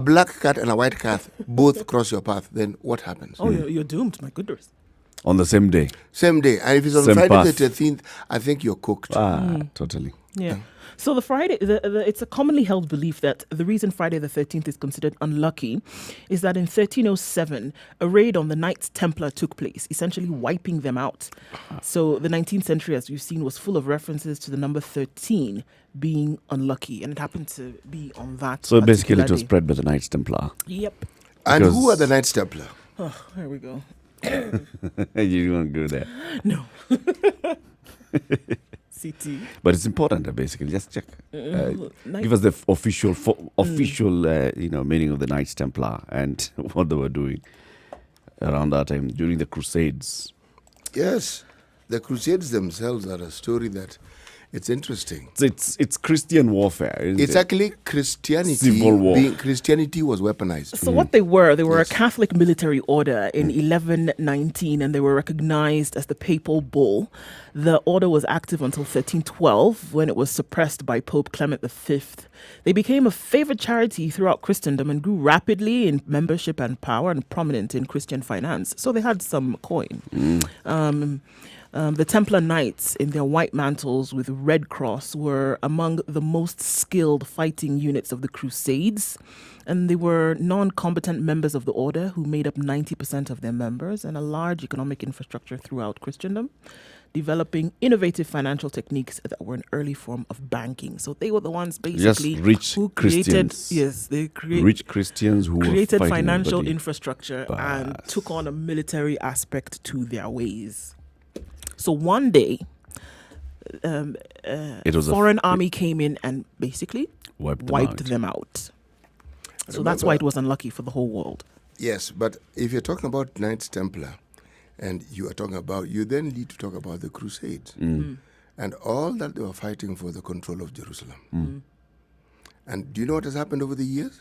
black cat and a white cat both cross your path, then what happens? Oh, you're doomed. My goodness. On the same day. Same day. And if it's on Same Friday path. the 13th, I think you're cooked. Totally. Yeah. So the Friday, it's a commonly held belief that the reason Friday the 13th is considered unlucky is that in 1307, a raid on the Knights Templar took place, essentially wiping them out. So the 19th century, as we've seen, was full of references to the number 13 being unlucky, and it happened to be on that. So basically it was day. spread by the Knights Templar. Yep. And Because- who are the Knights Templar? Oh, here we go. You don't go there. No. CT. But it's important, basically. Just check. Knight- Give us the official meaning of the Knights Templar and what they were doing around that time during the Crusades. Yes. The Crusades themselves are a story that it's interesting. It's Christian warfare, isn't It's it? actually Christianity. Civil war. Christianity was weaponized. So what they were Yes. a Catholic military order in 1119, and they were recognized as the papal bull. The order was active until 1312, when it was suppressed by Pope Clement V. They became a favored charity throughout Christendom and grew rapidly in membership and power, and prominent in Christian finance. So they had some coin. The Templar Knights, in their white mantles with red cross, were among the most skilled fighting units of the Crusades. And they were non-combatant members of the order who made up 90% of their members, and a large economic infrastructure throughout Christendom, developing innovative financial techniques that were an early form of banking. So they were the ones basically rich who created, Christians. yes, they Rich Christians who created were fighting financial everybody. infrastructure and Bas. took on a military aspect to their ways. So one day, It was foreign army came in and basically wiped wiped them out. them out. So that's why it was unlucky for the whole world. Yes, but if you're talking about Knights Templar, and you then need to talk about the Crusades and all that they were fighting for the control of Jerusalem. And do you know what has happened over the years?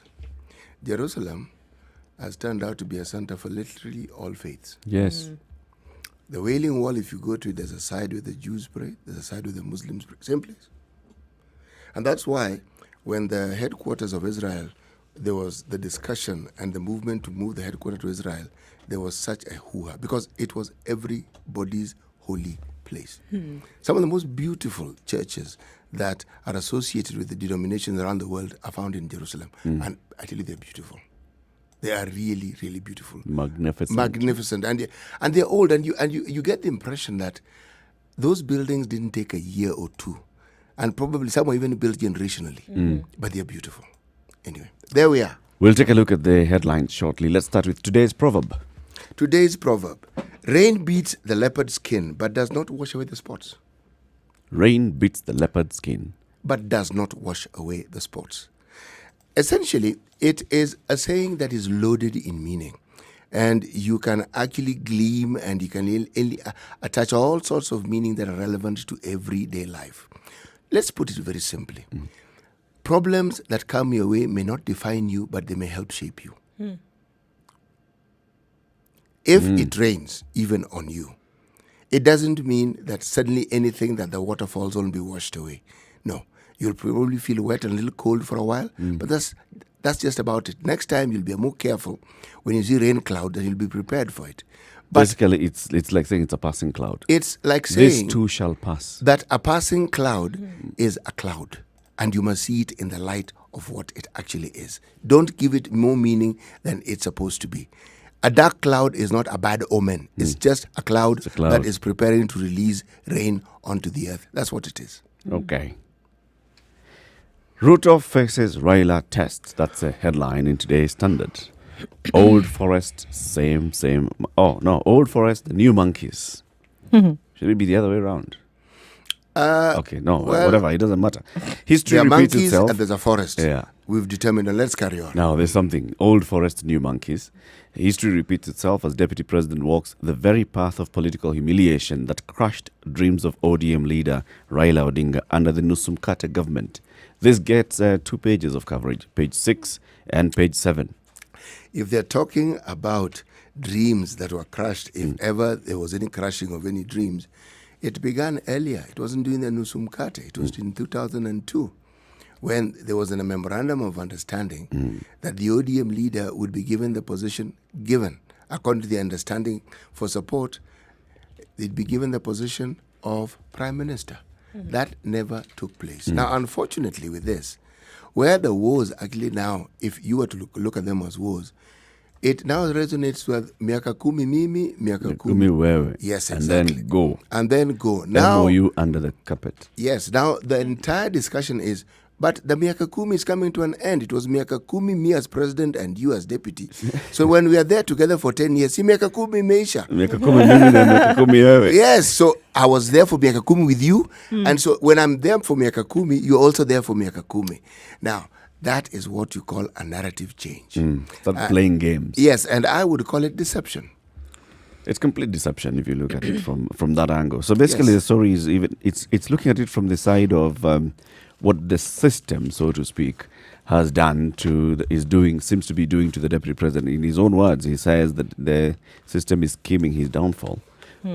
Jerusalem has turned out to be a center for literally all faiths. Yes. The Wailing Wall, if you go to it, there's a side where the Jews pray, there's a side where the Muslims pray. Same place. And that's why when the headquarters of Israel, there was the discussion and the movement to move the headquarters to Israel, there was such a hoo-ha because it was everybody's holy place. Some of the most beautiful churches that are associated with the denominations around the world are found in Jerusalem. And I tell you, they're beautiful. They are really, really beautiful. Magnificent. And they're old, and you get the impression that those buildings didn't take a year or two. And probably some were even built generationally. But they're beautiful. Anyway, there we are. We'll take a look at the headlines shortly. Let's start with today's proverb. Today's proverb: rain beats the leopard's skin, but does not wash away the spots. Rain beats the leopard's skin. But does not wash away the spots. Essentially, it is a saying that is loaded in meaning. And you can actually glean and you can attach all sorts of meaning that are relevant to everyday life. Let's put it very simply. Problems that come your way may not define you, but they may help shape you. If it rains, even on you, it doesn't mean that suddenly anything that the water falls on will be washed away. No, you'll probably feel wet and a little cold for a while, but that's just about it. Next time you'll be more careful when you see rain cloud, and you'll be prepared for it. But basically, it's like saying it's a passing cloud. it's like This saying too shall pass. that a passing cloud is a cloud, and you must see it in the light of what it actually is. Don't give it more meaning than it's supposed to be. A dark cloud is not a bad omen. It's just a cloud, cloud. that is preparing to release rain onto the earth. That's what it is. Okay. Ruto faces Raila test. That's a headline in today's Standard. Old Forest, same. Oh, no. Old Forest, new monkeys. Should it be the other way around? Okay, no, whatever. It doesn't matter. History There are repeats monkeys itself. and there's a forest. Yeah. We've determined, and let's carry on. Now, there's something. Old Forest, new monkeys. History repeats itself as Deputy President walks the very path of political humiliation that crushed dreams of ODM leader Raila Odinga under the Nusumkate government. This gets 2 pages of coverage, page 6 and page 7. If they're talking about dreams that were crushed, if ever there was any crushing of any dreams, it began earlier. It wasn't during the Nusumkate. It was in 2002 when there was a memorandum of understanding that the ODM leader would be given the position given, according to the understanding for support, they'd be given the position of Prime Minister. That never took place. Now, unfortunately, with this, where the wars actually now, if you were to look at them as wars, it now resonates with miaka kumi mimi, miaka kumi wewe. Yes, And exactly. then go. And then go. Now, MOU under the carpet. yes, now the entire discussion is, but the miaka kumi is coming to an end. It was miaka kumi, me as president and you as deputy. So when we are there together for 10 years, si miaka kumi imeisha. Miaka kumi mimi na miaka kumi wewe. Yes, so I was there for miaka kumi with you. And so when I'm there for miaka kumi, you're also there for miaka kumi. Now, that is what you call a narrative change. Start playing games. Yes, and I would call it deception. It's complete deception if you look at it from that angle. So basically, Yes. the story is it's looking at it from the side of what the system, so to speak, has done seems to be doing to the deputy president. In his own words, he says that the system is scheming his downfall.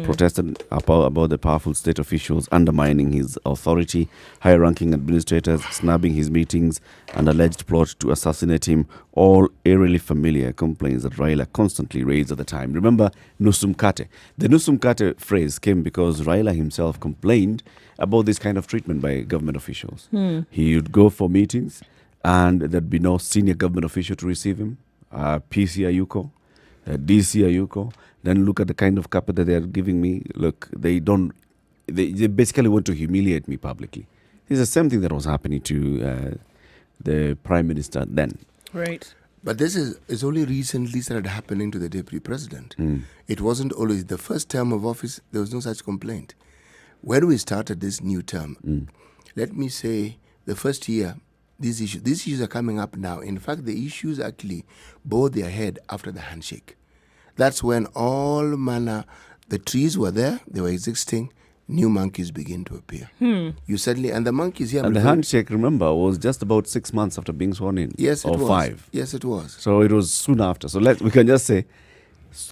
Protested about the powerful state officials undermining his authority, high-ranking administrators snubbing his meetings, and alleged plot to assassinate him, all eerily familiar complaints that Raila constantly raised at the time. Remember Nusu Mkate? The Nusu Mkate phrase came because Raila himself complained about this kind of treatment by government officials. He would go for meetings and there'd be no senior government official to receive him, PC Ayuko, DC Ayuko. Then look at the kind of carpet that they are giving me. Look, they basically want to humiliate me publicly. It's the same thing that was happening to the Prime Minister then. Right. But this is only recently started happening to the deputy president. It wasn't always the first term of office. There was no such complaint. When we started this new term, let me say the first year, these issues are coming up now. In fact, the issues actually bore their head after the handshake. That's when all manner, the trees were there, they were existing, new monkeys begin to appear. You suddenly, and the monkeys here. And the handshake, remember, was just about 6 months after being sworn in. Yes, it or was. 5. Yes, it was. So it was soon after. So we can just say,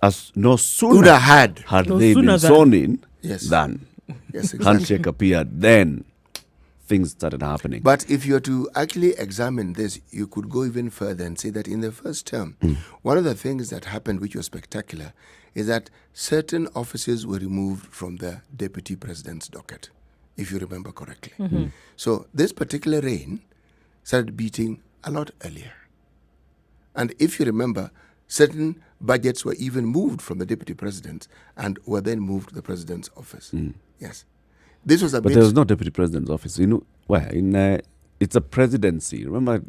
as no sooner Uda had. No they sooner been than- sworn in, Yes. than Yes, exactly. handshake appeared, then things started happening. But if you were to actually examine this, you could go even further and say that in the first term, one of the things that happened, which was spectacular, is that certain offices were removed from the deputy president's docket, if you remember correctly. So this particular reign started beating a lot earlier. And if you remember, certain budgets were even moved from the deputy president and were then moved to the president's office. Yes. This was a But bit... there was no deputy president's office. You know, where? It's a presidency. Remember,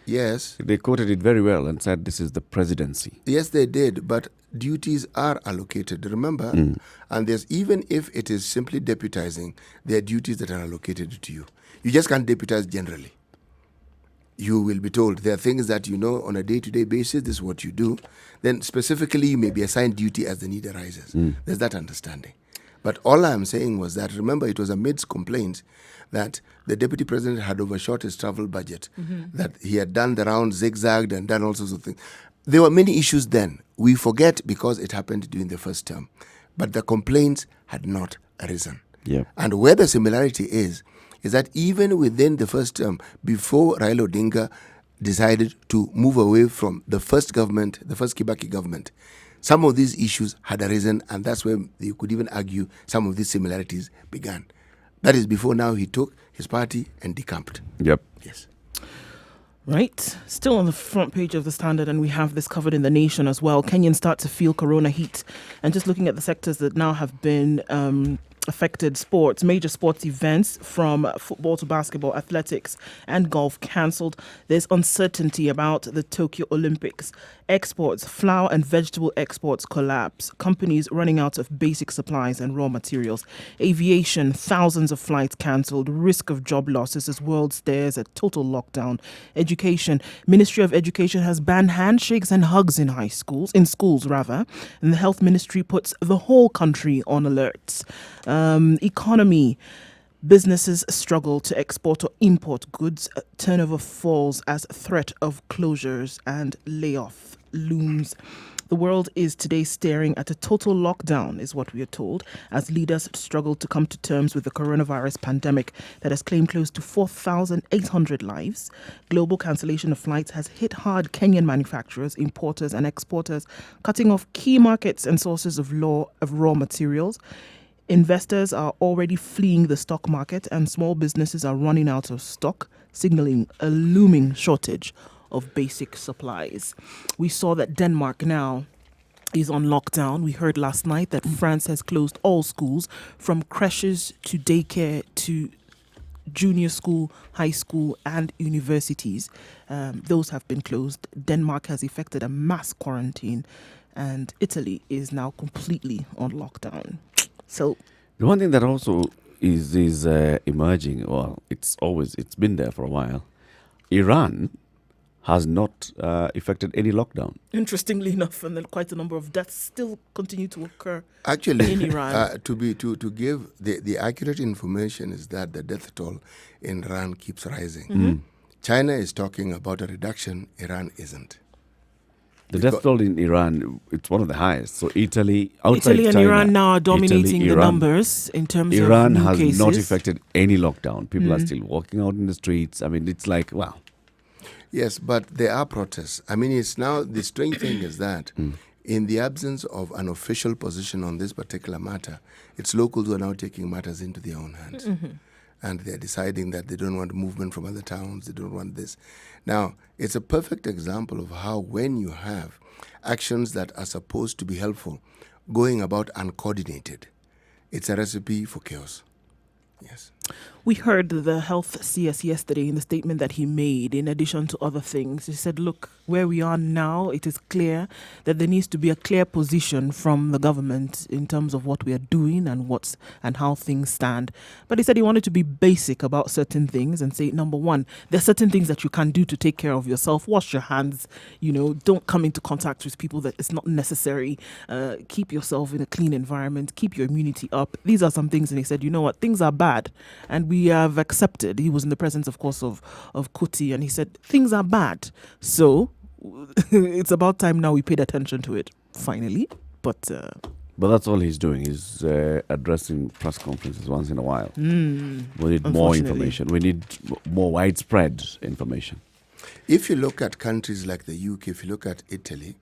Yes. they quoted it very well and said this is the presidency. Yes, they did, but duties are allocated, remember? And there's, even if it is simply deputizing, there are duties that are allocated to you. You just can't deputize generally. You will be told there are things that you know on a day-to-day basis, this is what you do. Then specifically, you may be assigned duty as the need arises. There's that understanding. But all I'm saying was that, remember, it was amidst complaints that the deputy president had overshot his travel budget, that he had done the round, zigzagged, and done all sorts of things. There were many issues then. We forget because it happened during the first term. But the complaints had not arisen. Yeah. And where the similarity is that even within the first term, before Raila Odinga decided to move away from the first government, the first Kibaki government, some of these issues had arisen, and that's where you could even argue some of these similarities began. That is before now he took his party and decamped. Yep. Yes. Right. Still on the front page of the Standard, and we have this covered in The Nation as well. Kenyans start to feel corona heat. And just looking at the sectors that now have been affected, sports, major sports events from football to basketball, athletics and golf cancelled. There's uncertainty about the Tokyo Olympics. Exports, flour and vegetable exports collapse. Companies running out of basic supplies and raw materials. Aviation, thousands of flights cancelled. Risk of job losses as world stares at total lockdown. Education, Ministry of Education has banned handshakes and hugs in schools. And the Health Ministry puts the whole country on alert. Economy. Businesses struggle to export or import goods. Turnover falls as threat of closures and layoff looms. The world is today staring at a total lockdown, is what we are told, as leaders struggle to come to terms with the coronavirus pandemic that has claimed close to 4,800 lives. Global cancellation of flights has hit hard Kenyan manufacturers, importers and exporters, cutting off key markets and sources of raw materials. Investors are already fleeing the stock market and small businesses are running out of stock, signaling a looming shortage of basic supplies. We saw that Denmark now is on lockdown. We heard last night that France has closed all schools, from creches to daycare to junior school, high school and universities. Those have been closed. Denmark has effected a mass quarantine and Italy is now completely on lockdown. So the one thing that also is emerging, well, it's been there for a while. Iran has not effected any lockdown. Interestingly enough, and then quite a number of deaths still continue to occur Actually, in Iran. to give the accurate information is that the death toll in Iran keeps rising. China is talking about a reduction, Iran isn't. The death toll in Iran, it's one of the highest. So Italy, outside Italy and China, Iran now are dominating the Iran, numbers in terms Iran of new has cases. not effected any lockdown. People are still walking out in the streets. I mean, it's like, wow. Yes, but there are protests. I mean, it's now, the strange thing is that in the absence of an official position on this particular matter, it's locals who are now taking matters into their own hands. And they're deciding that they don't want movement from other towns, they don't want this. Now, it's a perfect example of how when you have actions that are supposed to be helpful going about uncoordinated, it's a recipe for chaos. Yes. We heard the health CS yesterday in the statement that he made, in addition to other things. He said, look, where we are now, it is clear that there needs to be a clear position from the government in terms of what we are doing and how things stand. But he said he wanted to be basic about certain things and say, number one, there are certain things that you can do to take care of yourself. Wash your hands, don't come into contact with people that it's not necessary. Keep yourself in a clean environment, keep your immunity up. These are some things. And he said, you know what, things are bad. And we have accepted. He was in the presence, of course, of Kuti, and he said, things are bad. So it's about time now we paid attention to it, finally. But that's all he's doing. He's addressing press conferences once in a while. We need more information. We need more widespread information. If you look at countries like the UK, if you look at Italy,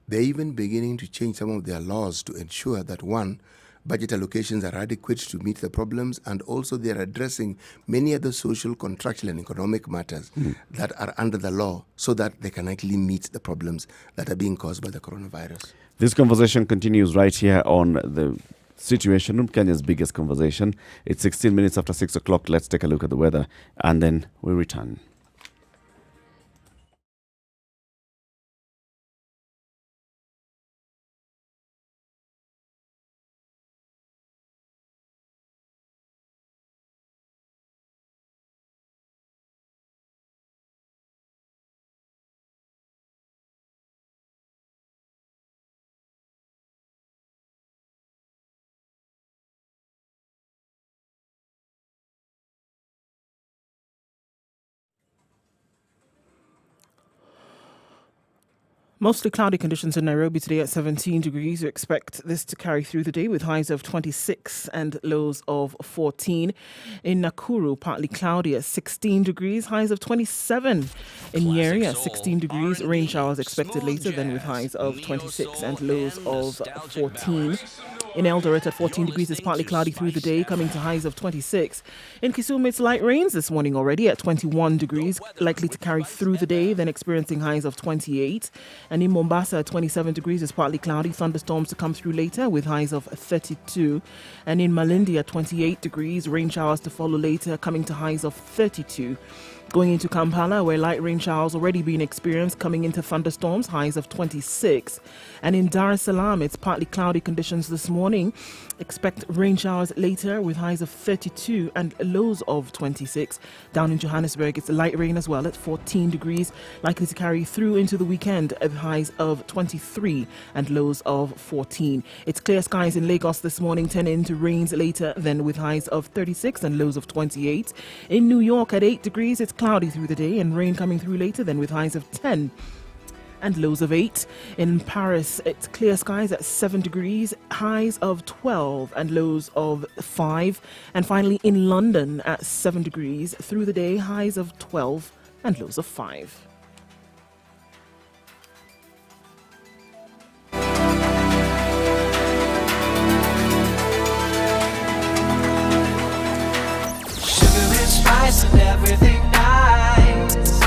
they're even beginning to change some of their laws to ensure that, one, budget allocations are adequate to meet the problems, and also they're addressing many other social, contractual and economic matters that are under the law so that they can actually meet the problems that are being caused by the coronavirus. This conversation continues right here on the Situation Room, Kenya's biggest conversation. It's 16 minutes after 6 o'clock. Let's take a look at the weather and then we return. Mostly cloudy conditions in Nairobi today at 17 degrees. We expect this to carry through the day with highs of 26 and lows of 14. In Nakuru, partly cloudy at 16 degrees, highs of 27. In Nyeri at 16 degrees, rain showers expected later, then with highs of 26 and lows of 14. In Eldoret at 14 degrees, it's partly cloudy through the day, coming to highs of 26. In Kisumu, it's light rains this morning already at 21 degrees, likely to carry through the day, then experiencing highs of 28. And in Mombasa at 27 degrees, it's partly cloudy, thunderstorms to come through later with highs of 32. And in Malindi at 28 degrees, rain showers to follow later, coming to highs of 32. Going into Kampala, where light rain showers already being experienced, coming into thunderstorms, highs of 26. And in Dar es Salaam, it's partly cloudy conditions this morning. Expect rain showers later with highs of 32 and lows of 26. Down in Johannesburg, it's light rain as well at 14 degrees, likely to carry through into the weekend at highs of 23 and lows of 14. It's clear skies in Lagos this morning, turning into rains later, then with highs of 36 and lows of 28. In New York at 8 degrees, it's cloudy through the day and rain coming through later, then with highs of 10. and lows of 8. In Paris, it's clear skies at 7 degrees, highs of 12 and lows of 5. And finally, in London at 7 degrees, through the day, highs of 12 and lows of 5. Spice and everything nice,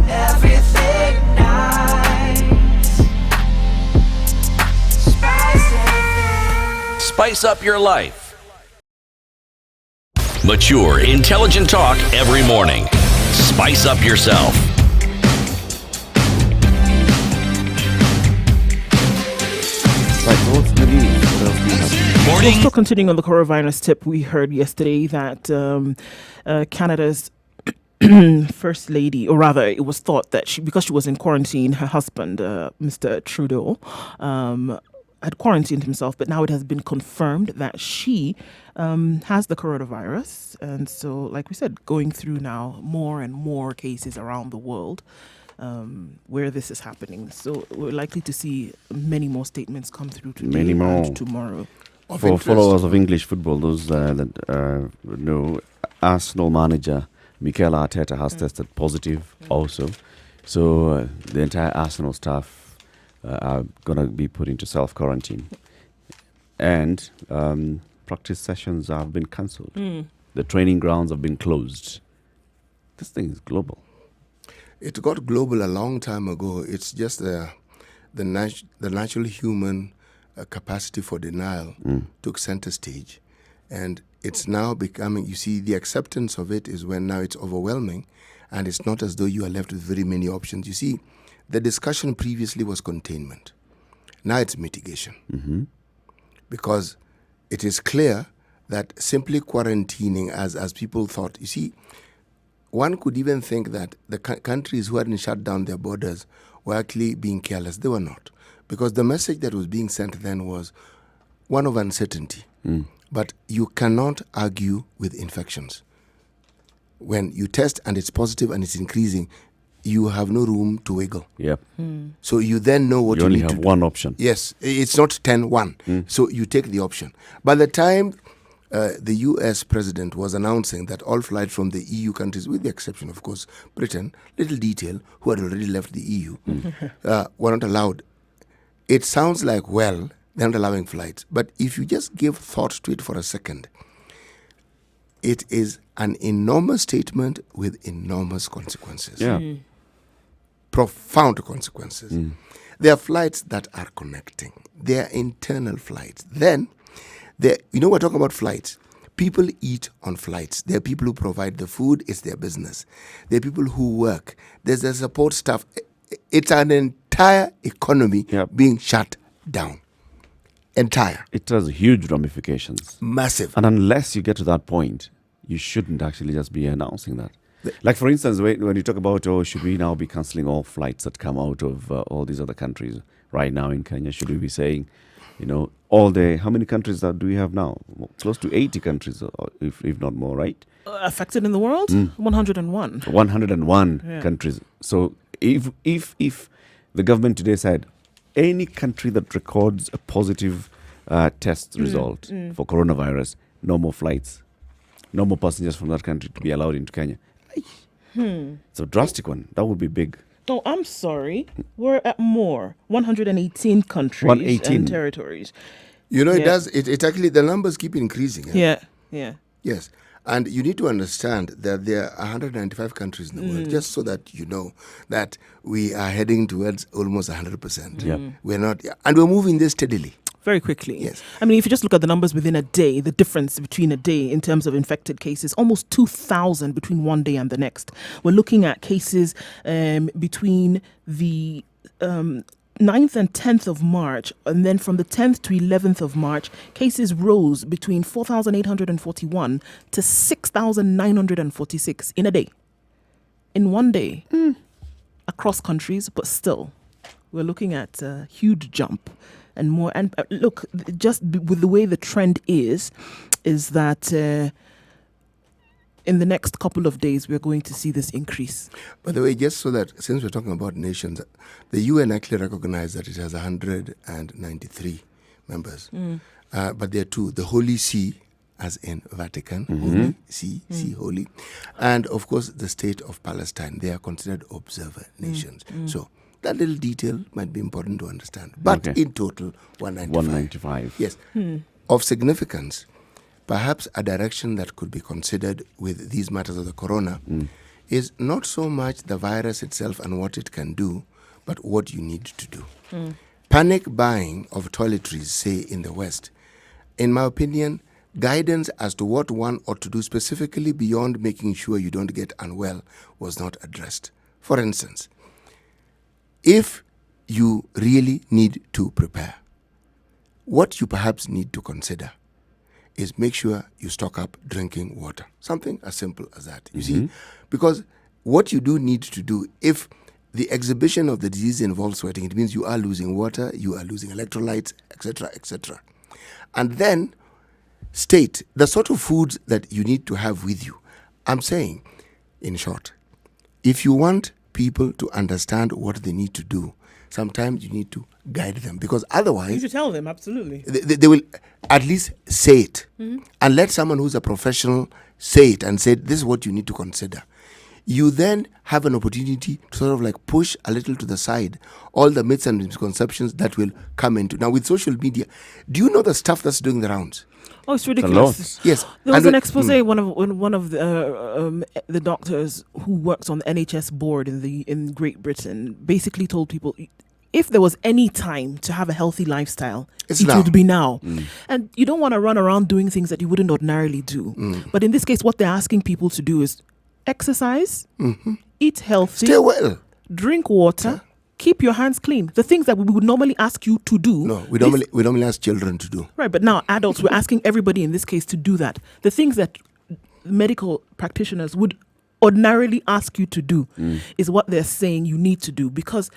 everything nice. Spice up your life. Mature, intelligent talk every morning. Spice up yourself. Right, so what's the news? What else do you have? Morning. Still continuing on the coronavirus tip, we heard yesterday that Canada's First Lady, or rather, it was thought that because she was in quarantine, her husband, Mr. Trudeau, had quarantined himself, but now it has been confirmed that she has the coronavirus. And so, like we said, going through now more and more cases around the world where this is happening. So we're likely to see many more statements come through today Many more. and tomorrow. For followers of English football, those that know, Arsenal manager Mikel Arteta has tested positive also. So the entire Arsenal staff are going to be put into self-quarantine. And practice sessions have been cancelled. The training grounds have been closed. This thing is global. It got global a long time ago. It's just the natural human capacity for denial took center stage. And it's now becoming, you see, the acceptance of it is when now it's overwhelming and it's not as though you are left with very many options. You see, the discussion previously was containment. Now it's mitigation. Because it is clear that simply quarantining as people thought, you see, one could even think that the countries who hadn't shut down their borders were actually being careless. They were not. Because the message that was being sent then was one of uncertainty. But you cannot argue with infections. When you test and it's positive and it's increasing, you have no room to wiggle. Yep. So you then know what You you only need to have do. one option. Yes, it's not 10-1. So you take the option. By the time the US president was announcing that all flights from the EU countries, with the exception, of course, Britain, little detail, who had already left the EU, were not allowed. It sounds like, well, they're not allowing flights. But if you just give thought to it for a second, it is an enormous statement with enormous consequences. Yeah. Profound consequences. There are flights that are connecting. They are internal flights. Then, we're talking about flights. People eat on flights. There are people who provide the food. It's their business. There are people who work. There's the support staff. It's an entire economy being shut down. Entire. It has huge ramifications. Massive. And unless you get to that point, you shouldn't actually just be announcing that. Like, for instance, when you talk about, should we now be cancelling all flights that come out of all these other countries right now in Kenya? Should we be saying, all day, how many countries do we have now? Close to 80 countries, if not more, right? Affected in the world? 101. 101 countries. So if the government today said, any country that records a positive test result for coronavirus, no more flights, no more passengers from that country to be allowed into Kenya. It's a drastic one. That would be big. Oh, I'm sorry. We're at more. 118 countries 118. and territories. It does. It actually, the numbers keep increasing. Yeah. Yes. And you need to understand that there are 195 countries in the world, just so that you know that we are heading towards almost 100%. We're not, and we're moving this steadily. Very quickly. Yes. I mean, if you just look at the numbers within a day, the difference between a day in terms of infected cases, almost 2,000 between one day and the next. We're looking at cases between the 9th and 10th of March, and then from the 10th to 11th of March, cases rose between 4,841 to 6,946 in a day. In one day, across countries, but still, we're looking at a huge jump. And more, and look, just with the way the trend is that in the next couple of days, we're going to see this increase. By the way, just so that, since we're talking about nations, the UN actually recognized that it has 193 members. But there are two, the Holy See, as in Vatican, Holy See, Holy, and of course the State of Palestine. They are considered observer nations. So that little detail might be important to understand. But in total, 195. Yes. Of significance, perhaps a direction that could be considered with these matters of the corona is not so much the virus itself and what it can do, but what you need to do. Panic buying of toiletries, say, in the West, in my opinion, guidance as to what one ought to do specifically beyond making sure you don't get unwell was not addressed. For instance, if you really need to prepare, what you perhaps need to consider is make sure you stock up drinking water. Something as simple as that. You see, because what you do need to do, if the exhibition of the disease involves sweating, it means you are losing water, you are losing electrolytes, etc., etc. And then state the sort of foods that you need to have with you. I'm saying, in short, if you want people to understand what they need to do, sometimes you need to guide them, because otherwise You should tell them, absolutely. they will at least say it, and let someone who's a professional say it and say, this is what you need to consider. You then have an opportunity to sort of like push a little to the side all the myths and misconceptions that will come into. Now, with social media, do you know the stuff that's doing the rounds? Oh, it's ridiculous. Yes. There was And an expose. One of the doctors who works on the NHS board in Great Britain basically told people, if there was any time to have a healthy lifestyle, it now. would be now. And you don't want to run around doing things that you wouldn't ordinarily do. But in this case, what they're asking people to do is exercise, eat healthy, Stay well. drink water, keep your hands clean. The things that we would normally ask you to do. No, we normally ask children to do. Right, but now adults, we're asking everybody in this case to do that. The things that medical practitioners would ordinarily ask you to do is what they're saying you need to do, because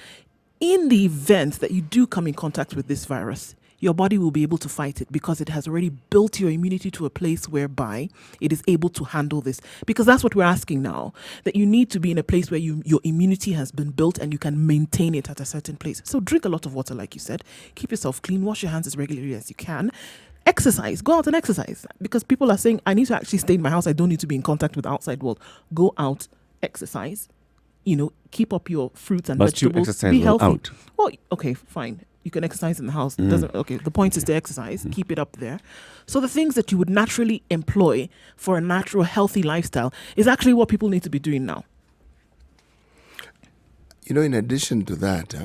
in the event that you do come in contact with this virus, your body will be able to fight it because it has already built your immunity to a place whereby it is able to handle this. Because that's what we're asking now, that you need to be in a place where your immunity has been built and you can maintain it at a certain place. So drink a lot of water, like you said. Keep yourself clean. Wash your hands as regularly as you can. Exercise. Go out and exercise. Because people are saying, I need to actually stay in my house. I don't need to be in contact with the outside world. Go out, exercise. Keep up your fruits and Must you vegetables. exercise Be while healthy. out? Well, okay, fine. You can exercise in the house. The point is to exercise. Keep it up there. So the things that you would naturally employ for a natural, healthy lifestyle is actually what people need to be doing now. In addition to that,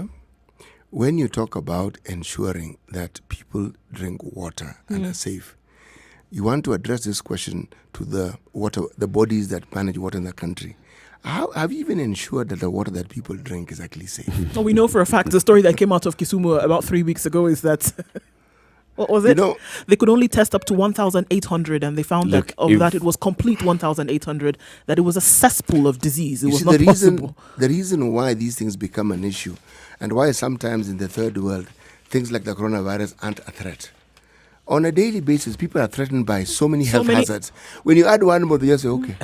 when you talk about ensuring that people drink water and are safe, you want to address this question to the bodies that manage water in the country. How have you even ensured that the water that people drink is actually safe? Well, we know for a fact, the story that came out of Kisumu about 3 weeks ago is that, what was it? They could only test up to 1,800 and they found that it was complete 1,800, that it was a cesspool of disease. It was not possible. The reason why these things become an issue and why sometimes in the third world, things like the coronavirus aren't a threat. On a daily basis, people are threatened by so many health hazards. When you add one more, they just say, okay.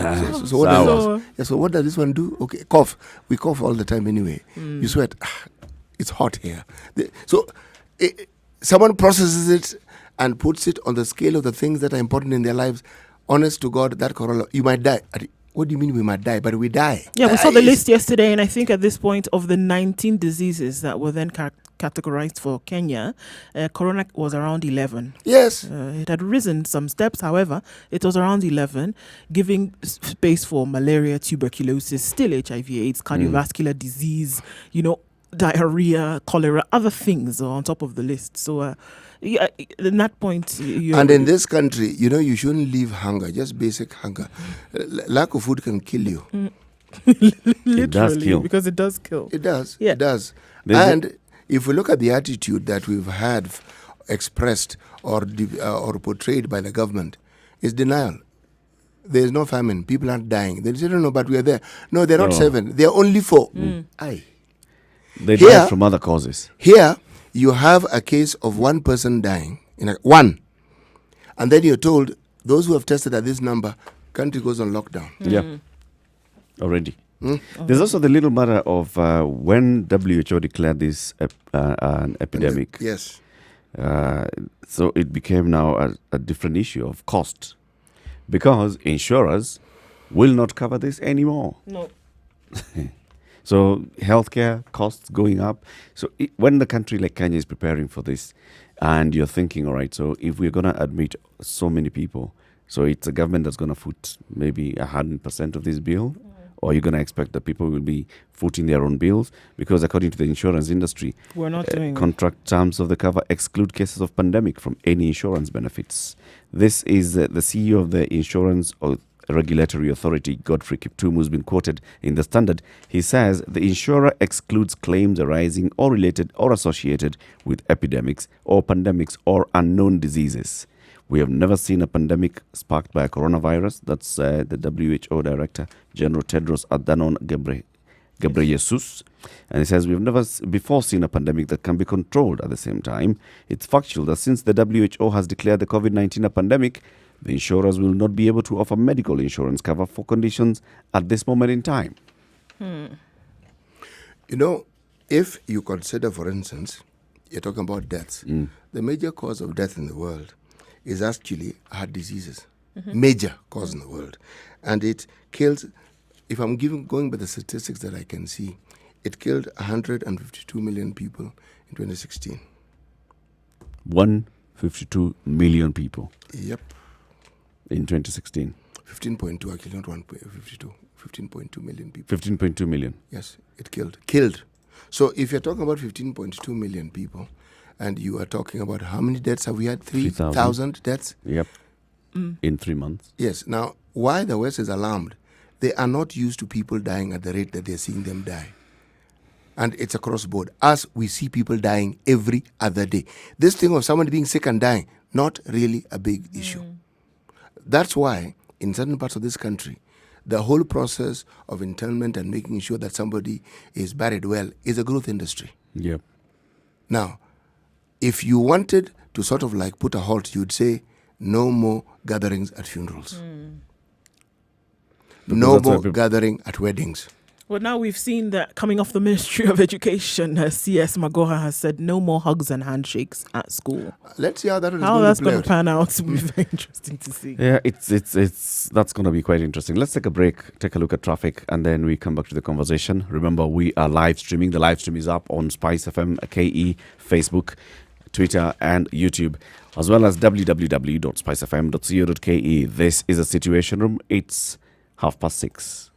So what does this one do? Okay, cough. We cough all the time anyway. You sweat. It's hot here. Someone processes it and puts it on the scale of the things that are important in their lives. Honest to God, that corona, you might die. What do you mean we might die? But we die. Yeah, we saw the list yesterday, and I think at this point of the 19 diseases that were then categorized for Kenya, corona was around 11. Yes. It had risen some steps, however, it was around 11, giving space for malaria, tuberculosis, still HIV/AIDS, cardiovascular disease, diarrhea, cholera, other things are on top of the list. So, in that point, and in this country, you shouldn't leave hunger, just basic hunger. Lack of food can kill you. Literally, it does kill. Because it does kill. It does. Yeah. It does. If we look at the attitude that we've had expressed or portrayed by the government, it's denial. There is no famine. People aren't dying. They say, no, but we are there. No, they're not 7. They're only 4. Aye. They die from other causes. Here, you have a case of one person dying. One. And then you're told, those who have tested at this number, country goes on lockdown. Yeah. Already. There's also the little matter of when WHO declared this an epidemic. Yes. So it became now a different issue of cost, because insurers will not cover this anymore. No. So healthcare costs going up. So when the country like Kenya is preparing for this, and you're thinking, all right, so if we're going to admit so many people, so it's a government that's going to foot maybe 100% of this bill, or you're going to expect that people will be footing their own bills, because according to the insurance industry, We're not doing it. contract terms of the cover exclude cases of pandemic from any insurance benefits. This is the CEO of the Insurance Regulatory Authority, Godfrey Kiptum, who's been quoted in the Standard. He says the insurer excludes claims arising or related or associated with epidemics or pandemics or unknown diseases. We have never seen a pandemic sparked by a coronavirus. That's the WHO Director General Tedros Adhanom Ghebreyesus. And he says we've never before seen a pandemic that can be controlled at the same time. It's factual that since the WHO has declared the COVID-19 a pandemic, the insurers will not be able to offer medical insurance cover for conditions at this moment in time. You know, if you consider, for instance, you're talking about deaths, the major cause of death in the world is actually heart diseases. Major cause in the world. And it kills, if I'm going by the statistics that I can see, it killed 152 million people in 2016. 152 million people Yep. in 2016. 15.2 actually, not 1.52. 15.2 million people. 15.2 million. Yes, it killed. So if you're talking about 15.2 million people, and you are talking about how many deaths have we had? 3,000 deaths? Yep. In 3 months. Yes. Now, why the West is alarmed? They are not used to people dying at the rate that they're seeing them die. And it's across board. As we see people dying every other day. This thing of somebody being sick and dying, not really a big issue. That's why in certain parts of this country, the whole process of interment and making sure that somebody is buried well is a growth industry. Yep. Now, if you wanted to sort of like put a halt, you'd say no more gatherings at funerals. No that's why more people- gathering at weddings. Well, now we've seen that coming off the Ministry of Education, CS Magoha has said no more hugs and handshakes at school. Let's see how that is How going that's to play going out. to pan out will be very interesting to see. Yeah, it's that's going to be quite interesting. Let's take a break, take a look at traffic, and then we come back to the conversation. Remember, we are live streaming. The live stream is up on Spice FM, KE, Facebook, Twitter, and YouTube, as well as www.spicefm.co.ke. This is a Situation Room. It's 6:30.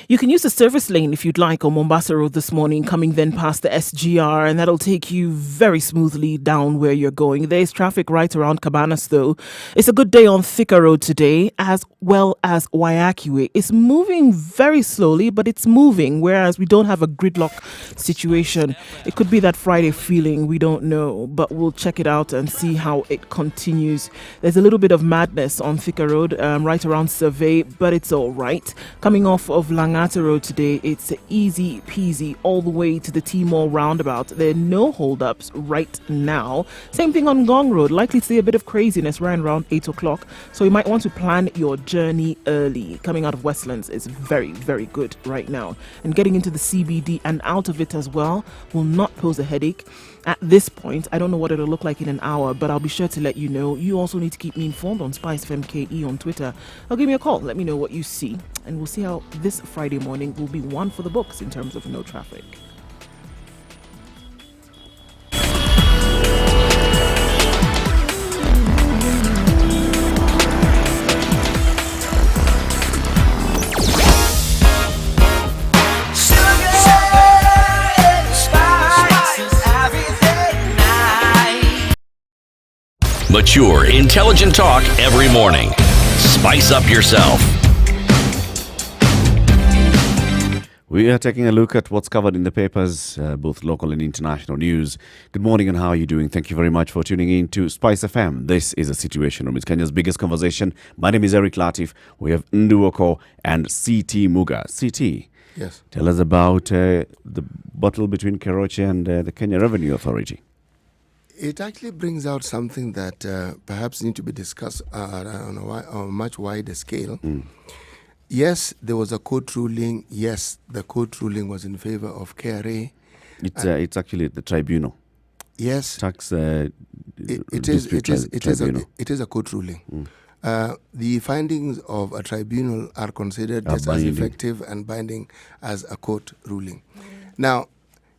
You can use the service lane if you'd like on Mombasa Road this morning, coming then past the SGR, and that'll take you very smoothly down where you're going. There's traffic right around Cabanas, though. It's a good day on Thika Road today, as well as Waiakwe. It's moving very slowly, but it's moving, whereas we don't have a gridlock situation. It could be that Friday feeling, we don't know, but we'll check it out and see how it continues. There's a little bit of madness on Thika Road, right around Survey, but it's all right. Coming off of Langata Road today, it's easy peasy all the way to the T-Mall roundabout. There are no holdups right now. Same thing on Gong Road. Likely to see a bit of craziness right around 8 o'clock. So you might want to plan your journey early. Coming out of Westlands is very, very good right now. And getting into the CBD and out of it as well will not pose a headache. At this point, I don't know what it'll look like in an hour, but I'll be sure to let you know. You also need to keep me informed on Spice FM KE on Twitter. Or give me a call. Let me know what you see. And we'll see how this Friday morning will be one for the books in terms of no traffic. Mature, intelligent talk every morning. Spice up yourself. We are taking a look at what's covered in the papers, both local and international news. Good morning and how are you doing? Thank you very much for tuning in to Spice FM. This is a Situation Room. It's Kenya's biggest conversation. My name is Eric Latif. We have Nduoko and CT Muga. CT, Yes. tell us about the battle between Keroche and the Kenya Revenue Authority. It actually brings out something that perhaps need to be discussed on a much wider scale. Yes, there was a court ruling. Yes, the court ruling was in favor of KRA. It's actually the tribunal. Yes, Tax it is tribunal. a court ruling. The findings of a tribunal are considered just as binding. effective and binding as a court ruling. Now,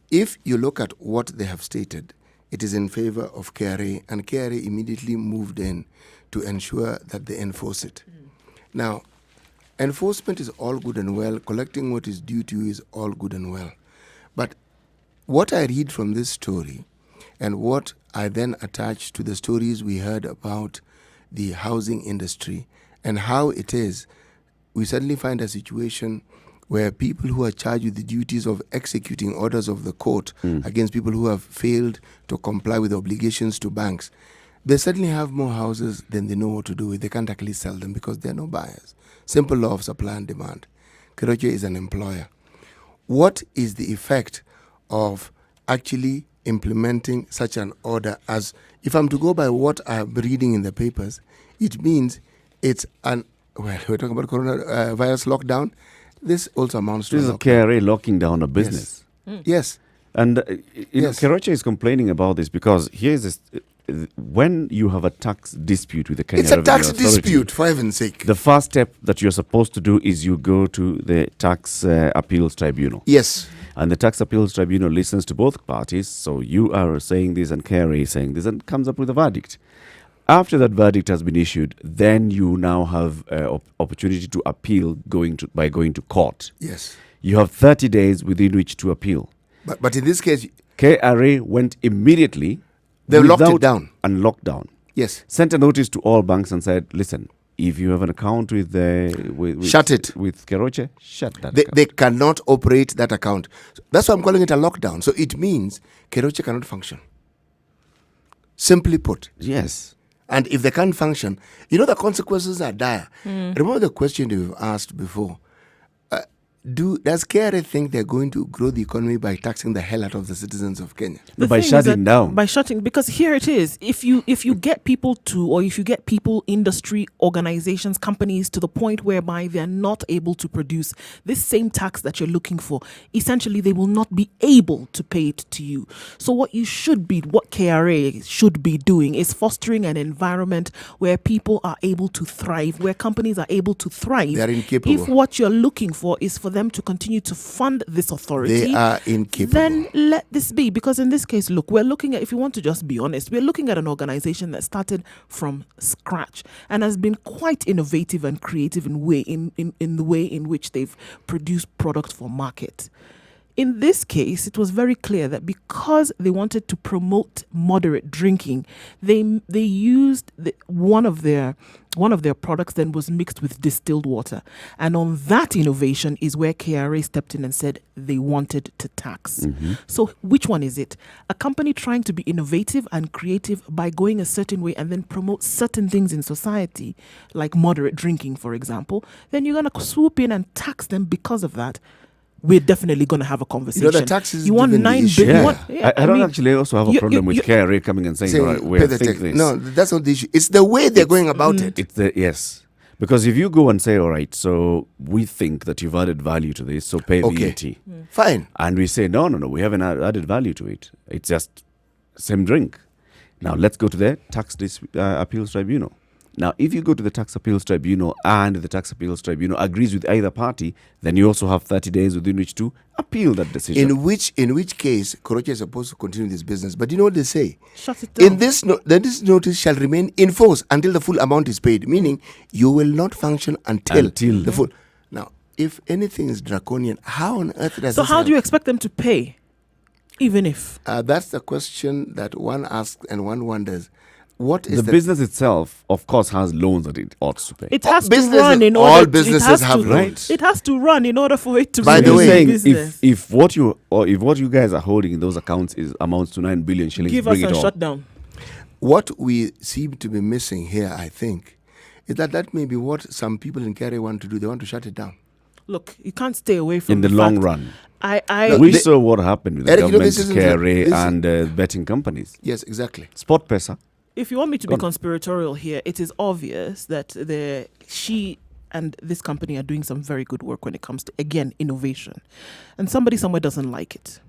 if you look at what they have stated, it is in favor of KRA, and KRA immediately moved in to ensure that they enforce it. Now, enforcement is all good and well. Collecting what is due to you is all good and well. But what I read from this story and what I then attach to the stories we heard about the housing industry and how it is, we suddenly find a situation where people who are charged with the duties of executing orders of the court against people who have failed to comply with obligations to banks, they suddenly have more houses than they know what to do with. They can't actually sell them because there are no buyers. Simple law of supply and demand. Keroche is an employer. What is the effect of actually implementing such an order? As if I'm to go by what I'm reading in the papers, it means it's we're talking about coronavirus lockdown. This also amounts to This is a a lockdown. KRA locking down a business. Yes. And Yes. Keroche is complaining about this because here's this, when you have a tax dispute with the Kenya It's a Revenue tax Authority, dispute, for heaven's sake. the first step that you're supposed to do is you go to the Tax Appeals Tribunal. Yes. And the Tax Appeals Tribunal listens to both parties. So you are saying this and KRA is saying this and comes up with a verdict. After that verdict has been issued, then you now have opportunity to appeal by going to court. Yes. You have 30 days within which to appeal. But in this case, KRA went immediately. They locked it without- down. And locked down. yes. Sent a notice to all banks and said, listen, if you have an account with Shut it. with Keroche, shut that They, account. they cannot operate that account. So that's why I'm calling it a lockdown. So it means Keroche cannot function. Simply put. Yes. And if they can't function, the consequences are dire. Remember the question you've asked before. Does KRA think they're going to grow the economy by taxing the hell out of the citizens of Kenya? The By thing is shutting that- down. By shutting, because here it is. If you get people to, or if you get people, industry, organizations, companies to the point whereby they're not able to produce this same tax that you're looking for, essentially they will not be able to pay it to you. So what KRA should be doing is fostering an environment where people are able to thrive, where companies are able to thrive. They are incapable. If what you're looking for is for them to continue to fund this authority, They are incapable. then let this be. Because in this case, look, we're looking at, if you want to just be honest, we're looking at an organization that started from scratch and has been quite innovative and creative in the way in which they've produced products for market. In this case, it was very clear that because they wanted to promote moderate drinking, they used one of their products then was mixed with distilled water. And on that innovation is where KRA stepped in and said they wanted to tax. So which one is it? A company trying to be innovative and creative by going a certain way and then promote certain things in society, like moderate drinking, for example, then you're going to swoop in and tax them because of that. We're definitely going to have a conversation. the tax is you want even the 9 issue. billion. Yeah. I don't actually also have a problem with you- KRA coming and saying, Say, all right, pay we're the thinking tax. this. No, that's not the issue. It's the way they're going about it. It's yes. Because if you go and say, all right, so we think that you've added value to this, so pay Okay. VAT. Fine. And we say, no, we haven't added value to it. It's just same drink. Now, let's go to the Appeals Tribunal. Now, if you go to the Tax Appeals Tribunal and the Tax Appeals Tribunal agrees with either party, then you also have 30 days within which to appeal that decision. In which case, Keroche is supposed to continue this business. But you know what they say? Shut it down. This notice shall remain in force until the full amount is paid, meaning you will not function until the full. Now, if anything is draconian, how on earth does So this how do you help? expect them to pay? Even if. That's the question that one asks and one wonders. what is The business itself, of course, has loans that it ought to pay. It has to businesses- run in all order. businesses have loans. It has to run in order for it to. By the remain way- saying business. if what you guys are holding in those accounts is amounts to 9 billion shillings, give bring us it a on. shutdown. What we seem to be missing here, I think, is that may be what some people in Kerry want to do. They want to shut it down. Look, you can't stay away from In the the long fact- run. No, We they- saw what happened with the Eric, you know, government's this isn't Kerry this- and betting companies. Yes, exactly. Sport Pesa. If you want me to Go be on. conspiratorial here, it is obvious that she and this company are doing some very good work when it comes to, again, innovation. And somebody somewhere doesn't like it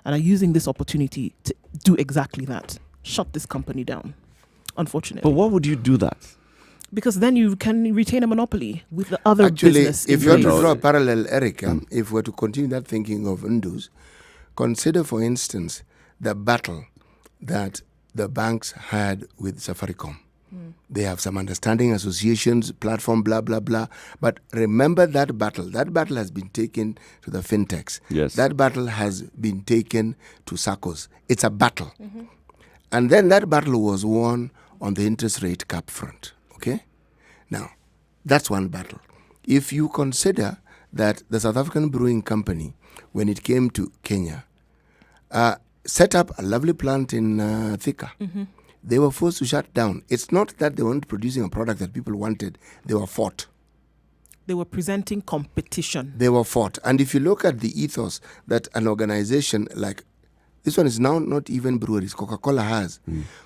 and are using this opportunity to do exactly that. Shut this company down, unfortunately. But why would you do that? Because then you can retain a monopoly with the other Actually, business. if in you want to place. draw a parallel, Erica, if we're to continue that thinking of Ndus, consider, for instance, the battle that the banks had with Safaricom. They have some understanding, associations, platform, blah, blah, blah. But remember that battle. That battle has been taken to the fintechs. Yes. That battle has been taken to SACCOs. It's a battle. And then that battle was won on the interest rate cap front. Okay? Now, that's one battle. If you consider that the South African Brewing Company, when it came to Kenya, set up a lovely plant in Thika. They were forced to shut down. It's not that they weren't producing a product that people wanted. They were fought. They were presenting competition. They were fought. And if you look at the ethos that an organization like this one is now not even breweries, Coca-Cola has.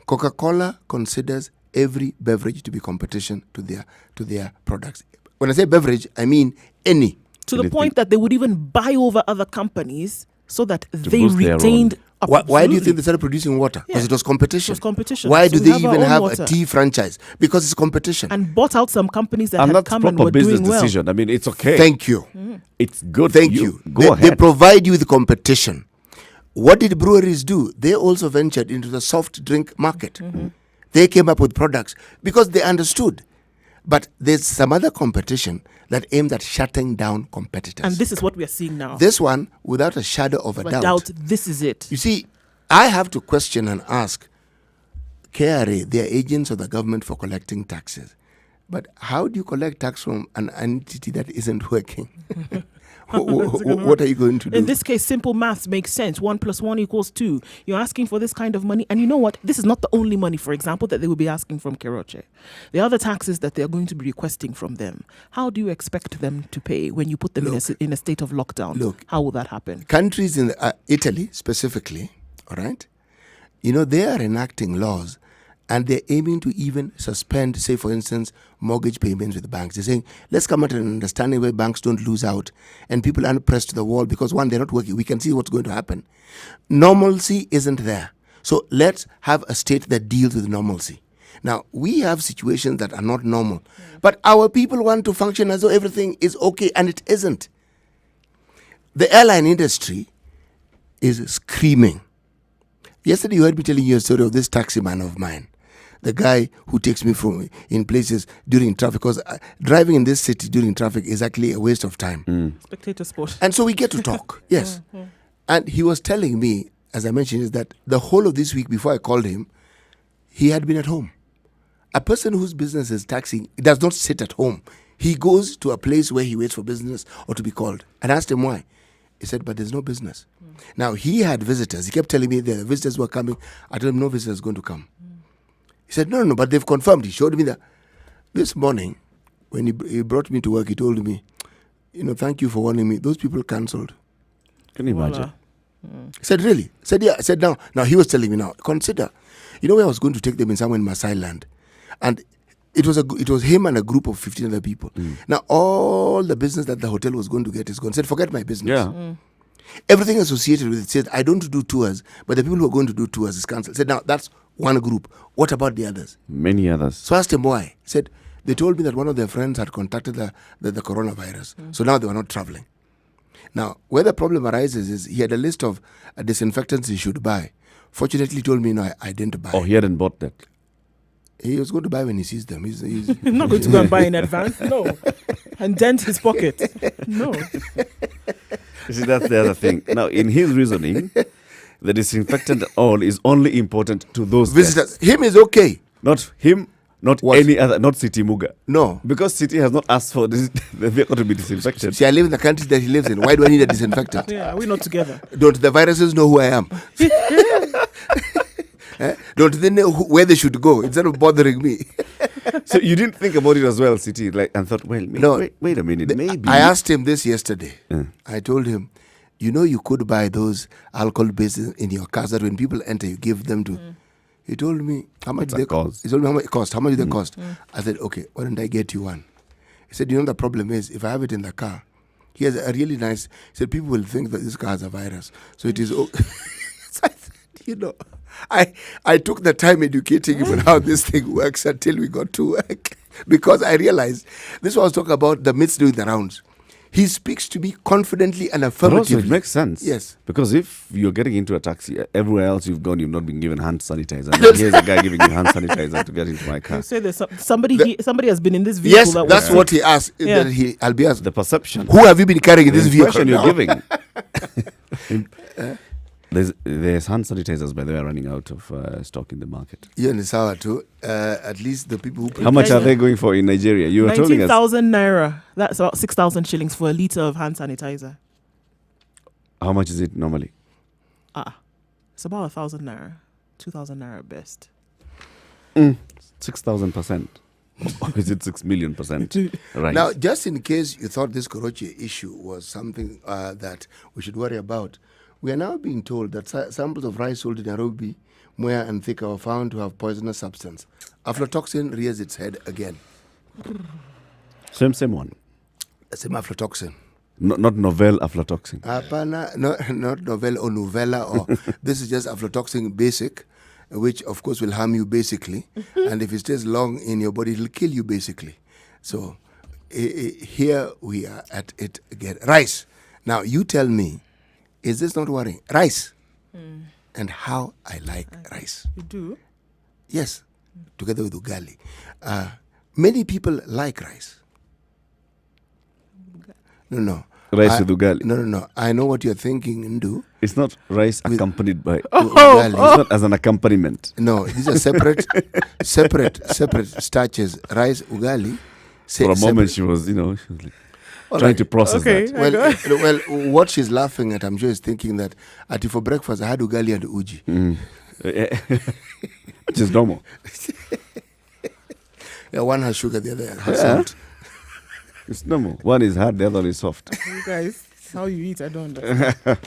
Coca-Cola considers every beverage to be competition to their products. When I say beverage, I mean any. To the point that they would even buy over other companies so that they boost their retained. Why do you Absolutely. think they started producing water? Because Yeah. it was competition. It was competition. Why So do we they have our even own have water. a tea franchise? Because it's competition. And bought out some companies that And had that's come and proper were business doing well. decision. I mean, it's okay. Thank you. It's good. Thank you. Go They ahead. provide you with competition. What did breweries do? They also ventured into the soft drink market. They came up with products because they understood. But there's some other competition that aimed at shutting down competitors. And this is what we are seeing now. This one, without a shadow of a doubt. This is it. You see, I have to question and ask KRA, they are agents of the government for collecting taxes. But how do you collect tax from an entity that isn't working? What are you going to do? In this case, simple maths makes sense. 1 + 1 = 2. You're asking for this kind of money. And you know what? This is not the only money, for example, that they will be asking from Keroche. The other taxes that they're going to be requesting from them. How do you expect them to pay when you put them in a state of lockdown? Look. How will that happen? Countries in Italy specifically, all right, you know, they are enacting laws and they're aiming to even suspend, say, for instance, mortgage payments with banks. They're saying, let's come at an understanding where banks don't lose out and people aren't pressed to the wall because, one, they're not working. We can see what's going to happen. Normalcy isn't there. So let's have a state that deals with normalcy. Now, we have situations that are not normal, but our people want to function as though everything is okay, and it isn't. The airline industry is screaming. Yesterday, you heard me telling you a story of this taxi man of mine, the guy who takes me from in places during traffic, because driving in this city during traffic is actually a waste of time. Spectator sport. And so we get to talk, yes. And he was telling me, as I mentioned, is that the whole of this week before I called him, he had been at home. A person whose business is taxing does not sit at home. He goes to a place where he waits for business or to be called. And I asked him why. He said, but there's no business. Now, he had visitors. He kept telling me the visitors were coming. I told him no visitors going to come. He said, no, but they've confirmed. He showed me that. This morning, when he brought me to work, he told me, thank you for warning me. Those people cancelled. Can you imagine? He said, really? I said, yeah. I said, now he was telling me now, consider, where I was going to take them in somewhere in Maasai land. And it was him and a group of 15 other people. Now, all the business that the hotel was going to get is gone. Said, forget my business. Yeah. Everything associated with it said, I don't do tours, but the people who are going to do tours is cancelled. Said, now, that's one group. What about the others? Many others. So I asked him why. He said, they told me that one of their friends had contacted the coronavirus. So now they were not traveling. Now, where the problem arises is he had a list of disinfectants he should buy. Fortunately, he told me, no, I didn't buy. Oh, he hadn't bought that. He was going to buy when he sees them. He's not going to go and buy in advance. No. And dent his pocket. No. You see, that's the other thing. Now, in his reasoning, the disinfectant oil is only important to those visitors. guests. Him is okay. Not him, not What? any other, not City Muga. No. Because City has not asked for this, the vehicle to be disinfected. See, I live in the country that he lives in. Why do I need a disinfectant? Yeah, we're not together. Don't the viruses know who I am? Don't they know where they should go instead of bothering me? So you didn't think about it as well, City, like, and thought, well, No. wait a minute, maybe. I asked him this yesterday. I told him, you could buy those alcohol bases in your cars that when people enter, you give them to. He told me, how much What's they that cost? He told me how much it cost. How much they cost? I said, okay, why don't I get you one? He said, the problem is, if I have it in the car, he has a really nice, he said, people will think that this car has a virus. So it is, so I said, I took the time educating him on how this thing works until we got to work. Because I realized, this was talking about the myths doing the rounds. He speaks to me confidently and But affirmatively. also it makes sense. Yes. Because if you're getting into a taxi, everywhere else you've gone, you've not been given hand sanitizer. And here's a guy giving you hand sanitizer to get into my car. You say there's somebody has been in this vehicle. Yes, that's what he asked. Yeah. That I'll be asked, The perception. who have you been carrying in The this vehicle? impression you're now? giving. There's hand sanitizers, by the way, running out of stock in the market. Yeah, in Sawa too. At least the people who How much are they going for in Nigeria? You were telling us. 19,000 naira. That's about 6,000 shillings for a litre of hand sanitizer. How much is it normally? It's about 1,000 naira. 2,000 naira at best. 6,000%. Or is it 6 million%? Right. Now, just in case you thought this Korochi issue was something that we should worry about, we are now being told that samples of rice sold in Nairobi, Mwea and Thika were found to have poisonous substance. Aflatoxin rears its head again. Same one. Same aflatoxin. Not novel aflatoxin. Apana, not novel or novella, or this is just aflatoxin basic, which of course will harm you basically. And if it stays long in your body, it'll kill you basically. So here we are at it again. Rice. Now you tell me, is this not worrying? Rice. And how I like rice. You do? Yes, together with ugali. Many people like rice. No. Rice with ugali. No. I know what you're thinking, Ndu. It's not rice accompanied by. Ugali. It's not as an accompaniment. No, these are separate starches. Rice, ugali. For a moment, she was like trying to process that. Well, what she's laughing at, I'm sure, is thinking that for breakfast I had ugali and uji. Which is normal. Yeah, one has sugar, the other has salt. It's normal. One is hard, the other is soft. You guys, how you eat, I don't understand.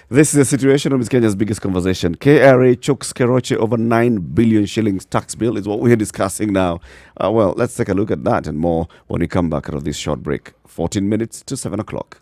This is the situation of Kenya's biggest conversation. KRA chokes Keroche over 9 billion shillings tax bill is what we're discussing now. Well, let's take a look at that and more when we come back out of this short break. 14 minutes to 7 o'clock.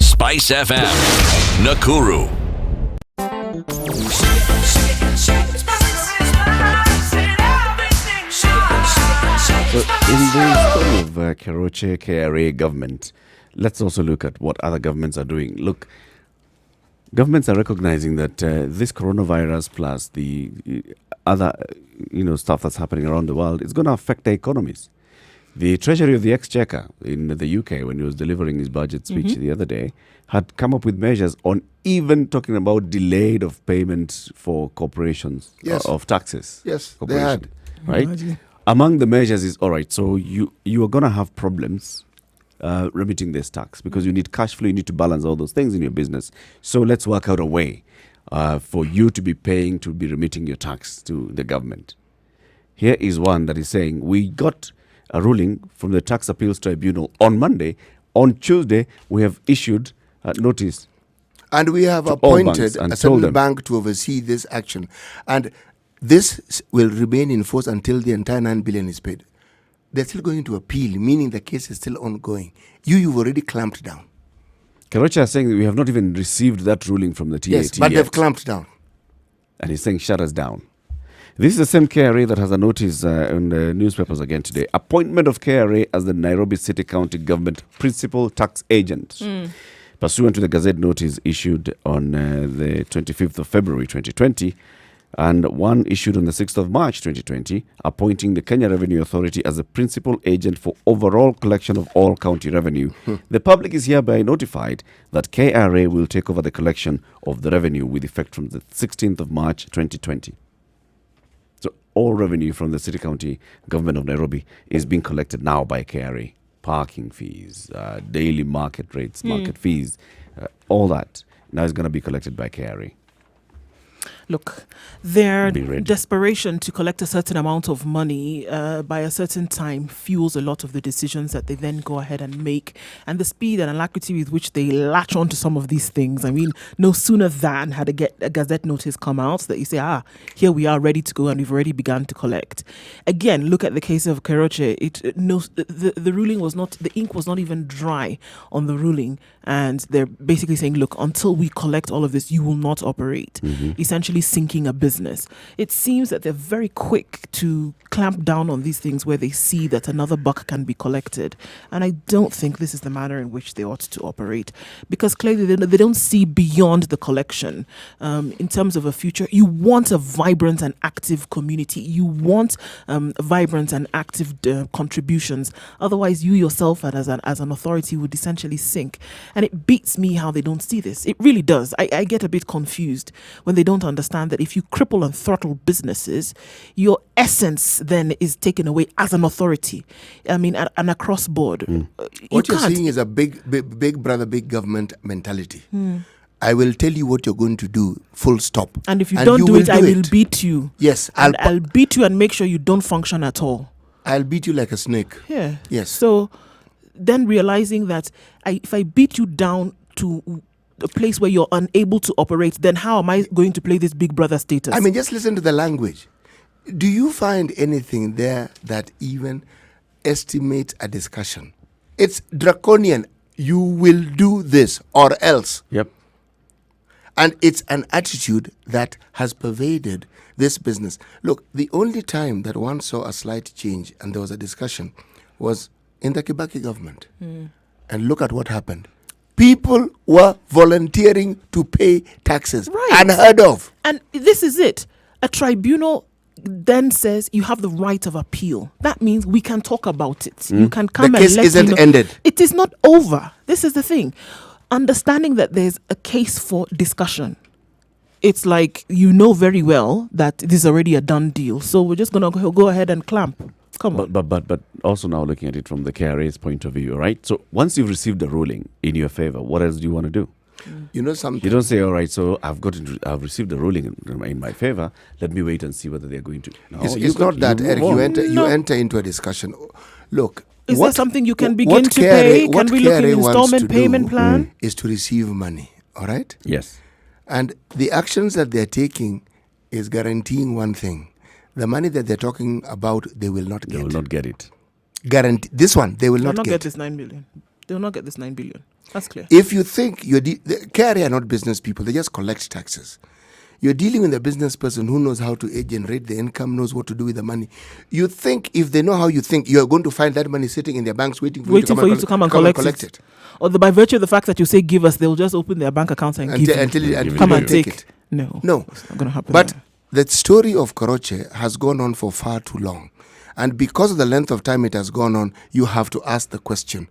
Spice FM, Nakuru. So in the story of Keroche KRA government, let's also look at what other governments are doing. Look, governments are recognizing that this coronavirus plus the other stuff that's happening around the world is going to affect their economies. The Treasury of the Exchequer in the UK, when he was delivering his budget speech the other day, had come up with measures on even talking about delayed of payment for corporations of taxes. Yes, they had. Right? Imagine. Among the measures is, all right, so you are going to have problems remitting this tax because you need cash flow, you need to balance all those things in your business. So let's work out a way for you to be paying, to be remitting your tax to the government. Here is one that is saying, we got a ruling from the Tax Appeals Tribunal on Monday. On Tuesday, we have issued a notice. And we have appointed a central bank to oversee this action. And this will remain in force until the entire 9 billion is paid. They're still going to appeal, meaning the case is still ongoing. You've already clamped down. Keroche is saying that we have not even received that ruling from the TAT Yes, but yet. they've clamped down. And he's saying, shut us down. This is the same KRA that has a notice in the newspapers again today. Appointment of KRA as the Nairobi City County Government Principal Tax Agent. Pursuant to the Gazette notice issued on the 25th of February 2020 and one issued on the 6th of March 2020, appointing the Kenya Revenue Authority as the principal agent for overall collection of all county revenue. The public is hereby notified that KRA will take over the collection of the revenue with effect from the 16th of March 2020. So all revenue from the City County Government of Nairobi is being collected now by KRA. Parking fees, daily market rates, market fees, all that now is going to be collected by KRA. Look, their Be ready. desperation to collect a certain amount of money by a certain time fuels a lot of the decisions that they then go ahead and make. And the speed and alacrity with which they latch onto some of these things. I mean, no sooner than had a Gazette notice come out that you say, here we are ready to go and we've already begun to collect. Again, look at the case of Keroche. The ruling was not, the ink was not even dry on the ruling. And they're basically saying, look, until we collect all of this, you will not operate. Essentially sinking a business. It seems that they're very quick to clamp down on these things where they see that another buck can be collected. And I don't think this is the manner in which they ought to operate, because clearly they don't see beyond the collection. In terms of a future, you want a vibrant and active community. You want vibrant and active contributions. Otherwise, you yourself as an authority would essentially sink. And it beats me how they don't see this. It really does. I get a bit confused when they don't understand that if you cripple and throttle businesses, your essence then is taken away as an authority. I mean, and across board. What you're seeing is a big brother, big government mentality. I will tell you what you're going to do, full stop. And if you don't do it, I will beat you. Yes. I'll beat you and make sure you don't function at all. I'll beat you like a snake. Yeah. Yes. So then realizing that if I beat you down to a place where you're unable to operate, then how am I going to play this big brother status? I mean, just listen to the language. Do you find anything there that even estimates a discussion? It's draconian. You will do this or else. Yep. And it's an attitude that has pervaded this business. Look, the only time that one saw a slight change and there was a discussion was in the Kibaki government. And look at what happened. People were volunteering to pay taxes. Right. Unheard of. And this is it. A tribunal then says you have the right of appeal. That means we can talk about it. You can come The and case let isn't me know. ended. It is not over. This is the thing. Understanding that there's a case for discussion. It's like you know very well that this is already a done deal. So we're just going to go ahead and clamp. Come on. But also now looking at it from the KRA's point of view, right? So once you've received a ruling in your favor, what else do you want to do? You know something? You don't say, all right, so I've received a ruling in my favor. Let me wait and see whether they're going to. No, It's not that, Eric. You enter into a discussion. Look. Is there something you can begin to pay? Can we look at an installment payment plan? Is to receive money. All right? Yes. And the actions that they're taking is guaranteeing one thing. The money that they're talking about, they will not get. They will not get it. Guarantee this one, they will not get this 9 billion. They will not get this 9 billion. That's clear. If you think the KRA are not business people, they just collect taxes. You're dealing with a business person who knows how to generate the income, knows what to do with the money. You think if they know how you think, you're going to find that money sitting in their banks waiting for you to come and collect it. Or by virtue of the fact that you say give us, they'll just open their bank accounts and give until come and take take it. No, it's not going to happen. But the story of Keroche has gone on for far too long. And because of the length of time it has gone on, you have to ask the question,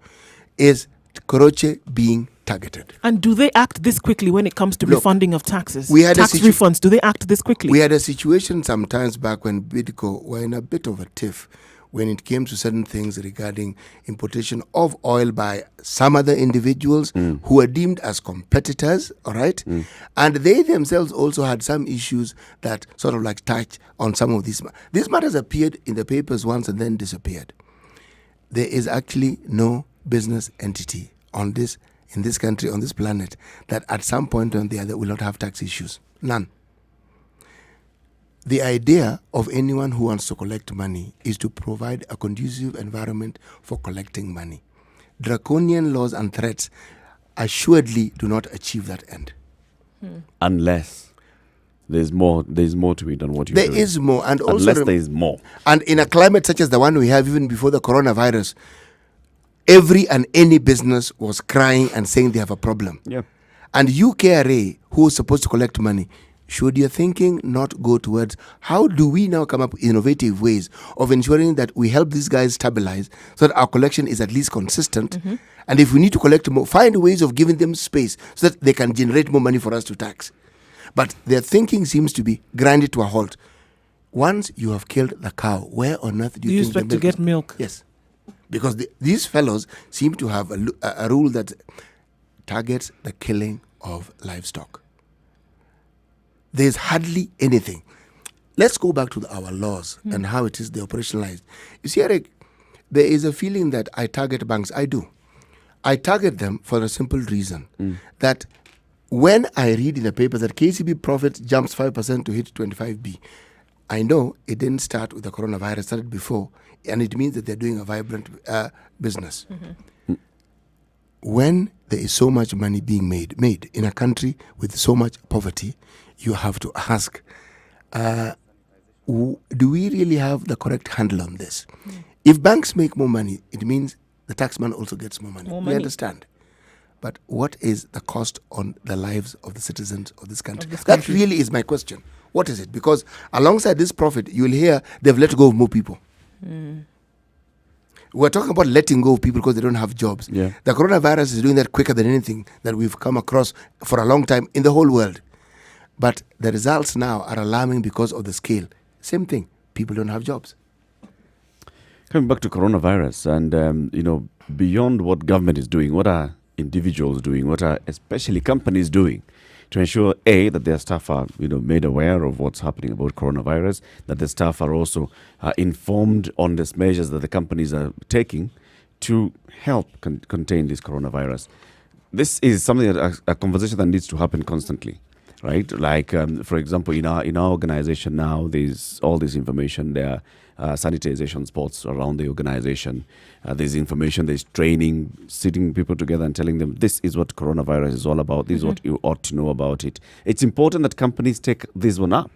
is Keroche being targeted? And do they act this quickly when it comes to refunding of taxes? We had tax refunds, do they act this quickly? We had a situation sometimes back when Bidco were in a bit of a tiff when it came to certain things regarding importation of oil by some other individuals who were deemed as competitors, all right? And they themselves also had some issues that sort of like touch on some of these. These matters appeared in the papers once and then disappeared. There is actually no business entity in this country, on this planet, that at some point or the other will not have tax issues. None. The idea of anyone who wants to collect money is to provide a conducive environment for collecting money. Draconian laws and threats assuredly do not achieve that end. Unless There's more to it than what you're There doing. is more, and also Unless there is more. And in a climate such as the one we have even before the coronavirus, every and any business was crying and saying they have a problem. Yeah. And you, KRA, who is supposed to collect money, should your thinking not go towards how do we now come up with innovative ways of ensuring that we help these guys stabilize so that our collection is at least consistent? And if we need to collect more, find ways of giving them space so that they can generate more money for us to tax. But their thinking seems to be grinded to a halt. Once you have killed the cow, where on earth do You you think expect the to get milk? Yes. Because these fellows seem to have a rule that targets the killing of livestock. There's hardly anything. Let's go back to our laws and how it is they operationalized. You see, Eric, there is a feeling that I target banks. I do. I target them for a simple reason that when I read in the paper that KCB profit jumps 5% to hit 25B, I know it didn't start with the coronavirus, it started before, and it means that they're doing a vibrant business. When there is so much money being made in a country with so much poverty, you have to ask, do we really have the correct handle on this? If banks make more money, it means the taxman also gets more money. We understand. But what is the cost on the lives of the citizens of this country? That really is my question. What is it? Because alongside this profit, you will hear they've let go of more people. We're talking about letting go of people because they don't have jobs. Yeah. The coronavirus is doing that quicker than anything that we've come across for a long time in the whole world. But the results now are alarming because of the scale. Same thing. People don't have jobs. Coming back to coronavirus and, beyond what government is doing, what are individuals doing? What are especially companies doing to ensure, A, that their staff are, made aware of what's happening about coronavirus, that the staff are also informed on these measures that the companies are taking to help contain this coronavirus? This is something that a conversation that needs to happen constantly. Right, like for example, in our organization now, there's all this information. There are sanitization spots around the organization. There's information, there's training, sitting people together and telling them this is what coronavirus is all about. This is what you ought to know about it. It's important that companies take this one up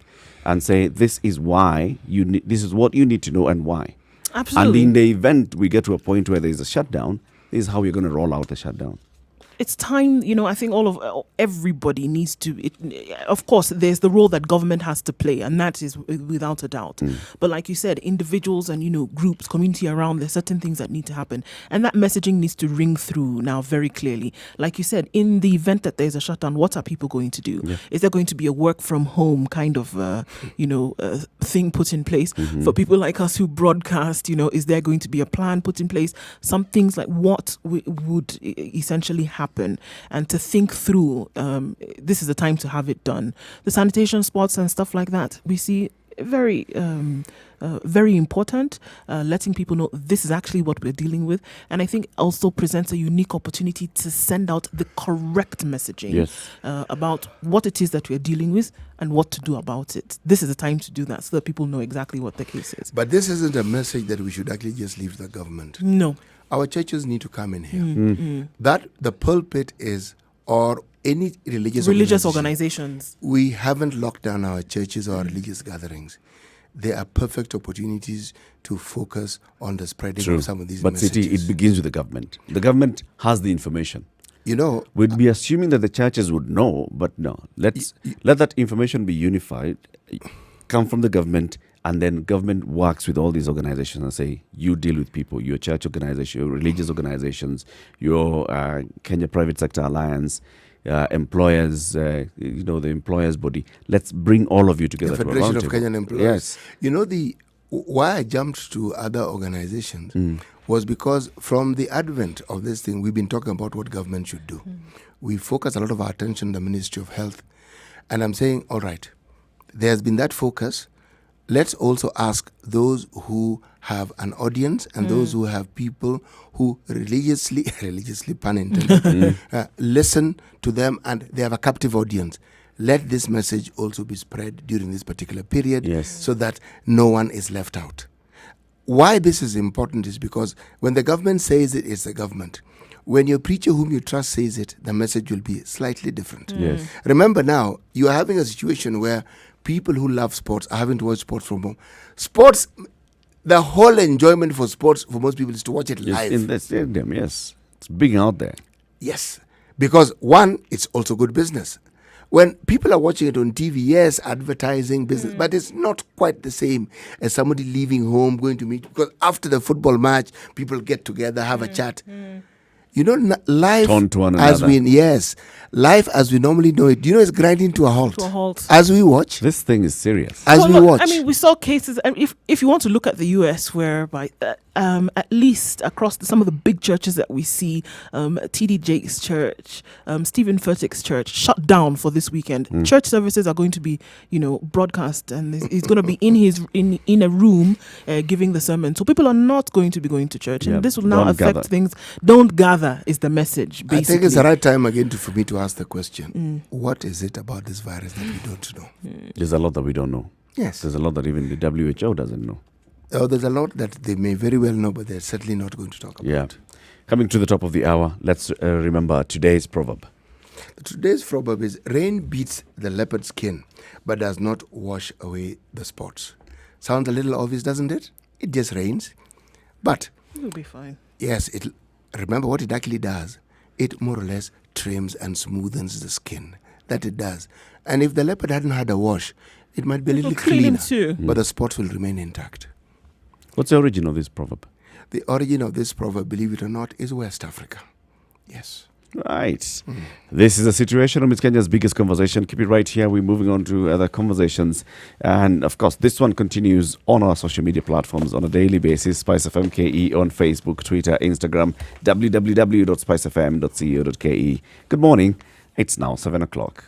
and say this is why this is what you need to know and why. Absolutely. And in the event we get to a point where there is a shutdown, this is how we're going to roll out the shutdown. It's time, I think everybody needs to, of course, there's the role that government has to play, and that is without a doubt. But like you said, individuals and, groups, community around, there's certain things that need to happen. And that messaging needs to ring through now very clearly. Like you said, in the event that there's a shutdown, what are people going to do? Yeah. Is there going to be a work from home kind of, thing put in place for people like us who broadcast? Is there going to be a plan put in place? Some things like what would essentially happen? And to think through, this is the time to have it done. The sanitation spots and stuff like that, we see very important, letting people know this is actually what we're dealing with. And I think also presents a unique opportunity to send out the correct messaging about what it is that we're dealing with and what to do about it. This is the time to do that so that people know exactly what the case is. But this isn't a message that we should actually just leave to the government. No. Our churches need to come in here. That the pulpit is, or any religious organizations. We haven't locked down our churches or religious gatherings. They are perfect opportunities to focus on the spreading of some of these messages. But City, it begins with the government. The government has the information. We'd be assuming that the churches would know, but no. Let that information be unified, come from the government, and then government works with all these organizations and say, you deal with people, your church organization, your religious organizations, your Kenya Private Sector Alliance, employers, the employers body. Let's bring all of you together. The Federation of Kenyan Employers. Yes. Why I jumped to other organizations was because from the advent of this thing, we've been talking about what government should do. We focus a lot of our attention on the Ministry of Health. And I'm saying, all right, there's been that focus. Let's also ask those who have an audience and those who have people who religiously pun intended, listen to them and they have a captive audience. Let this message also be spread during this particular period so that no one is left out. Why this is important is because when the government says it is the government, when your preacher whom you trust says it, the message will be slightly different. Yes. Remember now, you are having a situation where people who love sports are having to watch sports from home. Sports, the whole enjoyment for sports for most people is to watch it Yes, live. in the stadium, yes. It's big out there. Yes, because one, it's also good business. When people are watching it on TV, yes, advertising, business, but it's not quite the same as somebody leaving home, going to meet. Because after the football match, people get together, have a chat. You know, life Turn to one as another. life as we normally know it. You know, it's grinding to a halt. To a halt. As we watch. This thing is serious. As we look, watch. I mean, we saw cases. If you want to look at the US, whereby at least across some of the big churches that we see, TD Jakes Church, Stephen Furtick's church, shut down for this weekend. Church services are going to be, broadcast, and he's going to be in a room giving the sermon. So people are not going to be going to church, Yeah, and this will now don't affect gather. things. Don't gather is the message. Basically, I think it's the right time again for me to ask the question: what is it about this virus that we don't know? There's a lot that we don't know. Yes. There's a lot that even the WHO doesn't know. Oh, there's a lot that they may very well know, but they're certainly not going to talk about. Yeah. Coming to the top of the hour, let's remember today's proverb. Today's proverb is: rain beats the leopard skin, but does not wash away the spots. Sounds a little obvious, doesn't it? It just rains. But, it'll be fine. yes, remember what it actually does. It more or less trims and smoothens the skin. That it does. And if the leopard hadn't had a wash, it might be a little It'll clean him cleaner. too. But the spots will remain intact. What's the origin of this proverb? The origin of this proverb, believe it or not, is West Africa. Yes. Right. This is a situation room. It's Kenya's biggest conversation. Keep it right here. We're moving on to other conversations. And of course, this one continues on our social media platforms on a daily basis. Spice FM KE on Facebook, Twitter, Instagram, www.spicefm.co.ke. Good morning. It's now 7 o'clock.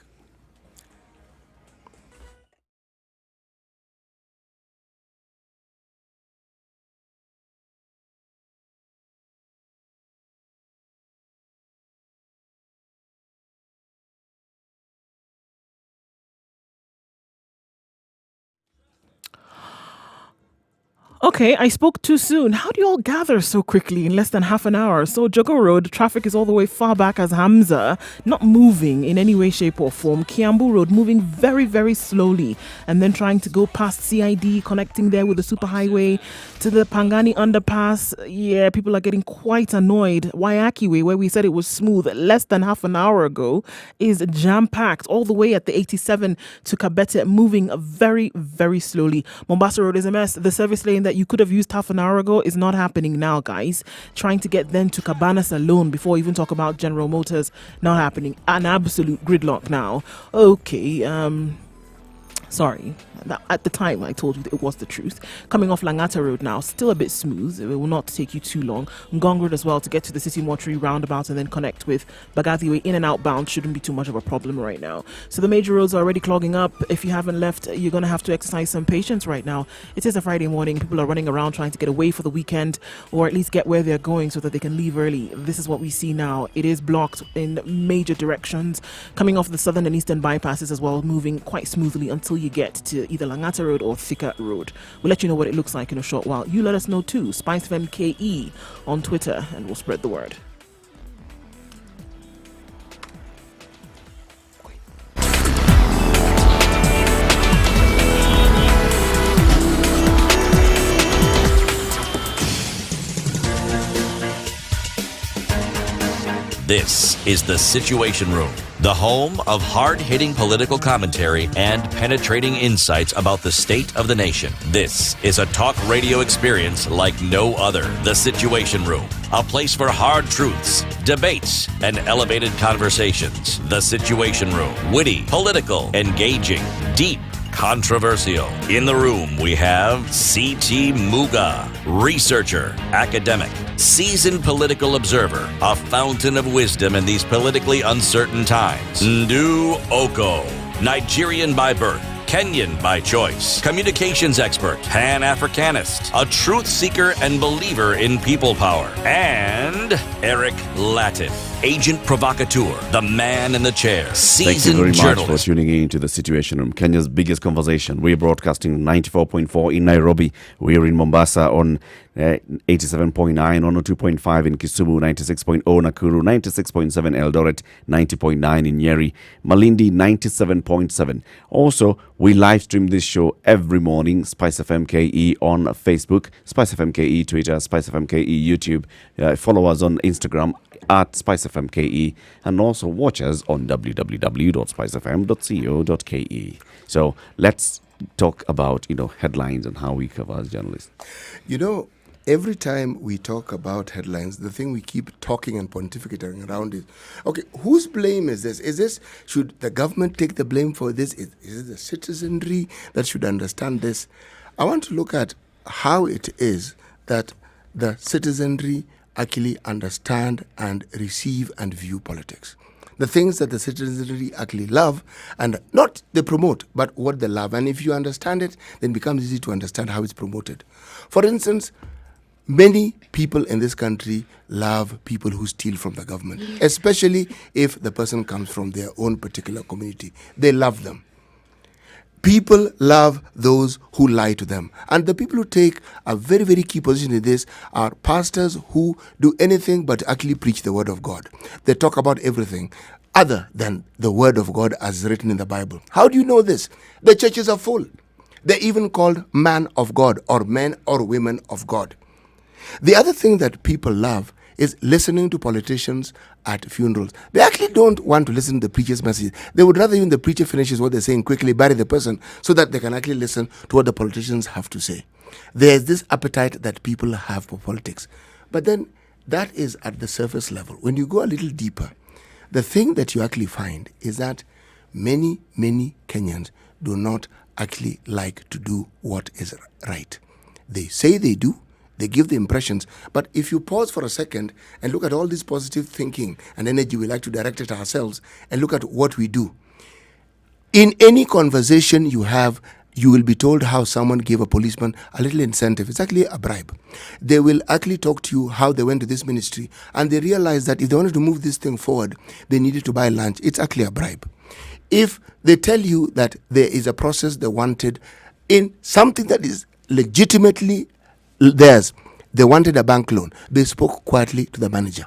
Okay, I spoke too soon. How do you all gather so quickly in less than half an hour? So Jogo Road, traffic is all the way far back as Hamza, not moving in any way, shape or form. Kiambu Road moving very, very slowly and then trying to go past CID, connecting there with the superhighway to the Pangani underpass. Yeah, people are getting quite annoyed. Waiaki Way, where we said it was smooth less than half an hour ago, is jam-packed all the way at the 87 to Kabete, moving very, very slowly. Mombasa Road is a mess. The service lane that you could have used half an hour ago is not happening now, guys. Trying to get then to Cabanas alone before even talk about General Motors, not happening. An absolute gridlock now. Okay, sorry. At the time, I told you that it was the truth. Coming off Langata Road now, still a bit smooth. It will not take you too long. Ngong Road as well to get to the City Mortuary roundabout and then connect with Bagazi Way in and outbound shouldn't be too much of a problem right now. So the major roads are already clogging up. If you haven't left, you're going to have to exercise some patience right now. It is a Friday morning. People are running around trying to get away for the weekend or at least get where they're going so that they can leave early. This is what we see now. It is blocked in major directions. Coming off the southern and eastern bypasses as well, moving quite smoothly until you get to either Langata Road or Thika Road. We'll let you know what it looks like in a short while. You let us know too. Spice FM KE on Twitter and we'll spread the word. This is The Situation Room, the home of hard-hitting political commentary and penetrating insights about the state of the nation. This is a talk radio experience like no other. The Situation Room, a place for hard truths, debates, and elevated conversations. The Situation Room, witty, political, engaging, deep, controversial. In the room, we have C.T. Muga, researcher, academic, seasoned political observer, a fountain of wisdom in these politically uncertain times. Ndu Oko, Nigerian by birth, Kenyan by choice, communications expert, Pan-Africanist, a truth seeker and believer in people power, and Eric Latin, agent provocateur, the man in the chair, Thank you seasoned very much for journalist. tuning in to The Situation Room, Kenya's biggest conversation. We're broadcasting 94.4 in Nairobi. We're in Mombasa on 87.9, 102.5 in Kisumu, 96.0 Nakuru, 96.7 Eldoret, 90.9 in Nyeri, Malindi 97.7. Also, we live stream this show every morning, Spice FM KE on Facebook, Spice FM KE Twitter, Spice FM KE YouTube. Follow us on Instagram at Spice FM KE, and also watch us on www.spicefm.co.ke. So let's talk about, headlines and how we cover as journalists. Every time we talk about headlines, the thing we keep talking and pontificating around is, okay, whose blame is this? Should the government take the blame for this? Is it the citizenry that should understand this? I want to look at how it is that the citizenry actually understand and receive and view politics. The things that the citizenry actually love, and not they promote, but what they love. And if you understand it, then it becomes easy to understand how it's promoted. For instance, many people in this country love people who steal from the government, especially if the person comes from their own particular community. They love them. People love those who lie to them. And the people who take a very, very key position in this are pastors who do anything but actually preach the word of God. They talk about everything other than the word of God as written in the Bible. How do you know this? The churches are full. They're even called man of God or men or women of God. The other thing that people love is listening to politicians at funerals. They actually don't want to listen to the preacher's message. They would rather even the preacher finishes what they're saying, quickly bury the person so that they can actually listen to what the politicians have to say. There's this appetite that people have for politics. But then that is at the surface level. When you go a little deeper, the thing that you actually find is that many, many Kenyans do not actually like to do what is right. They say they do. They give the impressions. But if you pause for a second and look at all this positive thinking and energy we like to direct at ourselves and look at what we do, in any conversation you have, you will be told how someone gave a policeman a little incentive. It's actually a bribe. They will actually talk to you how they went to this ministry and they realized that if they wanted to move this thing forward, they needed to buy lunch. It's actually a bribe. If they tell you that there is a process they wanted in something that is legitimately theirs, they wanted a bank loan, they spoke quietly to the manager.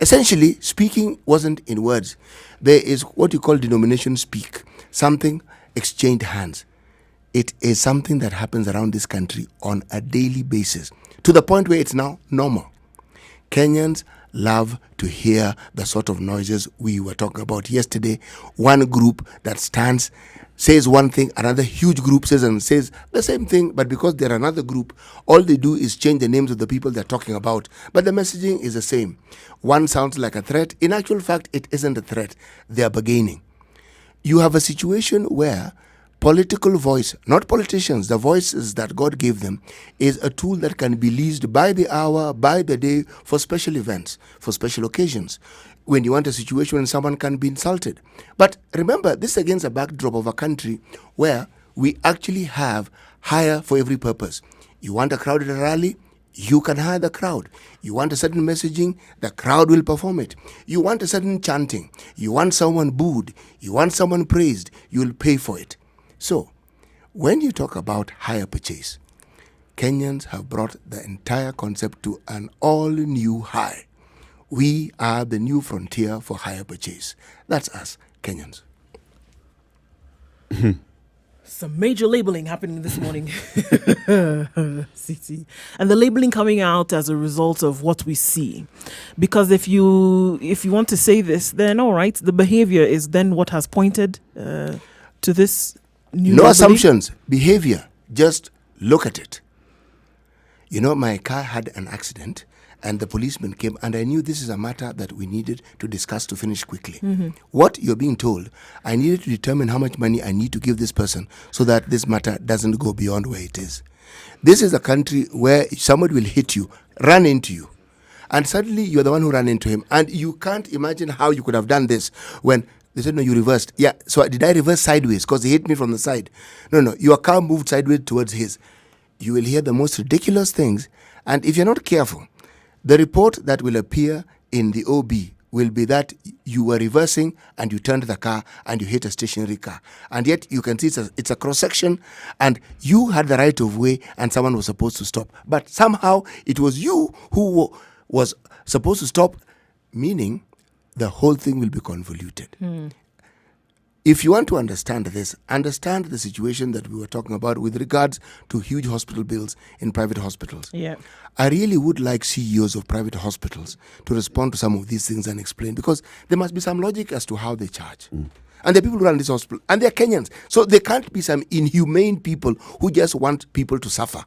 Essentially, speaking wasn't in words. There is what you call denomination speak, something exchanged hands. It is something that happens around this country on a daily basis, to the point where it's now normal. Kenyans love to hear the sort of noises we were talking about yesterday. One group that stands, says one thing, another huge group says the same thing, but because they're another group, all they do is change the names of the people they're talking about. But the messaging is the same. One sounds like a threat. In actual fact, it isn't a threat. They are bargaining. You have a situation where political voice, not politicians, the voices that God gave them, is a tool that can be leased by the hour, by the day, for special events, for special occasions. When you want a situation when someone can be insulted. But remember, this is against a backdrop of a country where we actually have hire for every purpose. You want a crowd at a rally? You can hire the crowd. You want a certain messaging? The crowd will perform it. You want a certain chanting? You want someone booed? You want someone praised? You will pay for it. So, when you talk about hire purchase, Kenyans have brought the entire concept to an all-new high. We are the new frontier for hire purchase. That's us, Kenyans. Some major labeling happening this morning. CT. And the labeling coming out as a result of what we see. Because if you want to say this, then all right, the behavior is then what has pointed to this new No labeling. assumptions. Behavior. Just look at it. My car had an accident and the policeman came and I knew this is a matter that we needed to discuss to finish quickly. Mm-hmm. What you're being told, I needed to determine how much money I need to give this person so that this matter doesn't go beyond where it is. This is a country where somebody will hit you, run into you, and suddenly you're the one who ran into him. And you can't imagine how you could have done this when they said, no, you reversed. Yeah, so did I reverse sideways because he hit me from the side? No, your car moved sideways towards his. You will hear the most ridiculous things. And if you're not careful, the report that will appear in the OB will be that you were reversing and you turned the car and you hit a stationary car. And yet you can see it's a cross-section and you had the right of way and someone was supposed to stop. But somehow it was you who was supposed to stop, meaning the whole thing will be convoluted. If you want to understand this, understand the situation that we were talking about with regards to huge hospital bills in private hospitals. Yeah. I really would like CEOs of private hospitals to respond to some of these things and explain, because there must be some logic as to how they charge. And the people who run this hospital, and they're Kenyans, so there can't be some inhumane people who just want people to suffer.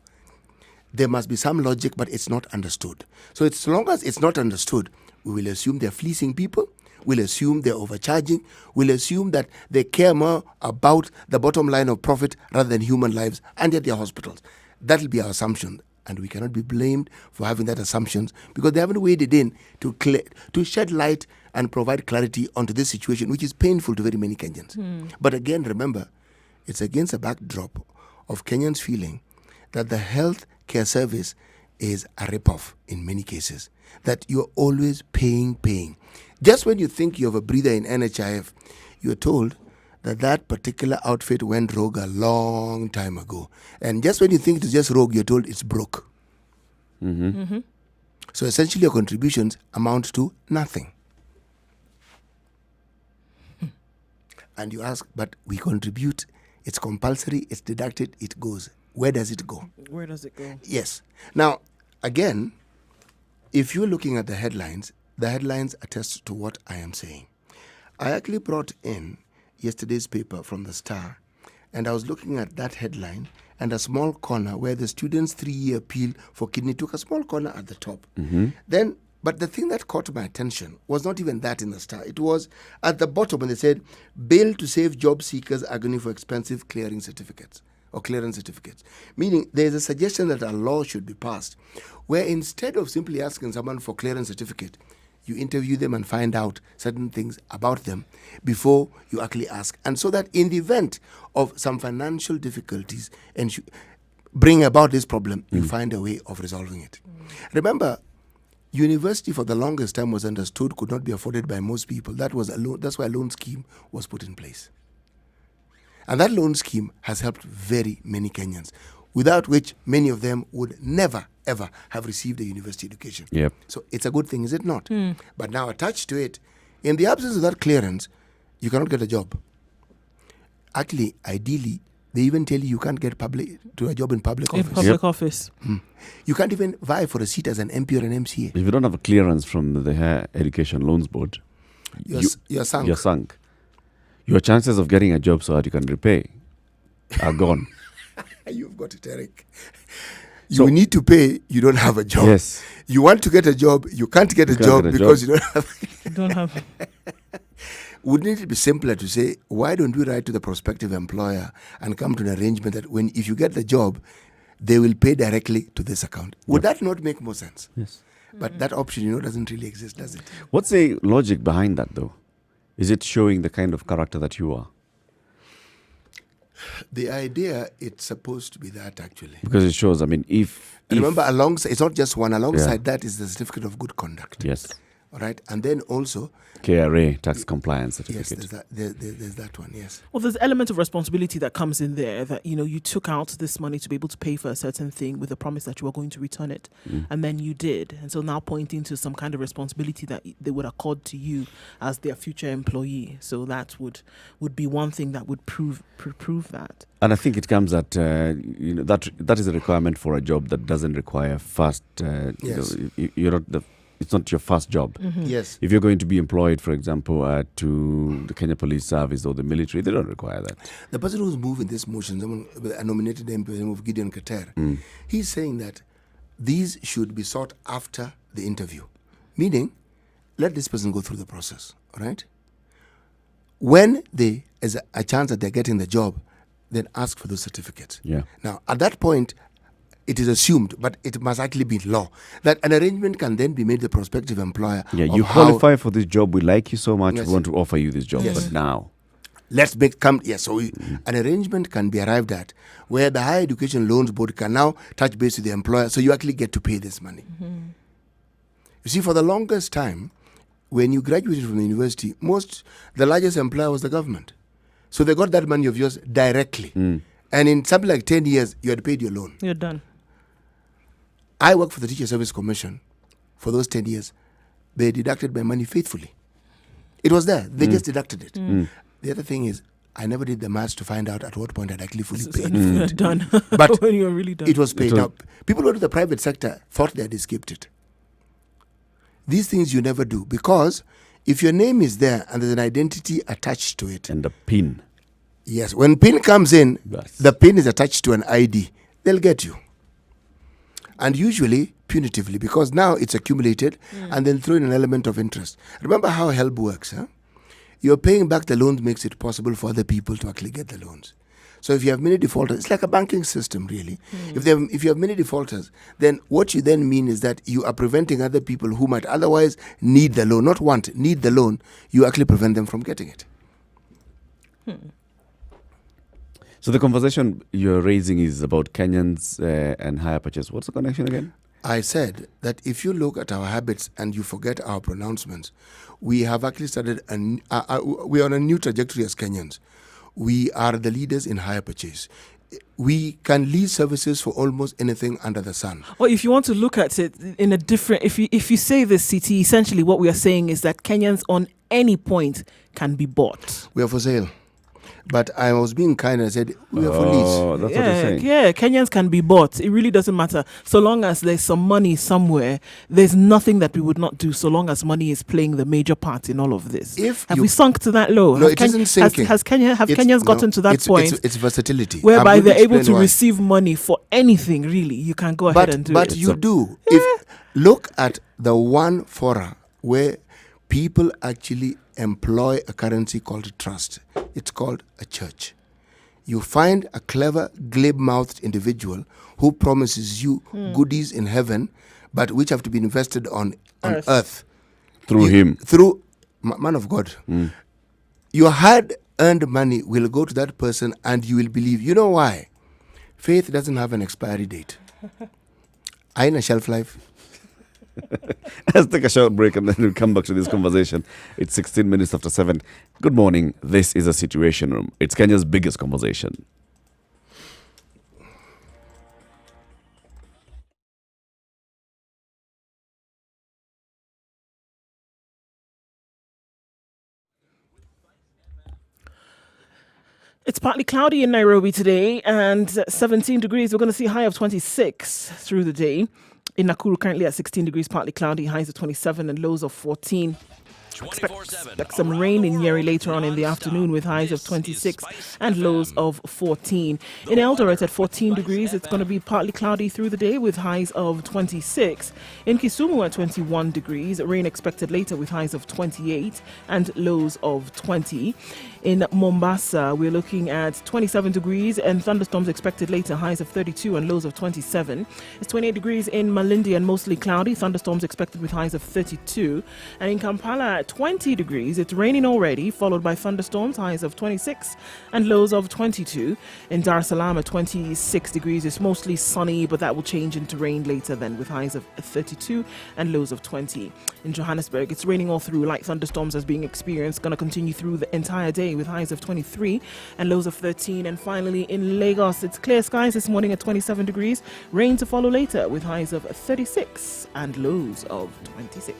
There must be some logic, but it's not understood. So as long as it's not understood, we will assume they're fleecing people. We'll assume they're overcharging. We'll assume that they care more about the bottom line of profit rather than human lives, and yet they're hospitals. That'll be our assumption, and we cannot be blamed for having that assumptions because they haven't waded in to shed light and provide clarity onto this situation, which is painful to very many Kenyans. But again, remember, it's against a backdrop of Kenyans feeling that the health care service is a rip-off in many cases, that you're always paying. Just when you think you have a breather in NHIF, you're told that particular outfit went rogue a long time ago. And just when you think it's just rogue, you're told it's broke. So essentially your contributions amount to nothing. And you ask, but we contribute, it's compulsory, it's deducted, it goes. Where does it go? Where does it go? Yes. Now, again, if you're looking at the headlines attest to what I am saying. I actually brought in yesterday's paper from the Star, and I was looking at that headline and a small corner where the students' 3-year appeal for kidney took a small corner at the top. But the thing that caught my attention was not even that in the Star. It was at the bottom when they said, bail to save job seekers agony for expensive clearance certificates. Meaning there's a suggestion that a law should be passed where instead of simply asking someone for clearance certificate, you interview them and find out certain things about them before you actually ask. And so that in the event of some financial difficulties and bring about this problem, you find a way of resolving it. Remember, university for the longest time was understood could not be afforded by most people. That's why a loan scheme was put in place. And that loan scheme has helped very many Kenyans, without which many of them would never, ever have received a university education. Yep. So it's a good thing, is it not? But now attached to it, in the absence of that clearance, you cannot get a job. Actually, ideally, they even tell you can't get a job in public office. In public office. You can't even vie for a seat as an MP or an MCA. If you don't have a clearance from the Higher Education Loans Board, You're sunk. You're sunk. Your chances of getting a job so that you can repay are gone. You've got it, Eric. You need to pay, you don't have a job. Yes. You want to get a job, you can't get a job because you don't have. Wouldn't it be simpler to say, why don't we write to the prospective employer and come to an arrangement that if you get the job, they will pay directly to this account? Would that not make more sense? Yes. But that option, doesn't really exist, does it? What's the logic behind that, though? Is it showing the kind of character that you are? The idea, it's supposed to be that, actually. Because it shows, if remember, alongside, it's not just one, alongside that is the certificate of good conduct. Yes. All right. And then also KRA, tax compliance certificate. Yes, there's that one, yes. Well, there's an element of responsibility that comes in there that, you took out this money to be able to pay for a certain thing with the promise that you were going to return it. And then you did. And so now pointing to some kind of responsibility that they would accord to you as their future employee. So that would be one thing that would prove that. And I think it comes that, that is a requirement for a job that doesn't require fast, Yes. It's not your first job. Yes. If you're going to be employed, for example, to the Kenya Police Service or the military, they don't require that. The person who's moving this motion, someone a nominated MP, the name of Gideon Kater, he's saying that these should be sought after the interview. Meaning, let this person go through the process, all right? When there is a chance that they're getting the job, then ask for those certificates. Yeah. Now, at that point, it is assumed, but it must actually be law, that an arrangement can then be made to the prospective employer. Yeah, you qualify for this job. We like you so much. Yes. We want to offer you this job. Yes. But now, an arrangement can be arrived at where the Higher Education Loans Board can now touch base with the employer, so you actually get to pay this money. You see, for the longest time, when you graduated from the university, the largest employer was the government. So they got that money of yours directly. And in something like 10 years, you had paid your loan. You're done. I worked for the Teacher Service Commission for those 10 years. They deducted my money faithfully. It was there. They just deducted it. The other thing is, I never did the maths to find out at what point I'd actually fully paid. Done. But when you're really done. it was paid. Now, people who go to the private sector thought they had escaped it. These things you never do, because if your name is there and there's an identity attached to it. And the PIN. Yes, when PIN comes in, Yes. the PIN is attached to an ID. They'll get you. And usually punitively, because now it's accumulated, and then throw in an element of interest. Remember how HELB works, huh? You're paying back the loans makes it possible for other people to actually get the loans. So if you have many defaulters, it's like a banking system, really. If you have many defaulters, then what you then mean is that you are preventing other people who might otherwise need the loan, need the loan, you actually prevent them from getting it. So the conversation you're raising is about Kenyans and higher purchase. What's the connection again? I said that if you look at our habits and you forget our pronouncements, we have actually started, we are on a new trajectory as Kenyans. We are the leaders in higher purchase. We can lead services for almost anything under the sun. Or if you want to look at it in a different, if you say this, CT, essentially what we are saying is that Kenyans on any point can be bought. We are for sale. But I was being kind and I said, we are for lease. Oh, that's what they're saying. Yeah, Kenyans can be bought. It really doesn't matter. So long as there's some money somewhere, there's nothing that we would not do so long as money is playing the major part in all of this. Have we sunk to that low? No, it isn't sinking. Have Kenyans gotten to that point? It's versatility. Whereby they're able to receive money for anything, really. You can go ahead and do it. But you do. If look at the one fora where people actually employ a currency called trust. It's called a church. You find a clever, glib-mouthed individual who promises you goodies in heaven, but which have to be invested on earth. Through him. Through man of God. Your hard-earned money will go to that person and you will believe. You know why? Faith doesn't have an expiry date. Ain't a shelf life. Let's take a short break and then we'll come back to this conversation. It's 16 minutes after 7. Good morning. This is a Situation Room. It's Kenya's biggest conversation. It's partly cloudy in Nairobi today and 17 degrees. We're going to see a high of 26 through the day. In Nakuru, currently at 16 degrees, partly cloudy, highs of 27 and lows of 14. Expect some rain in Nyeri later on in the afternoon with highs of 26 and lows of 14. In Eldoret at 14 degrees, it's going to be partly cloudy through the day with highs of 26. In Kisumu at 21 degrees, rain expected later with highs of 28 and lows of 20. In Mombasa, we're looking at 27 degrees and thunderstorms expected later, highs of 32 and lows of 27. It's 28 degrees in Malindi and mostly cloudy, thunderstorms expected with highs of 32. And in Kampala at 20 degrees, it's raining already, followed by thunderstorms, highs of 26 and lows of 22. In Dar es Salaam at 26 degrees, it's mostly sunny, but that will change into rain later then with highs of 32 and lows of 20. In Johannesburg, it's raining all through, light thunderstorms as being experienced, going to continue through the entire day with highs of 23 and lows of 13. And finally in Lagos, it's clear skies this morning at 27 degrees, rain to follow later with highs of 36 and lows of 26.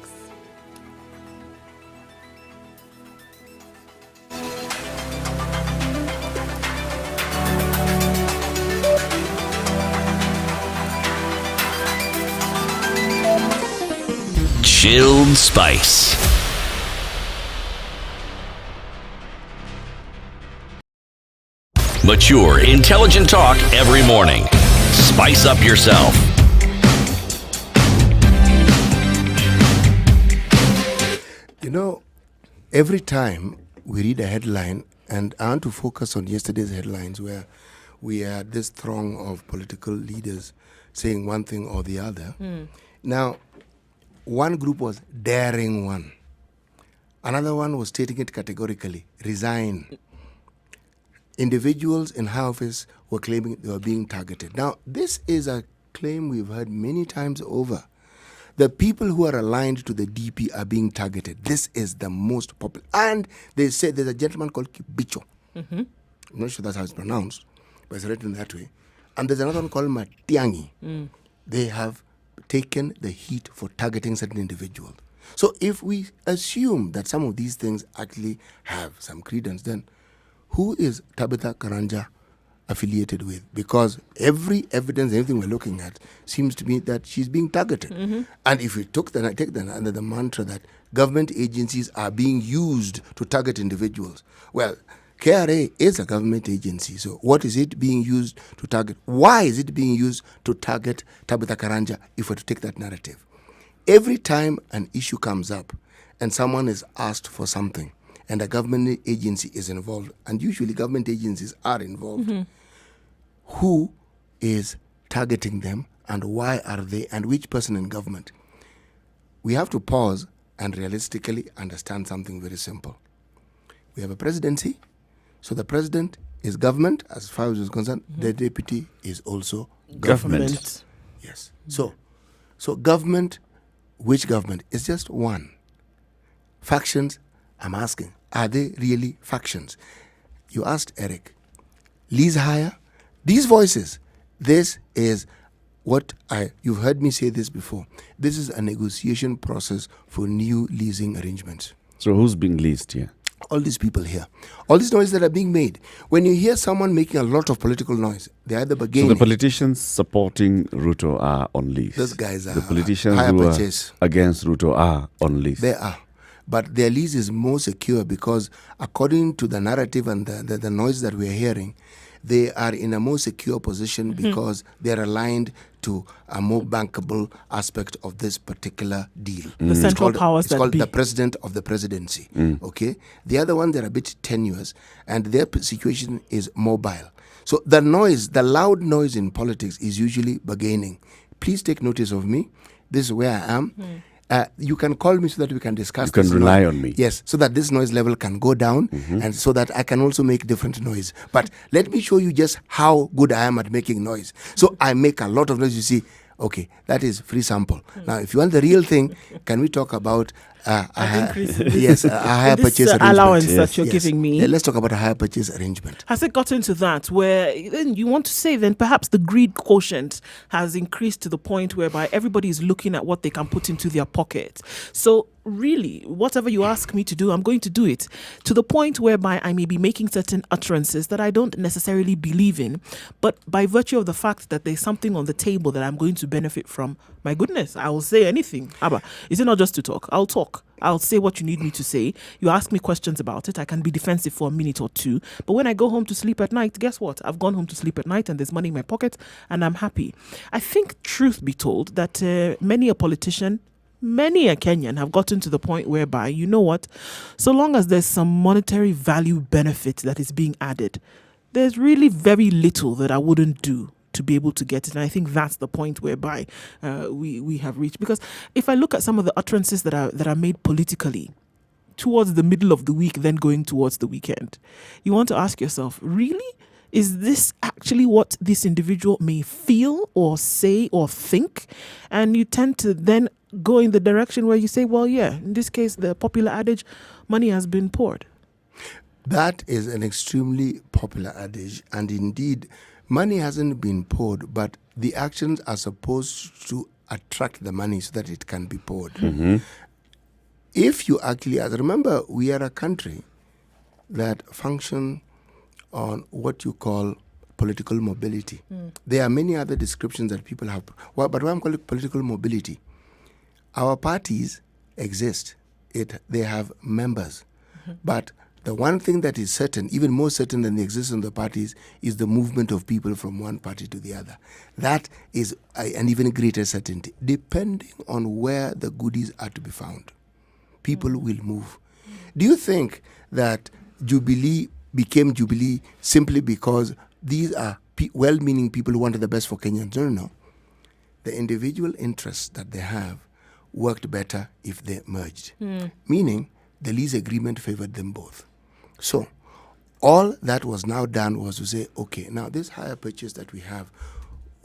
Chilled Spice. Mature, intelligent talk every morning. Spice up yourself. You know, every time we read a headline, and I want to focus on yesterday's headlines where we had this throng of political leaders saying one thing or the other. Now, one group was daring one. Another one was stating it categorically, resign. Individuals in high office were claiming they were being targeted. Now, this is a claim we've heard many times over, The people who are aligned to the DP are being targeted. This is the most popular. And they say there's a gentleman called Kibicho. I'm not sure that's how it's pronounced, but it's written that way. And there's another one called Matiangi. They have taken the heat for targeting certain individuals. So if we assume that some of these things actually have some credence, then who is Tabitha Karanja affiliated with? Because every evidence, everything we're looking at, seems to me that she's being targeted. And if we take that under the mantra that government agencies are being used to target individuals, well, KRA is a government agency. So what is it being used to target? Why is it being used to target Tabitha Karanja if we're to take that narrative? Every time an issue comes up and someone is asked for something and a government agency is involved, and usually government agencies are involved, who is targeting them and why are they, and which person in government? We have to pause and realistically understand something very simple. We have a presidency, so the president is government as far as is concerned. The deputy is also government. Yes. So government. Which government? It's just one. Factions, I'm asking, are they really factions? You asked Eric. Lease hire? These voices, this is what you've heard me say this before. This is a negotiation process for new leasing arrangements. So who's being leased here? All these people here. All these noises that are being made. When you hear someone making a lot of political noise, they are the beginning. So the politicians supporting Ruto are on lease. Those guys are the politicians higher who purchase. are against Ruto are on lease. They are. But their lease is more secure because according to the narrative and the noise that we're hearing, they are in a more secure position because they're aligned to a more bankable aspect of this particular deal. The central powers It's called that be. the president of the presidency. Okay? The other one, they're a bit tenuous and their situation is mobile. So the noise, the loud noise in politics is usually bargaining. Please take notice of me. This is where I am. You can call me so that we can discuss. You can this rely noise. on me. Yes, so that this noise level can go down and so that I can also make different noise. But let me show you just how good I am at making noise. So I make a lot of noise, you see. Okay, that is free sample. Now, if you want the real thing, can we talk about a higher purchase arrangement? Allowance that you're giving me. Yeah, let's talk about a higher purchase arrangement. Has it gotten to that where then you want to say then perhaps the greed quotient has increased to the point whereby everybody is looking at what they can put into their pocket? So really, whatever you ask me to do, I'm going to do it, to the point whereby I may be making certain utterances that I don't necessarily believe in, but by virtue of the fact that there's something on the table that I'm going to benefit from, my goodness, I will say anything. Abba, is it not just to talk? I'll talk. I'll say what you need me to say. You ask me questions about it. I can be defensive for a minute or two. But when I go home to sleep at night, guess what? I've gone home to sleep at night and there's money in my pocket and I'm happy. I think, truth be told, that many a politician, many a Kenyan have gotten to the point whereby, you know what, so long as there's some monetary value benefit that is being added, there's really very little that I wouldn't do to be able to get it. And I think that's the point whereby we have reached. Because if I look at some of the utterances that are made politically towards the middle of the week, then going towards the weekend, you want to ask yourself, really? Is this actually what this individual may feel or say or think? And you tend to then go in the direction where you say, well, yeah, in this case, the popular adage, money has been poured. That is an extremely popular adage. And indeed, money hasn't been poured, but the actions are supposed to attract the money so that it can be poured. If you actually, remember, we are a country that functions on what you call political mobility. There are many other descriptions that people have. But what I'm calling political mobility, our parties exist. They have members. But the one thing that is certain, even more certain than the existence of the parties, is the movement of people from one party to the other. That is an even greater certainty. Depending on where the goodies are to be found, people will move. Do you think that Jubilee became Jubilee simply because these are well-meaning people who wanted the best for Kenyans? No. The individual interests that they have worked better if they merged. Meaning, the lease agreement favored them both. So, all that was now done was to say, okay, now this higher purchase that we have,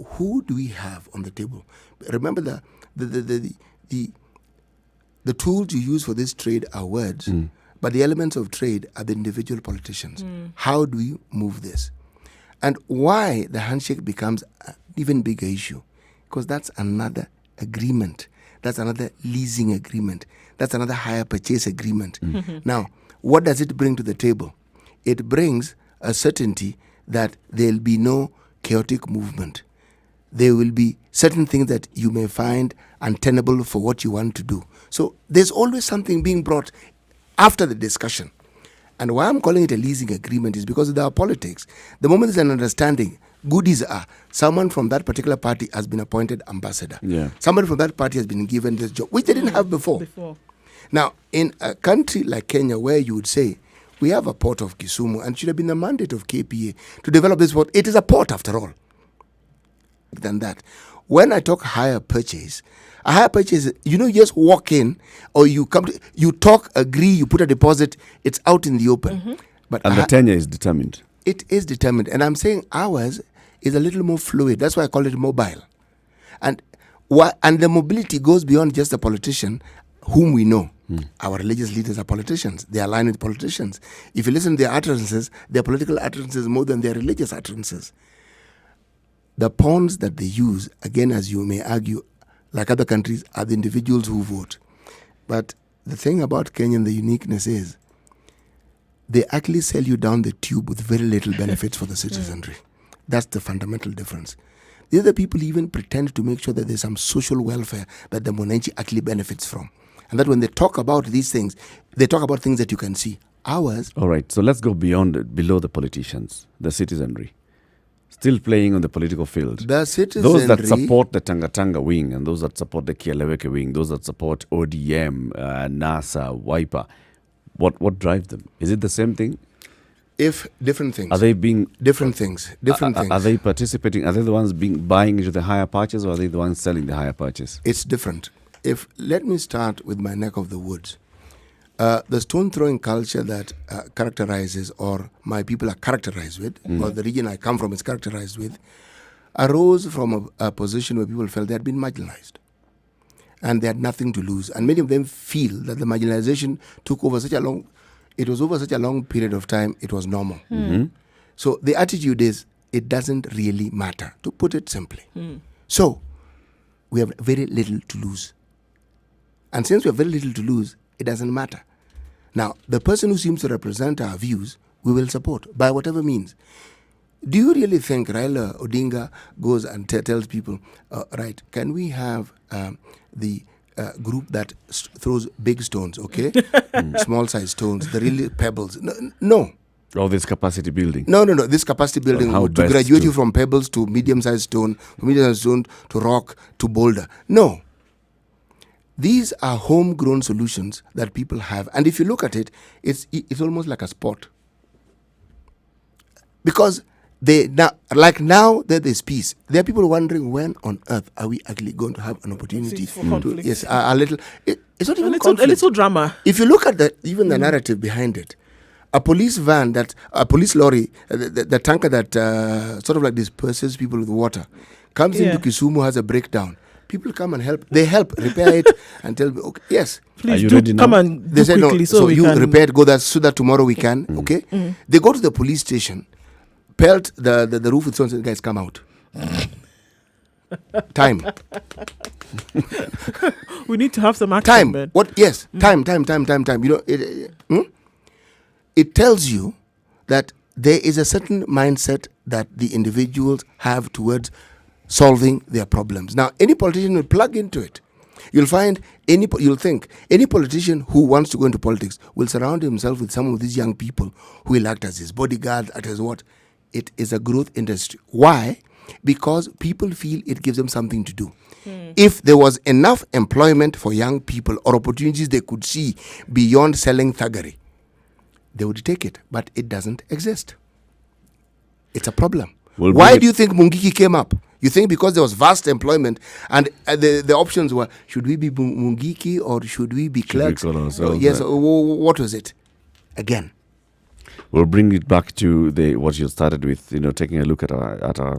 who do we have on the table? Remember the tools you use for this trade are words, but the elements of trade are the individual politicians. How do we move this? And why the handshake becomes an even bigger issue? Because that's another agreement. That's another leasing agreement. That's another hire purchase agreement. Now, what does it bring to the table? It brings a certainty that there'll be no chaotic movement. There will be certain things that you may find untenable for what you want to do. So there's always something being brought after the discussion. And why I'm calling it a leasing agreement is because there are politics. The moment there's an understanding, goodies are someone from that particular party has been appointed ambassador. Yeah. Somebody from that party has been given this job, which they didn't have before. Now, in a country like Kenya, where you would say, we have a port of Kisumu, and it should have been the mandate of KPA to develop this port. It is a port, after all. Than that. When I talk hire purchase, a hire purchase, you just walk in, or you come to, you talk, agree, you put a deposit, it's out in the open. And the tenure is determined. It is determined. And I'm saying ours is a little more fluid. That's why I call it mobile. And the mobility goes beyond just the politician whom we know. Our religious leaders are politicians. They align with politicians. If you listen to their utterances, their political utterances more than their religious utterances. The pawns that they use, again, as you may argue, like other countries, are the individuals who vote. But the thing about Kenya, the uniqueness is, they actually sell you down the tube with very little benefits for the citizenry. That's the fundamental difference. The other people even pretend to make sure that there's some social welfare that the Mwananchi actually benefits from. And that when they talk about these things, they talk about things that you can see. Ours... All right, so let's go below the politicians, the citizenry. Still playing on the political field. The citizenry... Those that support the Tanga wing and those that support the Kieleweke wing, those that support ODM, NASA, Wiper, what drives them? Is it the same thing? If different things. Are they being... Different things. Are they participating? Are they the ones buying into the higher purchase, or are they the ones selling the higher purchase? It's different. Let me start with my neck of the woods. The stone-throwing culture that characterizes, or my people are characterized with, or the region I come from is characterized with, arose from a position where people felt they had been marginalized. And they had nothing to lose. And many of them feel that the marginalization took over it was over such a long period of time, it was normal. So the attitude is, it doesn't really matter, to put it simply. So, we have very little to lose. And since we have very little to lose, it doesn't matter. Now, the person who seems to represent our views, we will support by whatever means. Do you really think Raila Odinga goes and tells people, right, can we have the group that throws big stones, okay? Small-sized stones, the really pebbles. No. All this capacity building. No. This capacity building to graduate you from pebbles to medium-sized stone, from medium-sized stone to rock to boulder. No. These are homegrown solutions that people have. And if you look at it, it's almost like a sport. Because now that there's peace, there are people wondering when on earth are we actually going to have an opportunity to... Yes, a little... It's not even conflict. A little drama. If you look at the narrative behind it, a police lorry, the tanker that sort of like disperses people with water, comes into Kisumu, has a breakdown. People come and help. They help repair it and tell me, okay, yes. Please do come and do quickly no, so we you can... repair it, so that tomorrow we can, okay? They go to the police station, pelt the roof with stones, and guys come out. Time. We need to have some action, time. man. What? Yes. Time. It tells you that there is a certain mindset that the individuals have towards solving their problems. Now, any politician will plug into it. You'll think any politician who wants to go into politics will surround himself with some of these young people who will act as his bodyguards, act as what? It is a growth industry. Why? Because people feel it gives them something to do. If there was enough employment for young people or opportunities they could see beyond selling thuggery, they would take it. But it doesn't exist. It's a problem. Why do you think Mungiki came up? You think because there was vast employment and the options were, should we be Mungiki or should we be clerks? Yes, what was it? Again. We'll bring it back to what you started with, taking a look at our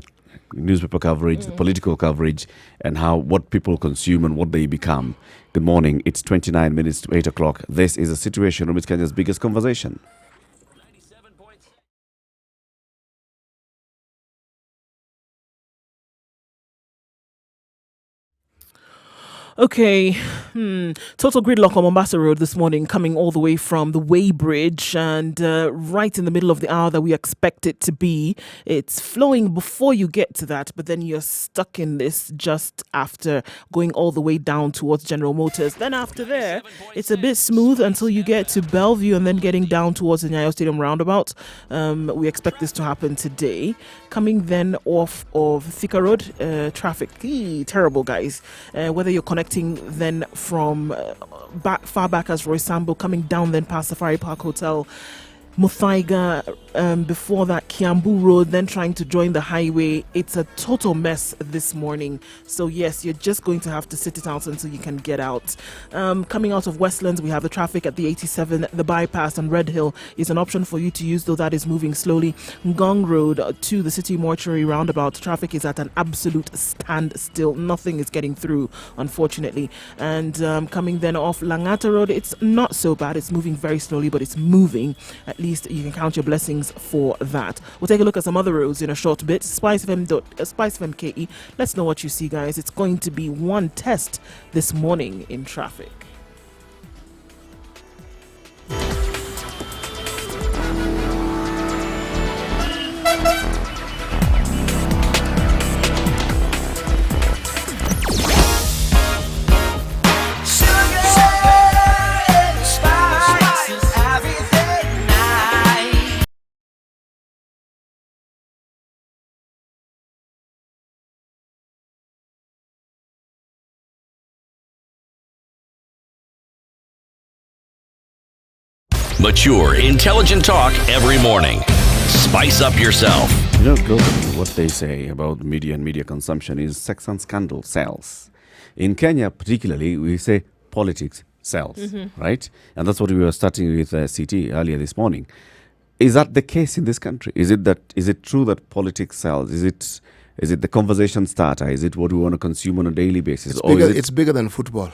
newspaper coverage, the political coverage, and what people consume and what they become. Good morning. It's 29 minutes to 8 o'clock. This is a Situation Room. It's Kenya's biggest conversation. Okay, total gridlock on Mombasa Road this morning, coming all the way from the Way Bridge, and right in the middle of the hour that we expect it to be. It's flowing before you get to that, but then you're stuck in this just after going all the way down towards General Motors. Then after there, it's a bit smooth until you get to Bellevue and then getting down towards the Nyayo Stadium roundabout. We expect this to happen today. Coming then off of Thika Road, traffic, terrible, guys. Whether you're connecting then from far back as Roy Sambo, coming down then past Safari Park Hotel, Muthaiga, before that Kiambu Road, then trying to join the highway. It's a total mess this morning. So yes, you're just going to have to sit it out until you can get out. Coming out of Westlands, we have the traffic at the 87. The bypass on Red Hill is an option for you to use, though that is moving slowly. Ngong Road to the City Mortuary roundabout, traffic is at an absolute standstill. Nothing is getting through, unfortunately. And coming then off Langata Road, it's not so bad. It's moving very slowly, but it's moving. At least you can count your blessings for that. We'll take a look at some other roads in a short bit. Spice FM KE. Let's know what you see, guys. It's going to be one test this morning in traffic. Mature, intelligent talk every morning. Spice up yourself. Globally, what they say about media and media consumption is sex and scandal sells. In Kenya, particularly, we say politics sells, right? And that's what we were starting with CT earlier this morning. Is that the case in this country? Is it true that politics sells? Is it the conversation starter? Is it what we want to consume on a daily basis? It's bigger than football.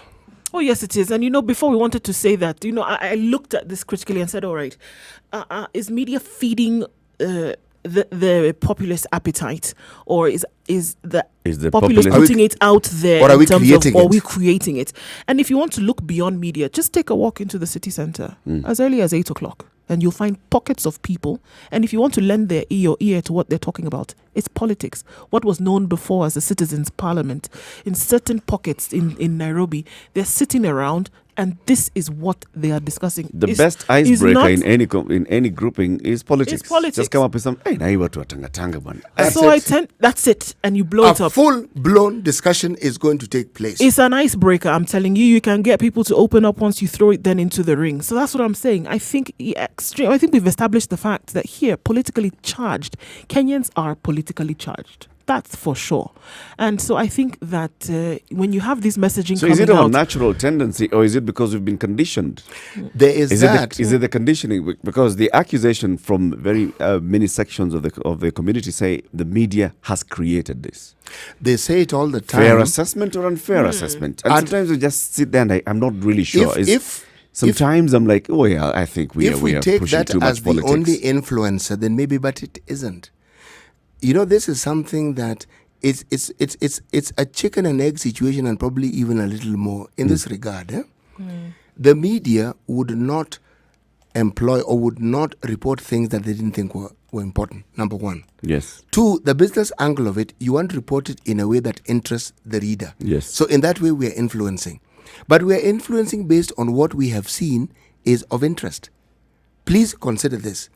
Oh, yes, it is. And, before we wanted to say that, I looked at this critically and said, all right, is media feeding the populist appetite, or is the populace putting it out there, or are we in terms creating of, it? are we creating it? And if you want to look beyond media, just take a walk into the city centre as early as 8 o'clock. And you'll find pockets of people. And if you want to lend their ear to what they're talking about, it's politics. What was known before as the Citizens' Parliament, in certain pockets in Nairobi, they're sitting around, and this is what they are discussing. The best icebreaker in any grouping is politics. It's politics. Just come up with some, hey, na iwa tu tanga bana. That's it. And you blow it A up. full-blown discussion is going to take place. It's an icebreaker, I'm telling you. You can get people to open up once you throw it then into the ring. So that's what I'm saying. I think we've established the fact that here, politically charged, Kenyans are politically charged. That's for sure. And so I think that when you have this messaging So coming is it our out, natural tendency, or is it because we've been conditioned? There is that. Is it the conditioning? Because the accusation from very many sections of the community say the media has created this. They say it all the time. Fair assessment or unfair assessment? And sometimes we just sit there and I'm not really sure. Sometimes I'm like, oh yeah, I think we are pushing too much politics. If we take that as the only influencer, then maybe, but it isn't. This is something that it's a chicken and egg situation, and probably even a little more in this regard. The media would not employ or would not report things that they didn't think were important, number one. Yes. Two, the business angle of it, you want to report it in a way that interests the reader. Yes. So in that way, we are influencing. But we are influencing based on what we have seen is of interest. Please consider this.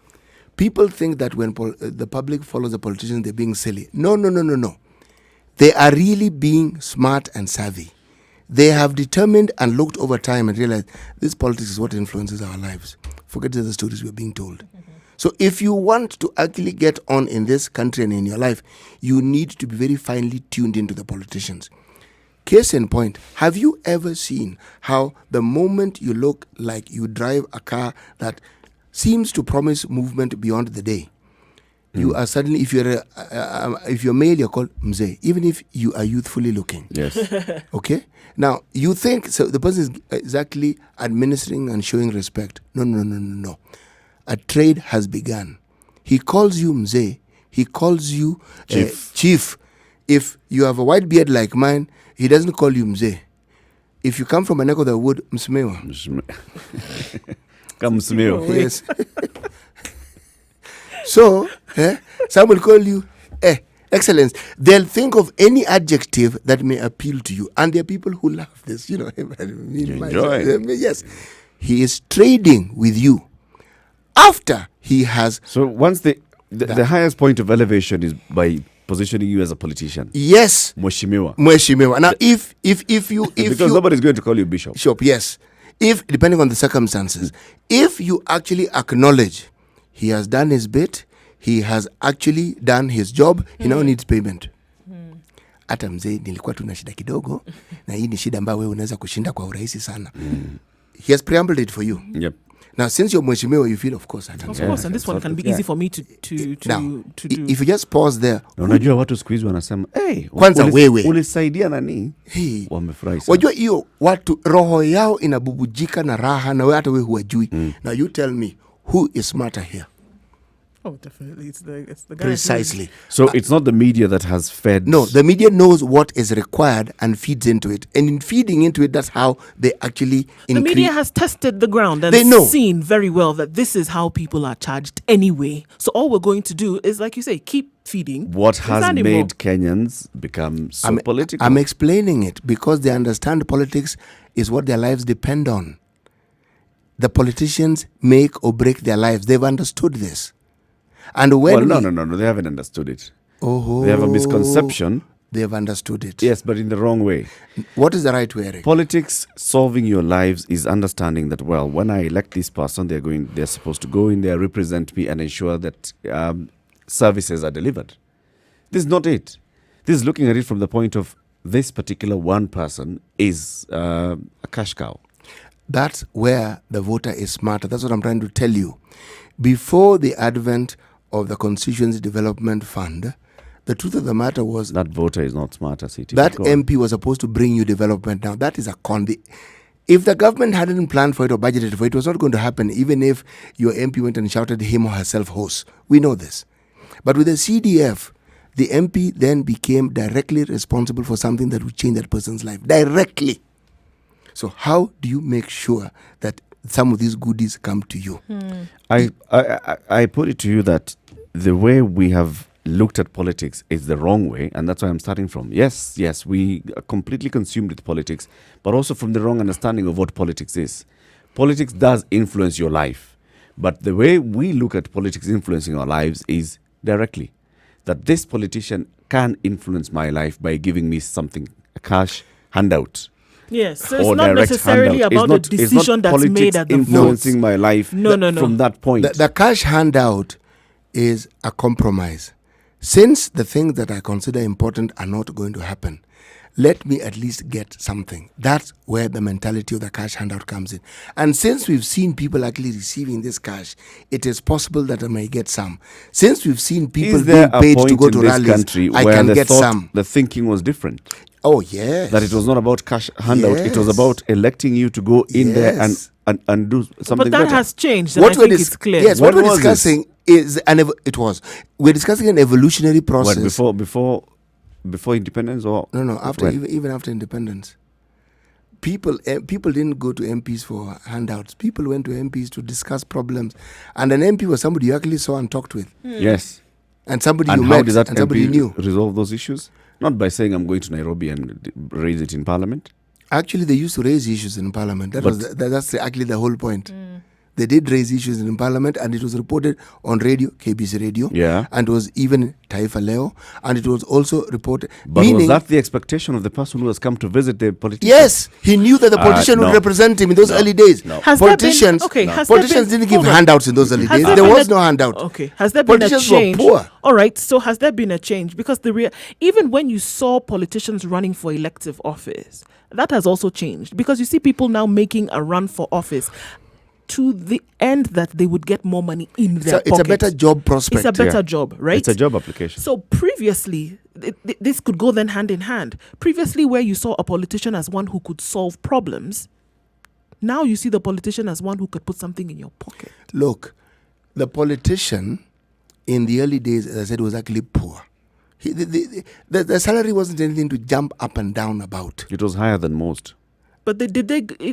People think that when the public follows the politicians, they're being silly. No. They are really being smart and savvy. They have determined and looked over time and realized this politics is what influences our lives. Forget the other stories we're being told. So if you want to actually get on in this country and in your life, you need to be very finely tuned into the politicians. Case in point, have you ever seen how the moment you look like you drive a car that seems to promise movement beyond the day, you are suddenly, if you're male, you're called mzee, even if you are youthfully looking. Yes. Okay? Now, you think, so the person is actually administering and showing respect. No. A trade has begun. He calls you mzee. He calls you chief. If you have a white beard like mine, he doesn't call you mzee. If you come from a neck of the wood, msmewa. Come smell. Yes. So, some will call you excellence. They'll think of any adjective that may appeal to you. And there are people who love this. You enjoy. Yes. He is trading with you after he has... So once the highest point of elevation is by positioning you as a politician. Yes. Mheshimiwa. Now, if you... because nobody's going to call you bishop. Yes. If, depending on the circumstances, if you actually acknowledge he has done his bit, he has actually done his job, he now needs payment. Hata mzee nilikuwa tuna shida kidogo na hii ni shida ambayo wewe unaweza kushinda kwa urahisi sana. He has preambled it for you. Yep. Now, since you're mheshimiwa, you feel, of course, I can. Of course, and this one can be easy for me to now, to do. If you just pause there. Unajua watu siku hizi wanasema, kwanza wewe ulisaidia nani? Wamefurahi sana. Wajua hiyo watu roho yao inabubujika na raha na wewe hata wewe huwajui. Now you tell me, who is smarter here? Oh, definitely. It's the guy. Precisely. So it's not the media that has fed. No, the media knows what is required and feeds into it. And in feeding into it, that's how they actually The media has tested the ground and They know. seen very well that this is how people are charged anyway. So all we're going to do is, like you say, keep feeding. What has made Kenyans become so political? I'm explaining it because they understand politics is what their lives depend on. The politicians make or break their lives. They've understood this. And when no, they haven't understood it. Oh, they have a misconception. They have understood it. Yes, but in the wrong way. What is the right way, Eric? Politics, solving your lives, is understanding that, well, when I elect this person, they're supposed to go in there, represent me, and ensure that services are delivered. This is not it. This is looking at it from the point of this particular one person is a cash cow. That's where the voter is smarter. That's what I'm trying to tell you. Before the advent of the Constituency Development Fund, the truth of the matter was... That voter is not smart as it is. That MP was supposed to bring you development. Now, that is a con. If the government hadn't planned for it or budgeted for it, it was not going to happen, even if your MP went and shouted him or herself hoarse. We know this. But with the CDF, the MP then became directly responsible for something that would change that person's life. Directly. So how do you make sure that some of these goodies come to you? I put it to you that the way we have looked at politics is the wrong way, and that's why I'm starting from. Yes, we are completely consumed with politics, but also from the wrong understanding of what politics is. Politics does influence your life, but the way we look at politics influencing our lives is directly. That this politician can influence my life by giving me something, a cash handout. Yes, so it's not necessarily about the decision that's made at the influencing my life. No. From that point. The cash handout is a compromise. Since the things that I consider important are not going to happen, let me at least get something. That's where the mentality of the cash handout comes in. And since we've seen people actually receiving this cash, it is possible that I may get some. Since we've seen people being paid to go to rallies, I can get some. The thinking was different. Oh, yes. That it was not about cash handout. Yes. It was about electing you to go in there and do something better. But that has changed, and I think it's clear. Yes, what we're discussing is we're discussing an evolutionary process. What, before independence or no after even after independence, people didn't go to MPs for handouts. People went to MPs to discuss problems, and an MP was somebody you actually saw and talked with. Yes, and somebody and you how met did that and somebody MP you knew. Resolve those issues? Not by saying I'm going to Nairobi and raise it in Parliament. Actually, they used to raise issues in Parliament. That's actually the whole point. They did raise issues in Parliament, and it was reported on radio, KBC Radio, and it was even Taifa Leo, and it was also reported. But was that the expectation of the person who has come to visit the politician? Yes, he knew that the politician would represent him in those early days. No. Politicians didn't give handouts in those early days. There was no handout. Okay, has there been a change? Were poor. All right, so has there been a change? Because even when you saw politicians running for elective office, that has also changed. Because you see people now making a run for office to the end that they would get more money in their It's a pocket. better job prospect. It's a better job, right? It's a job application. So previously, this could go then hand in hand. Previously, where you saw a politician as one who could solve problems, now you see the politician as one who could put something in your pocket. Look, the politician in the early days, as I said, was actually poor. The salary wasn't anything to jump up and down about. It was higher than most. But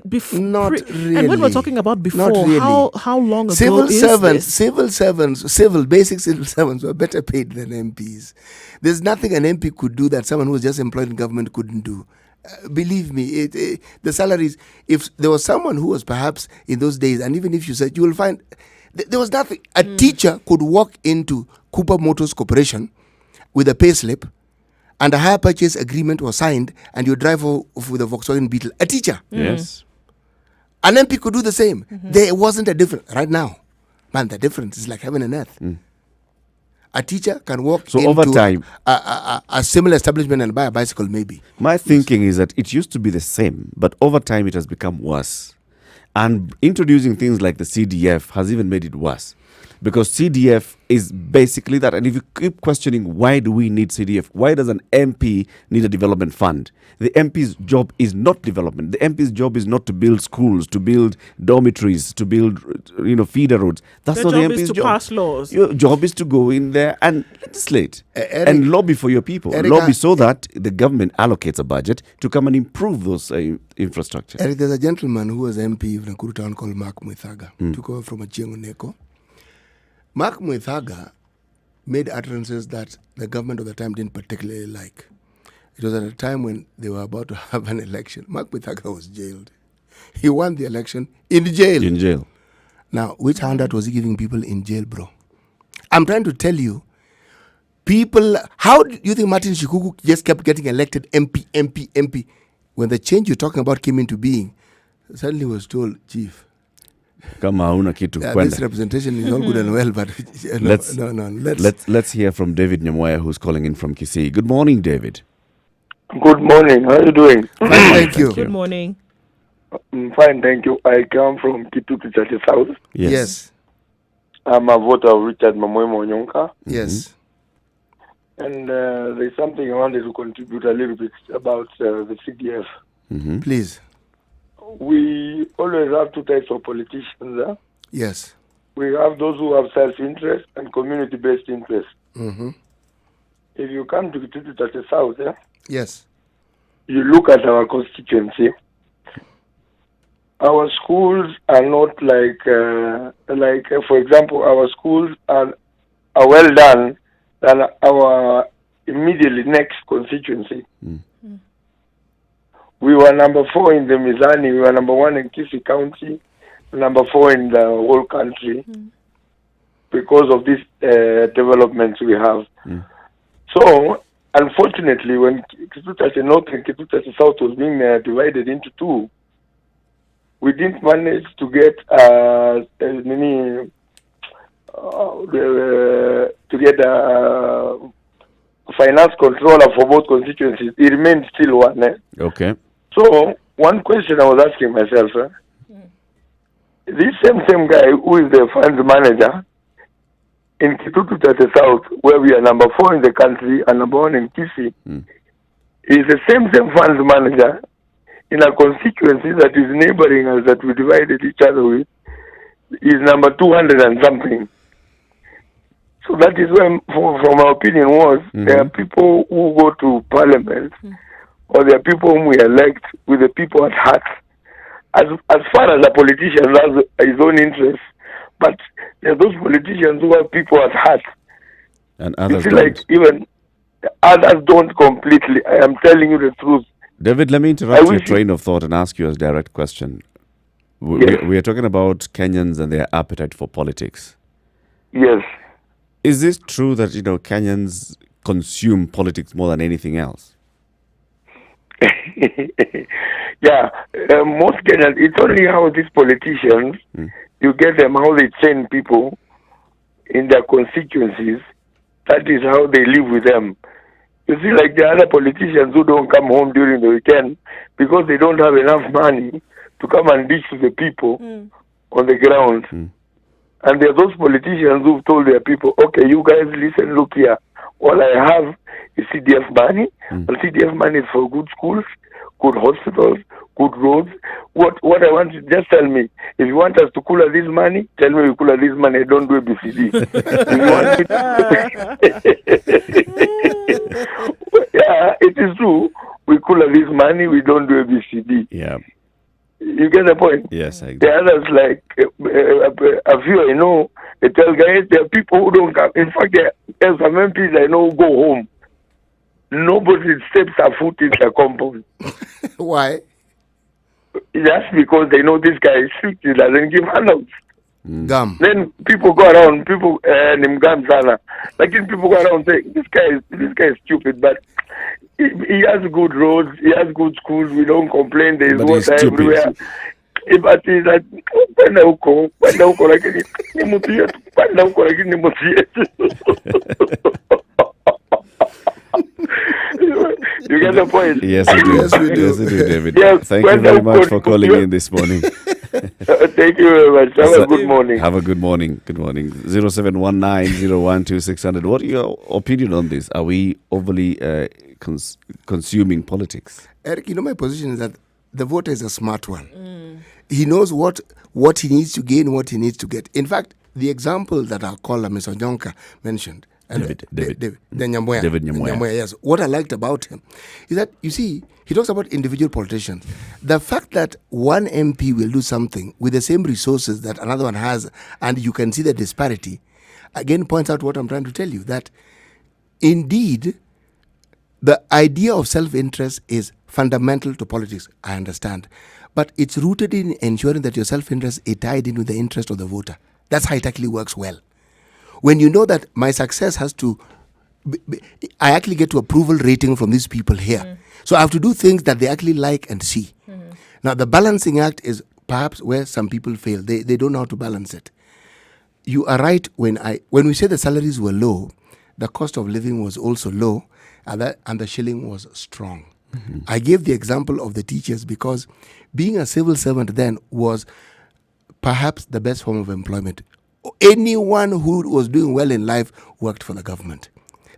before? Not really. And when we're talking about before, Not really. how long ago Civil is servants, this? basic civil servants were better paid than MPs. There's nothing an MP could do that someone who was just employed in government couldn't do. Believe me, the salaries, if there was someone who was perhaps in those days, and even if you said, you will find, there was nothing. A teacher could walk into Cooper Motors Corporation with a pay slip, and a hire purchase agreement was signed, and you drive off with a Volkswagen Beetle. A teacher. Yes. An MP could do the same. There wasn't a difference. Right now, man, the difference is like heaven and earth. A teacher can walk into over time, a similar establishment and buy a bicycle, maybe. My thinking is that it used to be the same, but over time it has become worse. And introducing things like the CDF has even made it worse. Because CDF is basically that. And if you keep questioning, why do we need CDF? Why does an MP need a development fund? The MP's job is not development. The MP's job is not to build schools, to build dormitories, to build, feeder roads. That's Their not job the MP's is to job. pass laws. Your job is to go in there and legislate and lobby for your people. Eric, lobby so that the government allocates a budget to come and improve those infrastructure. Eric, there's a gentleman who was MP of Nakuru town called Mark Muithaga. Took over from Achieng' Oneko. Mark Muithaga made utterances that the government of the time didn't particularly like. It was at a time when they were about to have an election. Mark Muithaga was jailed. He won the election in jail. In jail. Now, which handout was he giving people in jail, bro? I'm trying to tell you, people, how do you think Martin Shikuku just kept getting elected MP? When the change you're talking about came into being, suddenly was told, Chief, Kama hauna kitu this kwenda. representation is all good and well, but Let's hear from David Nyamoya, who's calling in from Kisii. Good morning, David. Good morning. How are you doing? Fine, thank you. Good morning. Fine, thank you. I come from Kitutu Church South. Yes. I'm a voter of Richard Mamoimo Onyonka. Yes. And there's something I wanted to contribute a little bit about the CDF. Please. We always have two types of politicians. Yes. We have those who have self-interest and community-based interest. If you come to Kitutu Church South, Yes. you look at our constituency. Our schools are not for example, our schools are well done than our immediately next constituency. We were number 4 in the Mizani, we were number 1 in Kisii County, number 4 in the whole country because of these developments we have. So, unfortunately, when Kitutu North and Kitutu South was being divided into two, we didn't manage to get finance controller for both constituencies. It remained still one. Okay. So one question I was asking myself, this same guy who is the funds manager in Kitutu South, where we are number 4 in the country and number 1 in Kisii, is the same funds manager in a constituency that is neighboring us, that we divided each other with, is number 200 and something. So that is where, from our opinion, was there are people who go to parliament, or there are people whom we elect with the people at heart. As far as a politician has his own interests, but there are those politicians who have people at heart. And others don't. don't. Like even others don't completely. I am telling you the truth. David, let me interrupt your train of thought and ask you a direct question. We are talking about Kenyans and their appetite for politics. Yes. Is this true that, Kenyans consume politics more than anything else? Yeah, most Kenyans, it's only how these politicians, you get them, how they train people in their constituencies. That is how they live with them. You see, like the other politicians who don't come home during the weekend because they don't have enough money to come and dish to the people. on the ground. And there are those politicians who've told their people, okay, you guys listen, look here. All I have is CDF money. And CDF money is for good schools, good hospitals, good roads. What I want you just tell me. If you want us to cooler this money, tell me we cooler this money. Don't do ABCD. If you want me yeah, it is true. We cooler this money. We don't do ABCD. Yeah. You get the point? Yes, I agree. The others, like a few I know, they tell guys there are people who don't come. In fact, there are some MPs I know who go home. Nobody steps a foot in the compound. Why? Just because they know this guy is sick, he doesn't give handouts. Gum. Then people go around, Nimgam Sana. Like people go around saying, this guy is stupid, but he has good roads, he has good schools, we don't complain, there is But he's water stupid. everywhere. But he's like, kwenda huko lakini ni mtu yetu, kwenda huko lakini ni mtu yetu. You get the point? Yes, we do. Yes, we do. Yes, we do, David. Yes, Thank you very much for calling in this morning. Thank you very much. Have a good morning. Have a good morning. Good morning. 0719-012-600. What are your opinion on this? Are we overly consuming politics? Eric, you know my position is that the voter is a smart one. He knows what he needs to gain, what he needs to get. In fact, the example that our caller, Mr. Jonka, mentioned, David Nyamwea, yes. What I liked about him is that, you see, he talks about individual politicians. The fact that one MP will do something with the same resources that another one has, and you can see the disparity, again points out what I'm trying to tell you, that indeed, the idea of self-interest is fundamental to politics, I understand. But it's rooted in ensuring that your self-interest is tied in with the interest of the voter. That's how it actually works well. When you know that my success has to, I actually get to approval rating from these people here. So I have to do things that they actually like and see. Now, the balancing act is perhaps where some people fail. They don't know how to balance it. You are right when we say the salaries were low, the cost of living was also low, and the shilling was strong. I gave the example of the teachers because being a civil servant then was perhaps the best form of employment. Anyone who was doing well in life worked for the government.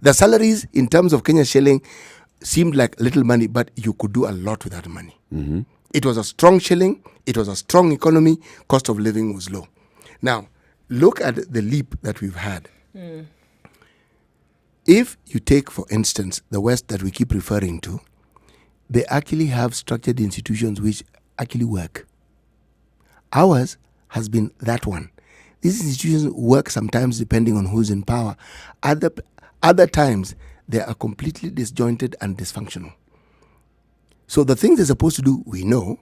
The salaries in terms of Kenya shilling seemed like little money, but you could do a lot with that money. It was a strong shilling, it was a strong economy, cost of living was low. Now, look at the leap that we've had. If you take, for instance, the West that we keep referring to, they actually have structured institutions which actually work. Ours has been that one. These institutions work sometimes depending on who's in power. Other times, they are completely disjointed and dysfunctional. So the things they're supposed to do, we know.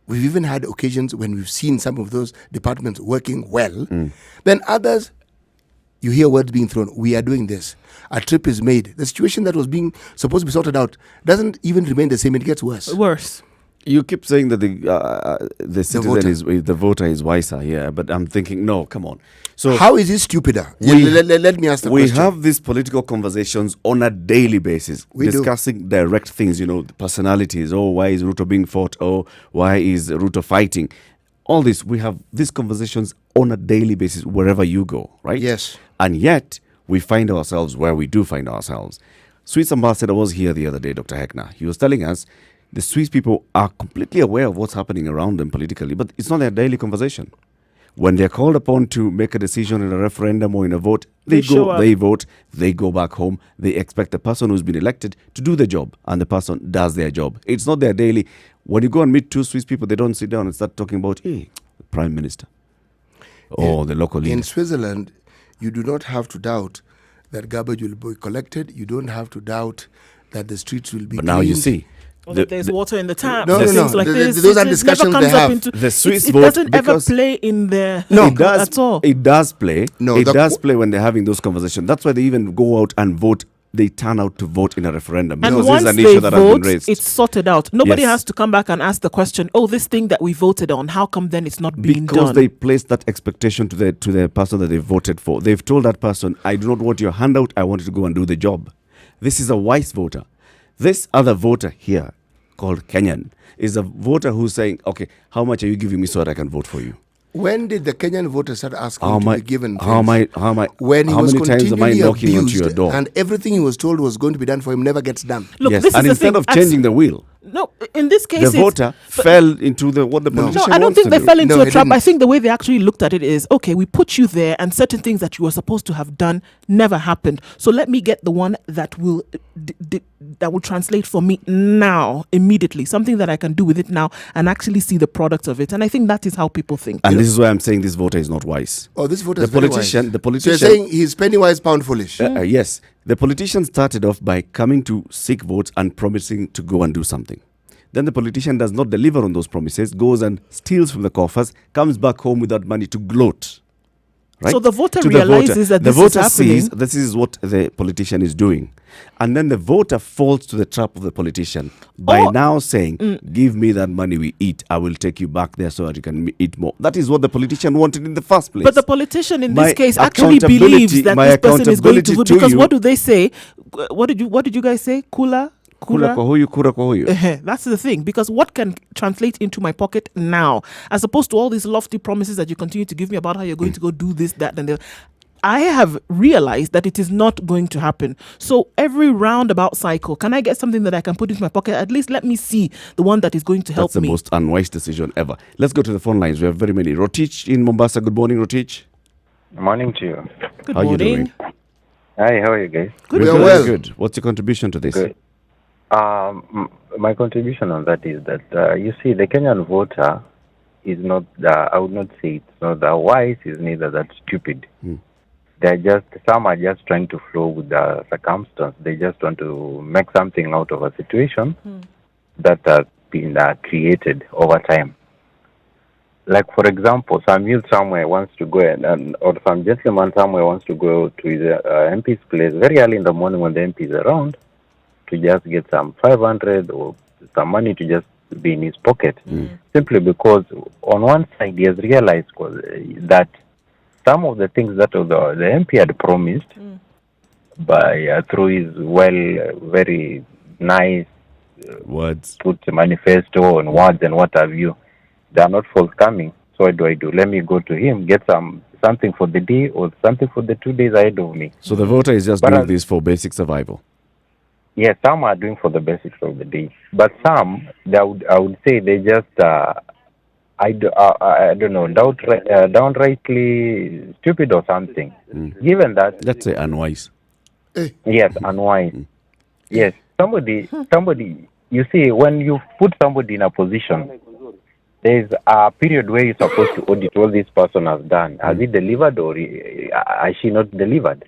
We've even had occasions when we've seen some of those departments working well. Then others, you hear words being thrown. We are doing this. A trip is made. The situation that was being supposed to be sorted out doesn't even remain the same. It gets worse. Worse. You keep saying that the citizen the voter is wiser, yeah, but I'm thinking, no, come on. So how is it stupider? Let me ask the question. We have these political conversations on a daily basis, discussing direct things, the personalities. Oh, why is Ruto being fought? Oh, why is Ruto fighting? All this, we have these conversations on a daily basis wherever you go, right? Yes. And yet, we find ourselves where we do find ourselves. Swiss ambassador was here the other day, Dr. Heckner. He was telling us the Swiss people are completely aware of what's happening around them politically, but it's not their daily conversation. When they're called upon to make a decision in a referendum or in a vote, they vote, they go back home. They expect the person who's been elected to do the job, and the person does their job. It's not their daily. When you go and meet two Swiss people, they don't sit down and start talking about, hey, the Prime Minister or the local leader. In Switzerland, you do not have to doubt that garbage will be collected. You don't have to doubt that the streets will be cleaned. But now you see. Or that there's water in the tap. No. Like Those are discussions they have. The Swiss it vote doesn't ever play in their at all. It does play. No, it does play when they're having those conversations. That's why they even go out and vote. They turn out to vote in a referendum. And because once there's an they issue that has vote, been raised. it's sorted out. Nobody Yes. has to come back and ask the question, oh, this thing that we voted on, how come then it's not being Because done? they placed that expectation to the person that they voted for. They've told that person, I do not want your handout, I want you to go and do the job. This is a wise voter. This other voter here, called Kenyan, is a voter who's saying, okay, how much are you giving me so that I can vote for you? When did the Kenyan voter start asking How to am I- be given things? how am I- When he how was many times am I continually knocking onto abused your door? and everything he was told was going to be done for him never gets done. Look, Yes, this and is the instead thing. of changing the wheel, No, in this case, the it's- voter fell into what the politician No, I don't wants think to they do. fell into No, a he trap. didn't. I think the way they actually looked at it is, okay, we put you there and certain things that you were supposed to have done never happened. So let me get the one that will that will translate for me now, immediately, something that I can do with it now and actually see the products of it. And I think that is how people think. And this is why I'm saying this voter is not wise. Oh, this voter The is very politician- wise. the So politician- you're saying he's penny wise, pound foolish. Yes, the politician started off by coming to seek votes and promising to go and do something. Then the politician does not deliver on those promises, goes and steals from the coffers, comes back home without money to gloat. Right? So the voter To realizes that the this is voter happening. sees this is what the politician is doing. And then the voter falls to the trap of the politician by Oh. now saying, give me that money we eat. I will take you back there so that you can eat more. That is what the politician wanted in the first place. But the politician in My this case actually accountability- believes that my this person is going accountability to vote, to because you- what do they say? What did you guys say? Kura kwa huyu, kura kwa huyu. That's the thing, because what can translate into my pocket now, as opposed to all these lofty promises that you continue to give me about how you're going to go do this, that, and the. I have realized that it is not going to happen. So every roundabout cycle, can I get something that I can put into my pocket? At least let me see the one that is going to help That's the me. most unwise decision ever. Let's go to the phone lines. We have very many. Rotich in Mombasa. Good morning, Rotich. Morning to you. Good How you morning. doing? Hi, how are you guys? Good. We're We are good, well. we're good. What's your contribution to this? Good. My contribution on that is that you see, the Kenyan voter is not. I would not say it's not that wise. Is neither that stupid. They're just, some are just trying to flow with the circumstance. They just want to make something out of a situation that has been created over time. Like, for example, some youth somewhere wants to go or some gentleman somewhere wants to go to his MP's place very early in the morning when the MP is around to just get some 500 or some money to just be in his pocket. Simply because on one side he has realized that some of the things that the MP had promised by through his very nice Words. put manifesto and words and what have you, they are not forthcoming. So what do? Let me go to him, get something for the day or something for the 2 days ahead of me. So the voter is just But doing this for basic survival. Yes, some are doing for the basics of the day, but some, I would say they just I don't know, downrightly stupid or something. Given that, Let's say unwise. yes, unwise. Yes, somebody. You see, when you put somebody in a position, there is a period where you're supposed to audit what this person has done. Has he delivered or has she not delivered?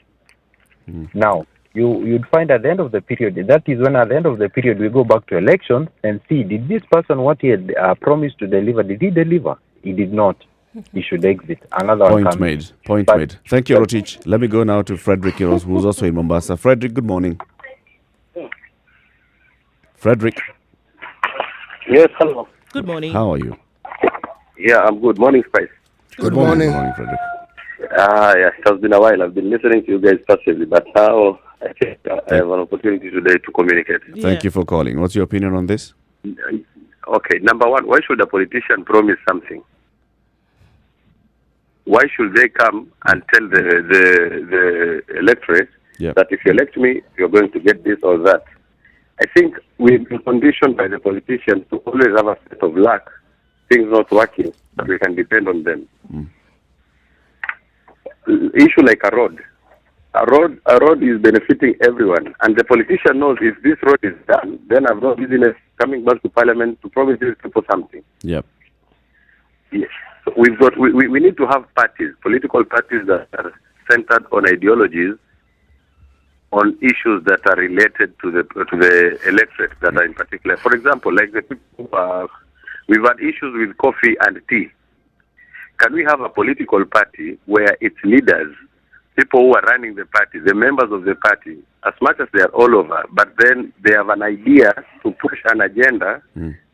Now, you'd find at the end of the period, that is when at the end of the period we go back to elections and see, did this person what he had promised to deliver, did he deliver? He did not. He should exit. Another one Point comes. made. Point But- made. Thank you, Rotich. Let me go now to Frederick Heroes, who's also in Mombasa. Frederick, good morning. Frederick, Yes, hello. Good morning. how are you? Yeah, I'm good. Morning, Spice. Good morning. Good morning, Frederick. Yes, it has been a while. I've been listening to you guys passively, but now I think I have an opportunity today to communicate. Thank you for calling. What's your opinion on this? Okay, number one, why should a politician promise something? Why should they come and tell the electorate Yeah. that if you elect me, you're going to get this or that? I think we've been conditioned by the politicians to always have a set of luck, things not working, but we can depend on them. Issue like a road is benefiting everyone, and the politician knows if this road is done, then I've no business coming back to Parliament to promise these people something. Yep. Yes. So we need to have parties, political parties that are centered on ideologies, on issues that are related to the electorate that are in particular. For example, like the people we've had issues with coffee and tea. Can we have a political party where its leaders, people who are running the party, the members of the party, as much as they are all over, but then they have an idea to push an agenda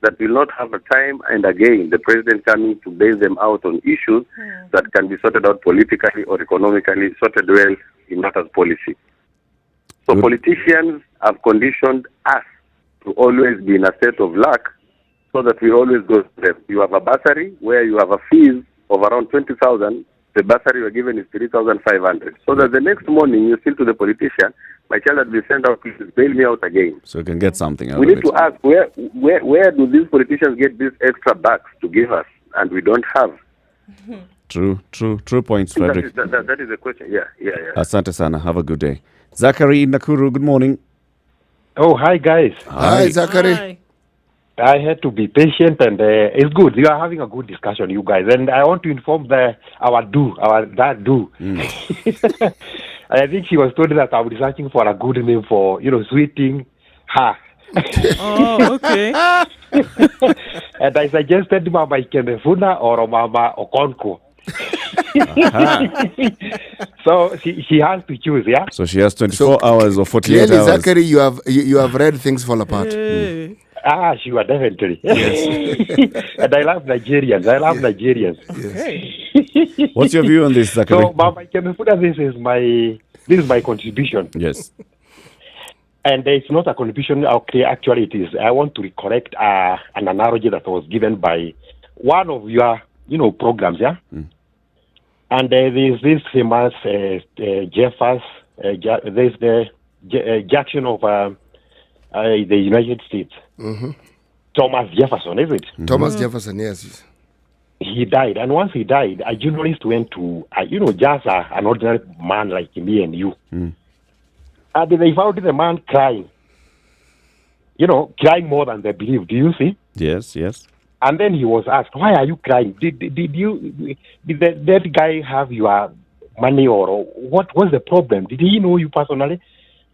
that will not have a time and again the president coming to base them out on issues that can be sorted out politically or economically, sorted well in matters policy. So Good. politicians have conditioned us to always be in a state of luck so that we always go to them. You have a bursary where you have a fees of around 20,000, the bursary we're given is 3,500. So that the next morning you say to the politician, my child has been sent out, please bail me out again. So you can get something out We of need it. to ask, where do these politicians get these extra bucks to give us, and we don't have? True points, Frederick. That is the question. Yeah. Asante sana. Have a good day. Zachary in Nakuru, good morning. Oh, hi guys. Hi, Zachary. Hi. I had to be patient, and it's good. You are having a good discussion, you guys. And I want to inform our dad. I think she was told that I'm researching for a good name for, sweeting her. Oh, okay. And I suggested Mama Ikenefuna or Mama Okonko. So she has to choose, yeah? So she has 24 hours or 48 Clearly, hours. Zachary, you have read things fall apart. Hey. Sure, definitely. Yes. And I love Nigerians. Yes. What's your view on this, Zachary? So, Mama Ikenefuna, this is my contribution. Yes. And it's not a contribution. Okay, actually it is. I want to correct an analogy that was given by one of your, programs, yeah? And there's this famous Jeffers, there's the Jackson of the United States. Mm-hmm. Thomas Jefferson, is it? Thomas Jefferson, yes. He died. And once he died, a journalist went to, just an ordinary man like me and you. And they found the man crying. Crying more than they believed. Do you see? Yes. And then he was asked, "Why are you crying? Did that guy have your money, or what was the problem? Did he know you personally?"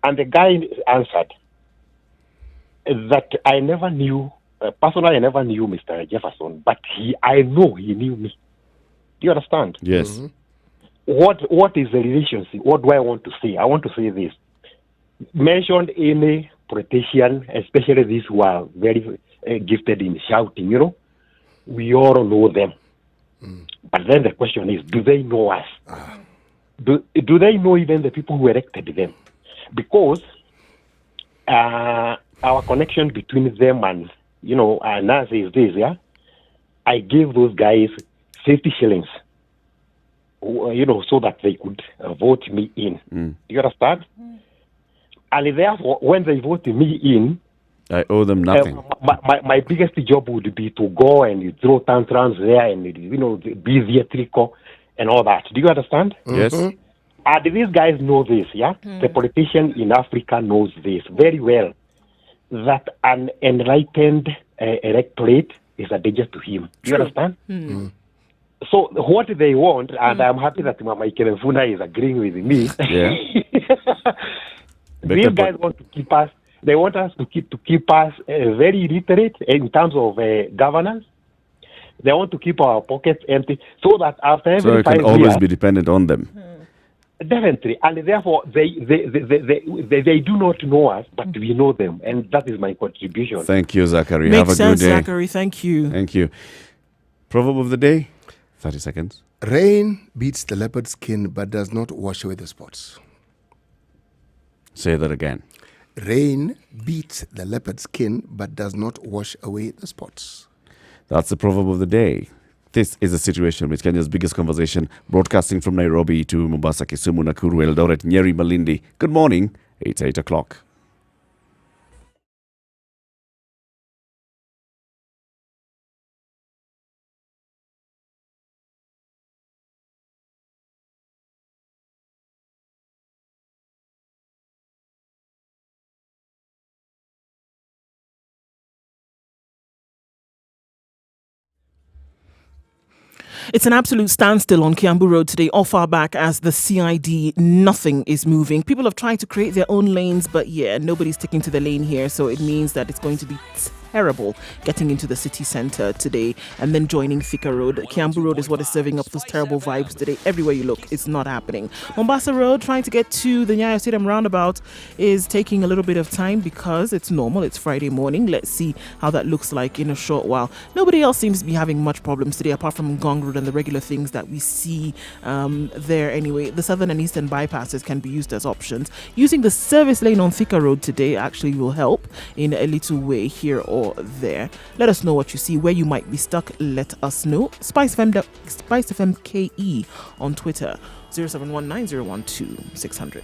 And the guy answered that I never knew personally. I never knew Mr. Jefferson, but I know he knew me. Do you understand? Yes. Mm-hmm. What is the relationship? What do I want to say? I want to say this. Mention any politician, especially these who are very gifted in shouting, we all know them. But then the question is, do they know us? Do they know even the people who elected them? Because our connection between them and, and us is this, yeah? I gave those guys 50 shillings, so that they could vote me in. Do you understand? And therefore, when they vote me in, I owe them nothing. My biggest job would be to go and throw tantrums there and, be theatrical and all that. Do you understand? Yes. And these guys know this, yeah? The politician in Africa knows this very well, that an enlightened electorate is a danger to him. Do you understand? So what they want, and I'm happy that Mama Ikenefuna is agreeing with me. Yeah. These guys want to keep us. They want us to keep us very illiterate in terms of governance. They want to keep our pockets empty, so that after every 5 years, so you can always be dependent on them. Definitely, and therefore they do not know us, but we know them, and that is my contribution. Thank you, Zachary. Makes Have a sense, good day. Zachary. Thank you. Thank you. Proverb of the day. 30 seconds. Rain beats the leopard's skin but does not wash away the spots. Say that again. Rain beats the leopard's skin but does not wash away the spots. That's the proverb of the day. This is a situation with Kenya's biggest conversation, broadcasting from Nairobi to Mombasa, Kisumu, Nakuru, Eldoret, Nyeri, Malindi. Good morning. It's 8 o'clock. It's an absolute standstill on Kiambu Road today, all far back as the CID. Nothing is moving. People have tried to create their own lanes, but nobody's sticking to the lane here. So it means that it's going to be terrible getting into the city centre today and then joining Thika Road. Kiambu Road is what is serving up those terrible vibes today. Everywhere you look, it's not happening. Mombasa Road, trying to get to the Nyeri Stadium roundabout, is taking a little bit of time because it's normal. It's Friday morning. Let's see how that looks like in a short while. Nobody else seems to be having much problems today apart from Ngong Road and the regular things that we see there anyway. The southern and eastern bypasses can be used as options. Using the service lane on Thika Road today actually will help in a little way here or you're there. Let us know what you see, where you might be stuck. Let us know. Spice FM KE on Twitter, 0719012600.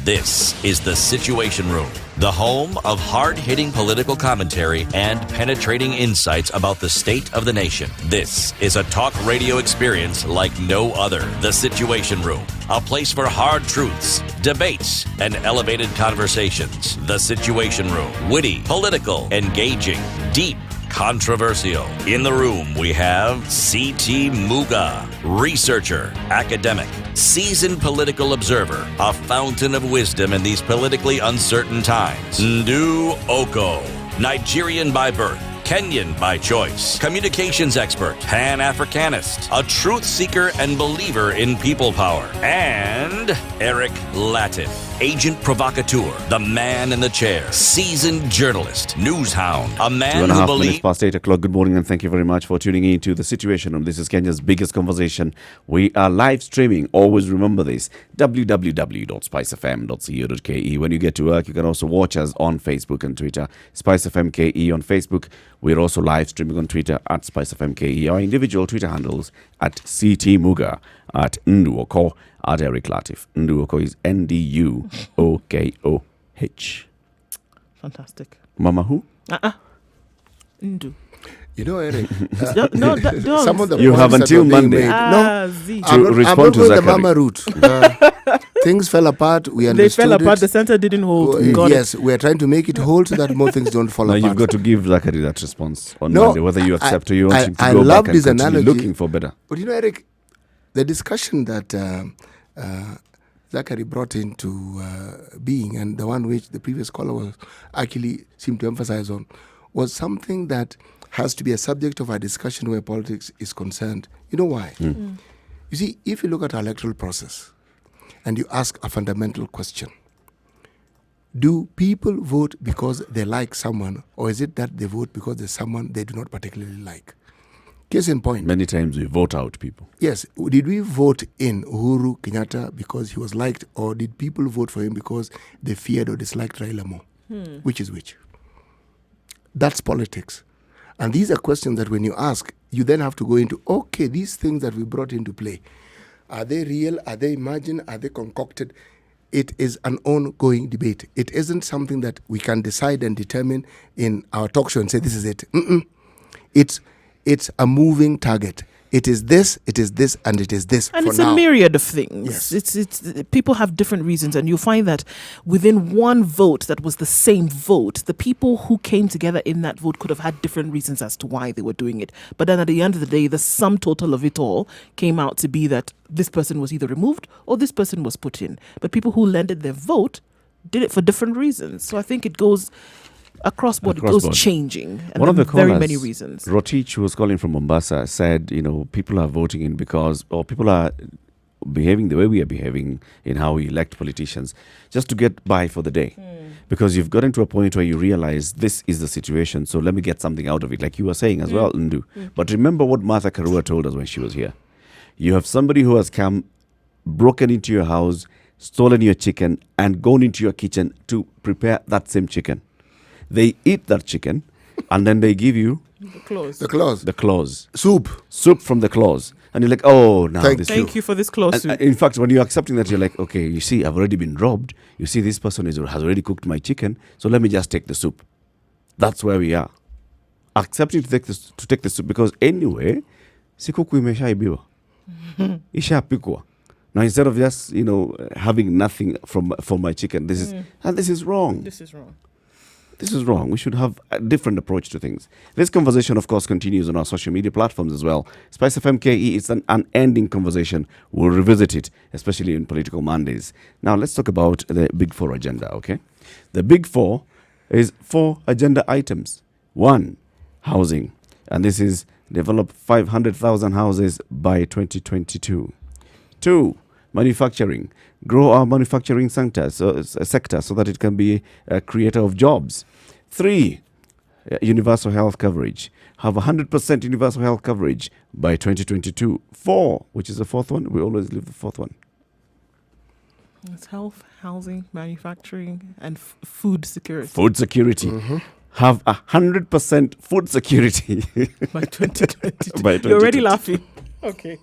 This is The Situation Room, the home of hard-hitting political commentary and penetrating insights about the state of the nation. This is a talk radio experience like no other. The Situation Room, a place for hard truths, debates, and elevated conversations. The Situation Room, witty, political, engaging, deep, controversial. In the room, we have C.T. Muga, researcher, academic, seasoned political observer, a fountain of wisdom in these politically uncertain times. Ndu Oko, Nigerian by birth, Kenyan by choice, communications expert, Pan-Africanist, a truth seeker and believer in people power, and Eric Latif, agent provocateur, the man in the chair, seasoned journalist, news hound, a man who 2.5 believes... minutes past 8 o'clock. Good morning and thank you very much for tuning in to The Situation Room. This is Kenya's biggest conversation. We are live streaming. Always remember this, www.spicefm.co.ke. When you get to work, you can also watch us on Facebook and Twitter, SpiceFMKE on Facebook. We're also live streaming on Twitter at SpiceFMKE. Our individual Twitter handles at CT Muga, at Nduoko, at Eric Latif. Nduoko is Nduokoh. Fantastic. Mama who? Ndu. You know, Eric, No, some of the You points have that until were being Monday. made- Z. To I'm respond not to going the Zachary. mama route. Things fell apart. We They understood fell apart. it. The center didn't hold. We got Yes, we are trying to make it hold so that more things don't fall Now apart. you've got to give Zachary that response on No, Monday, whether you accept or you want him to I go love back and this continue analogy. looking for better. But you know, Eric, the discussion that Zachary brought into being, and the one which the previous caller was actually seemed to emphasize on, was something that has to be a subject of our discussion where politics is concerned. You know why? You see, if you look at our electoral process and you ask a fundamental question, do people vote because they like someone, or is it that they vote because there's someone they do not particularly like? Case in point. Many times we vote out people. Yes. Did we vote in Uhuru Kenyatta because he was liked, or did people vote for him because they feared or disliked Raila more? Which is which? That's politics. And these are questions that when you ask, you then have to go into, okay, these things that we brought into play, are they real? Are they imagined? Are they concocted? It is an ongoing debate. It isn't something that we can decide and determine in our talk show and say, this is it. It's a moving target. It is this, and it is this. And for it's now. a myriad of things. Yes. It's people have different reasons, and you'll find that within one vote that was the same vote, the people who came together in that vote could have had different reasons as to why they were doing it. But then at the end of the day, the sum total of it all came out to be that this person was either removed or this person was put in. But people who lended their vote did it for different reasons. So I think it goes across board, it goes changing. And one of the very callers, many reasons. Rotich, who was calling from Mombasa, said, people are voting in because, or people are behaving the way we are behaving in how we elect politicians just to get by for the day. Because you've gotten to a point where you realize this is the situation, so let me get something out of it, like you were saying as well, Ndu. But remember what Martha Karua told us when she was here. You have somebody who has come, broken into your house, stolen your chicken, and gone into your kitchen to prepare that same chicken. They eat that chicken, and then they give you The claws. Soup from the claws. And you're like, oh, now Thank you for this claw soup. In fact, when you're accepting that, you're like, okay, you see, I've already been robbed. You see, this person has already cooked my chicken, so let me just take the soup. That's where we are. Accepting to take the soup, because anyway, sikuku imeshaibiwa. Ishapikwa. Now, instead of just, having nothing for my chicken, this is wrong. This is wrong. This is wrong. We should have a different approach to things. This conversation, of course, continues on our social media platforms as well. Spice FM KE, it's an unending conversation. We'll revisit it, especially in political Mondays. Now, let's talk about the Big Four agenda, okay? The Big Four is 4 agenda items. 1, housing. And this is develop 500,000 houses by 2022. 2, manufacturing. Grow our manufacturing sector so that it can be a creator of jobs. 3, universal health coverage. Have 100% universal health coverage by 2022. 4, which is the fourth one. We always leave the fourth one. It's health, housing, manufacturing, and food security. Food security. Have 100% food security By 2022. by You're already 2022. laughing. Okay.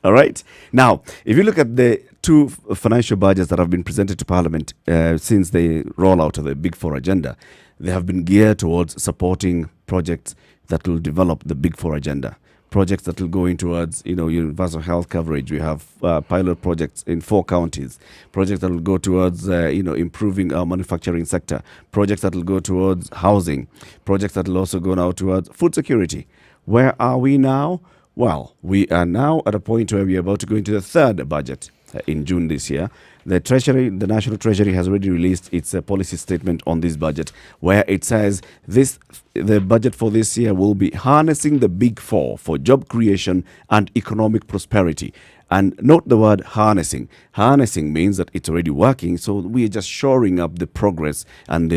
All right. Now, if you look at the two financial budgets that have been presented to Parliament since the rollout of the Big Four agenda, they have been geared towards supporting projects that will develop the Big Four agenda. Projects that will go in towards, universal health coverage. We have pilot projects in 4 counties. Projects that will go towards, improving our manufacturing sector. Projects that will go towards housing. Projects that will also go now towards food security. Where are we now? Well, we are now at a point where we are about to go into the third budget in June this year. The National Treasury has already released its policy statement on this budget, where it says the budget for this year will be harnessing the Big Four for job creation and economic prosperity. And note the word harnessing. Harnessing means that it's already working, so we are just shoring up the progress and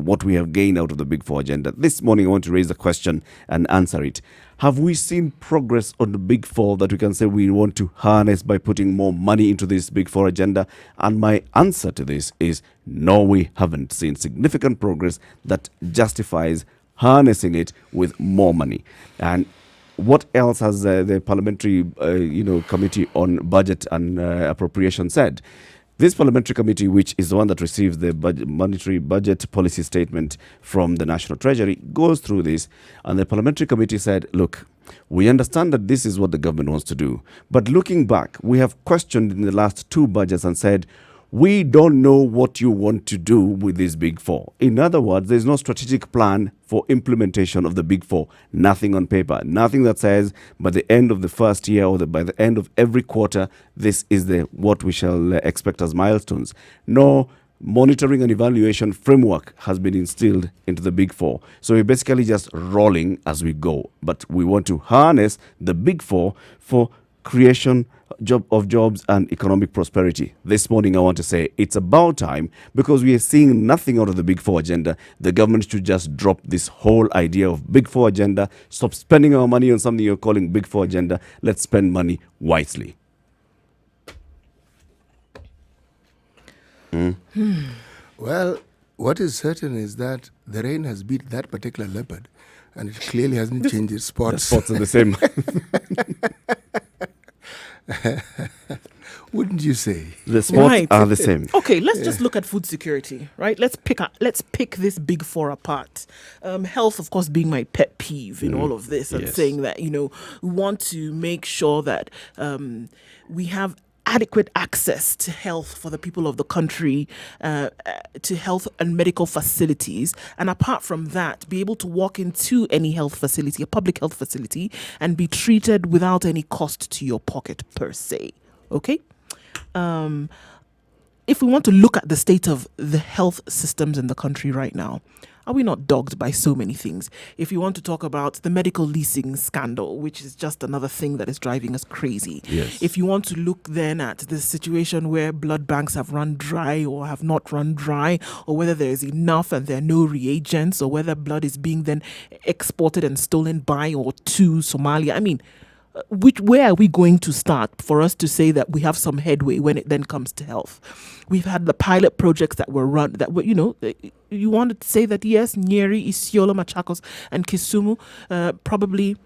what we have gained out of the Big Four agenda. This morning I want to raise the question and answer it. Have we seen progress on the Big Four that we can say we want to harness by putting more money into this Big Four agenda? And my answer to this is no, we haven't seen significant progress that justifies harnessing it with more money. And what else has the Parliamentary Committee on Budget and Appropriation said? This parliamentary committee, which is the one that receives the monetary budget policy statement from the National Treasury, goes through this, and the parliamentary committee said, look, we understand that this is what the government wants to do, but looking back, we have questioned in the last 2 budgets and said, we don't know what you want to do with these Big Four. In other words, there's no strategic plan for implementation of the Big Four. Nothing on paper. Nothing that says by the end of the first year or by the end of every quarter, this is what we shall expect as milestones. No monitoring and evaluation framework has been instilled into the Big Four. So we're basically just rolling as we go. But we want to harness the Big Four for creation of jobs and economic prosperity. This morning I want to say it's about time, because we are seeing nothing out of the Big Four agenda. The government should just drop this whole idea of Big Four agenda. Stop spending our money on something you're calling Big Four agenda. Let's spend money wisely. Well, what is certain is that the rain has beat that particular leopard, and it clearly hasn't changed its spots. The spots are the same. Wouldn't you say? The spots are the same. Okay, let's just look at food security, right? Let's pick this Big Four apart. Health, of course, being my pet peeve in all of this, and saying that we want to make sure that we have adequate access to health for the people of the country, to health and medical facilities. And apart from that, be able to walk into any health facility, a public health facility, and be treated without any cost to your pocket per se. Okay? If we want to look at the state of the health systems in the country right now, are we not dogged by so many things? If you want to talk about the medical leasing scandal, which is just another thing that is driving us crazy. Yes. If you want to look then at the situation where blood banks have run dry or have not run dry, or whether there is enough and there are no reagents, or whether blood is being then exported and stolen by or to Somalia. I mean, where are we going to start for us to say that we have some headway when it then comes to health? We've had the pilot projects that were run, that were, you wanted to say that, yes, Nyeri, Isiolo, Machakos, and Kisumu, probably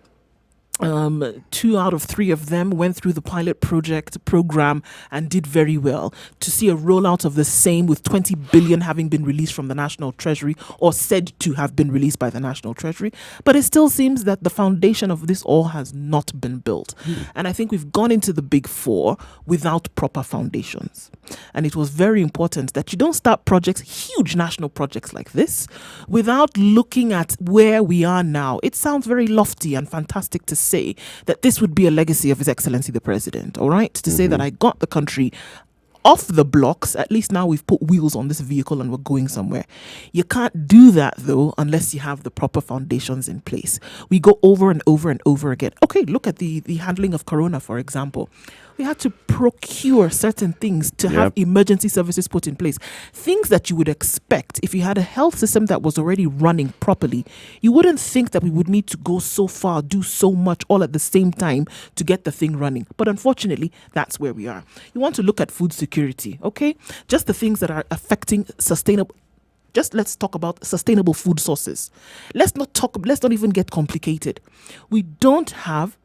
2 out of 3 of them went through the pilot program and did very well. To see a rollout of the same with 20 billion having been released from the National Treasury, or said to have been released by the National Treasury, but it still seems that the foundation of this all has not been built. And I think we've gone into the Big Four without proper foundations. And it was very important that you don't start projects, huge national projects like this, without looking at where we are now. It sounds very lofty and fantastic to say that this would be a legacy of His Excellency the President, all right? To say that I got the country off the blocks. At least now we've put wheels on this vehicle and we're going somewhere. You can't do that though unless you have the proper foundations in place. We go over and over and over again. Okay, look at the handling of corona, for example. We had to procure certain things to have emergency services put in place. Things that you would expect if you had a health system that was already running properly. You wouldn't think that we would need to go so far, do so much all at the same time to get the thing running. But unfortunately, that's where we are. You want to look at food security, okay? Just the things that are affecting sustainable. Just let's talk about sustainable food sources. Let's not even get complicated.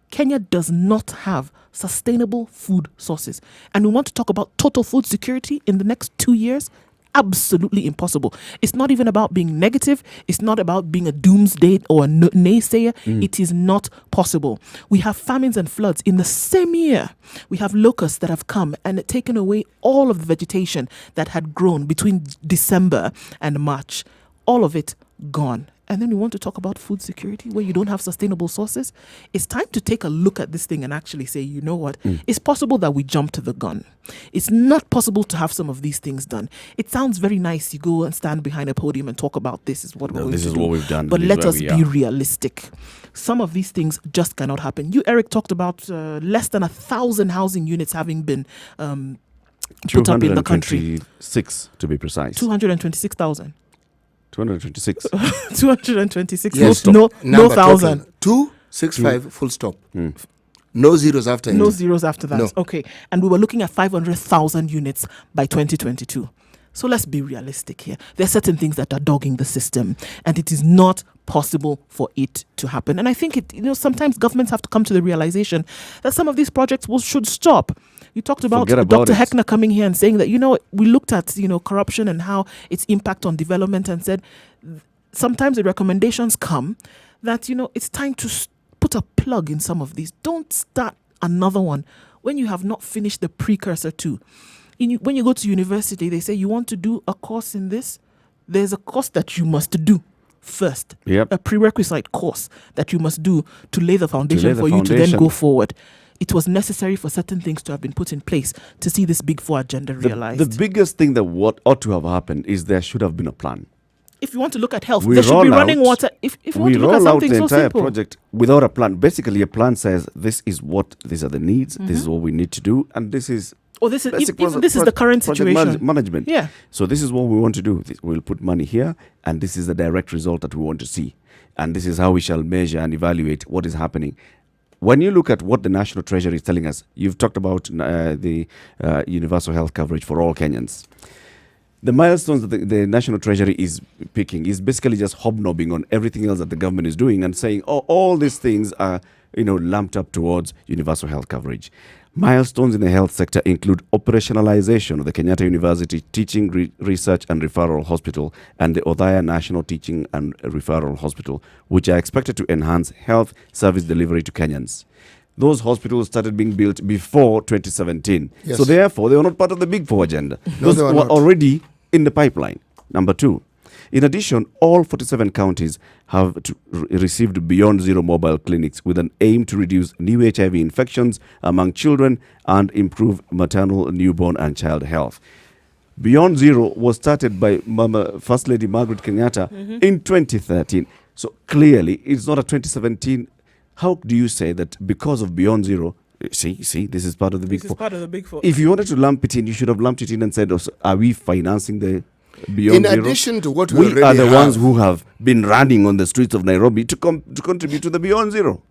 Kenya does not have sustainable food sources. And we want to talk about total food security in the next 2 years? Absolutely impossible. It's not even about being negative. It's not about being a doomsday or a naysayer. It is not possible. We have famines and floods in the same year. We have locusts that have come and taken away all of the vegetation that had grown between December and March. All of it gone. And then we want to talk about food security where you don't have sustainable sources. It's time to take a look at this thing and actually say, you know what? It's possible that we jump to the gun. It's not possible to have some of these things done. It sounds very nice. You go and stand behind a podium and talk about this is what we're going to do. This is what we've done. But let us be realistic. Some of these things just cannot happen. You, Eric, talked about less than 1,000 housing units having been put up in the country. 226 to be precise. 226,000. 226. 226. Yes. No Number thousand. total. 265 full stop. No zeros after No any. zeros after that. No. Okay. And we were looking at 500,000 units by 2022. So let's be realistic here. There are certain things that are dogging the system, and it is not possible for it to happen. And I think sometimes governments have to come to the realization that some of these projects should stop. You talked about Dr. Heckner coming here and saying that, we looked at, corruption and how its impact on development and said sometimes the recommendations come that, it's time to put a plug in some of these. Don't start another one when you have not finished the precursor to. When you go to university, they say you want to do a course in this. There's a course that you must do first. A prerequisite course that you must do to lay the foundation for you to then go forward. It was necessary for certain things to have been put in place to see this Big Four agenda realized. The biggest thing that what ought to have happened is there should have been a plan. If you want to look at health, there should be running water. If you want to look at something so simple. We roll out the entire project without a plan. Basically, a plan says these are the needs, this is what we need to do, and this is... this is the current situation. Management. Yeah. So this is what we want to do. We'll put money here, and this is the direct result that we want to see. And this is how we shall measure and evaluate what is happening. When you look at what the National Treasury is telling us, you've talked about the universal health coverage for all Kenyans. The milestones that the National Treasury is picking is basically just hobnobbing on everything else that the government is doing and saying, all these things are, lumped up towards universal health coverage. Milestones in the health sector include operationalization of the Kenyatta University Teaching, Research and Referral Hospital and the Othaya National Teaching and Referral Hospital, which are expected to enhance health service delivery to Kenyans. Those hospitals started being built before 2017. Yes. So therefore, they were not part of the Big Four agenda. No, Those were already in the pipeline. Number two. In addition, all 47 counties have received Beyond Zero mobile clinics with an aim to reduce new HIV infections among children and improve maternal, newborn and child health. Beyond Zero was started by First Lady Margaret Kenyatta in 2013. So clearly, it's not a 2017. How do you say that because of Beyond Zero, see, this is part of the Big Four. This is part of the Big Four. If you wanted to lump it in, you should have lumped it in and said, are we financing the Beyond Zero? In addition to what we are the ones who have been running on the streets of Nairobi to contribute to the Beyond Zero.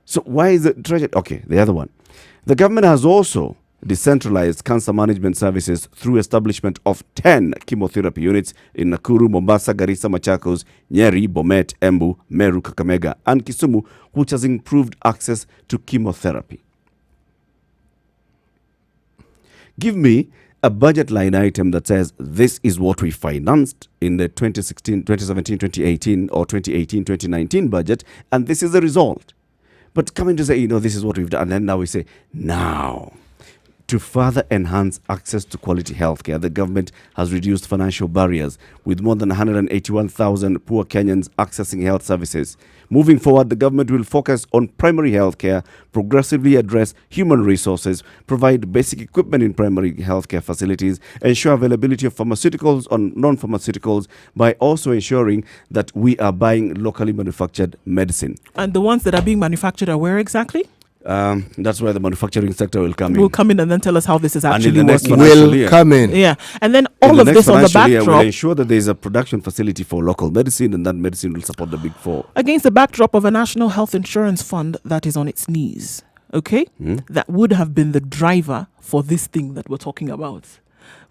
So why is the treasury? Okay, the other one. The government has also decentralized cancer management services through establishment of 10 chemotherapy units in Nakuru, Mombasa, Garissa, Machakos, Nyeri, Bomet, Embu, Meru, Kakamega, and Kisumu, which has improved access to chemotherapy. Give me a budget line item that says this is what we financed in the 2016, 2017, 2018 or 2018, 2019 budget, and this is the result. But coming to say, this is what we've done, and then now we say, now, To further enhance access to quality healthcare, the government has reduced financial barriers, with more than 181,000 poor Kenyans accessing health services. Moving forward, the government will focus on primary healthcare, progressively address human resources, provide basic equipment in primary healthcare facilities, ensure availability of pharmaceuticals and non-pharmaceuticals, by also ensuring that we are buying locally manufactured medicine. And the ones that are being manufactured are where exactly? That's where the manufacturing sector will come in. Will come in and then tell us how this is And in actually the next working. financial Will year, come in. Yeah, and then in all the of next this on the financial year, we'll backdrop, ensure that there is a production facility for local medicine, and that medicine will support the Big Four. against the backdrop of a national health insurance fund that is on its knees. Okay, that would have been the driver for this thing that we're talking about,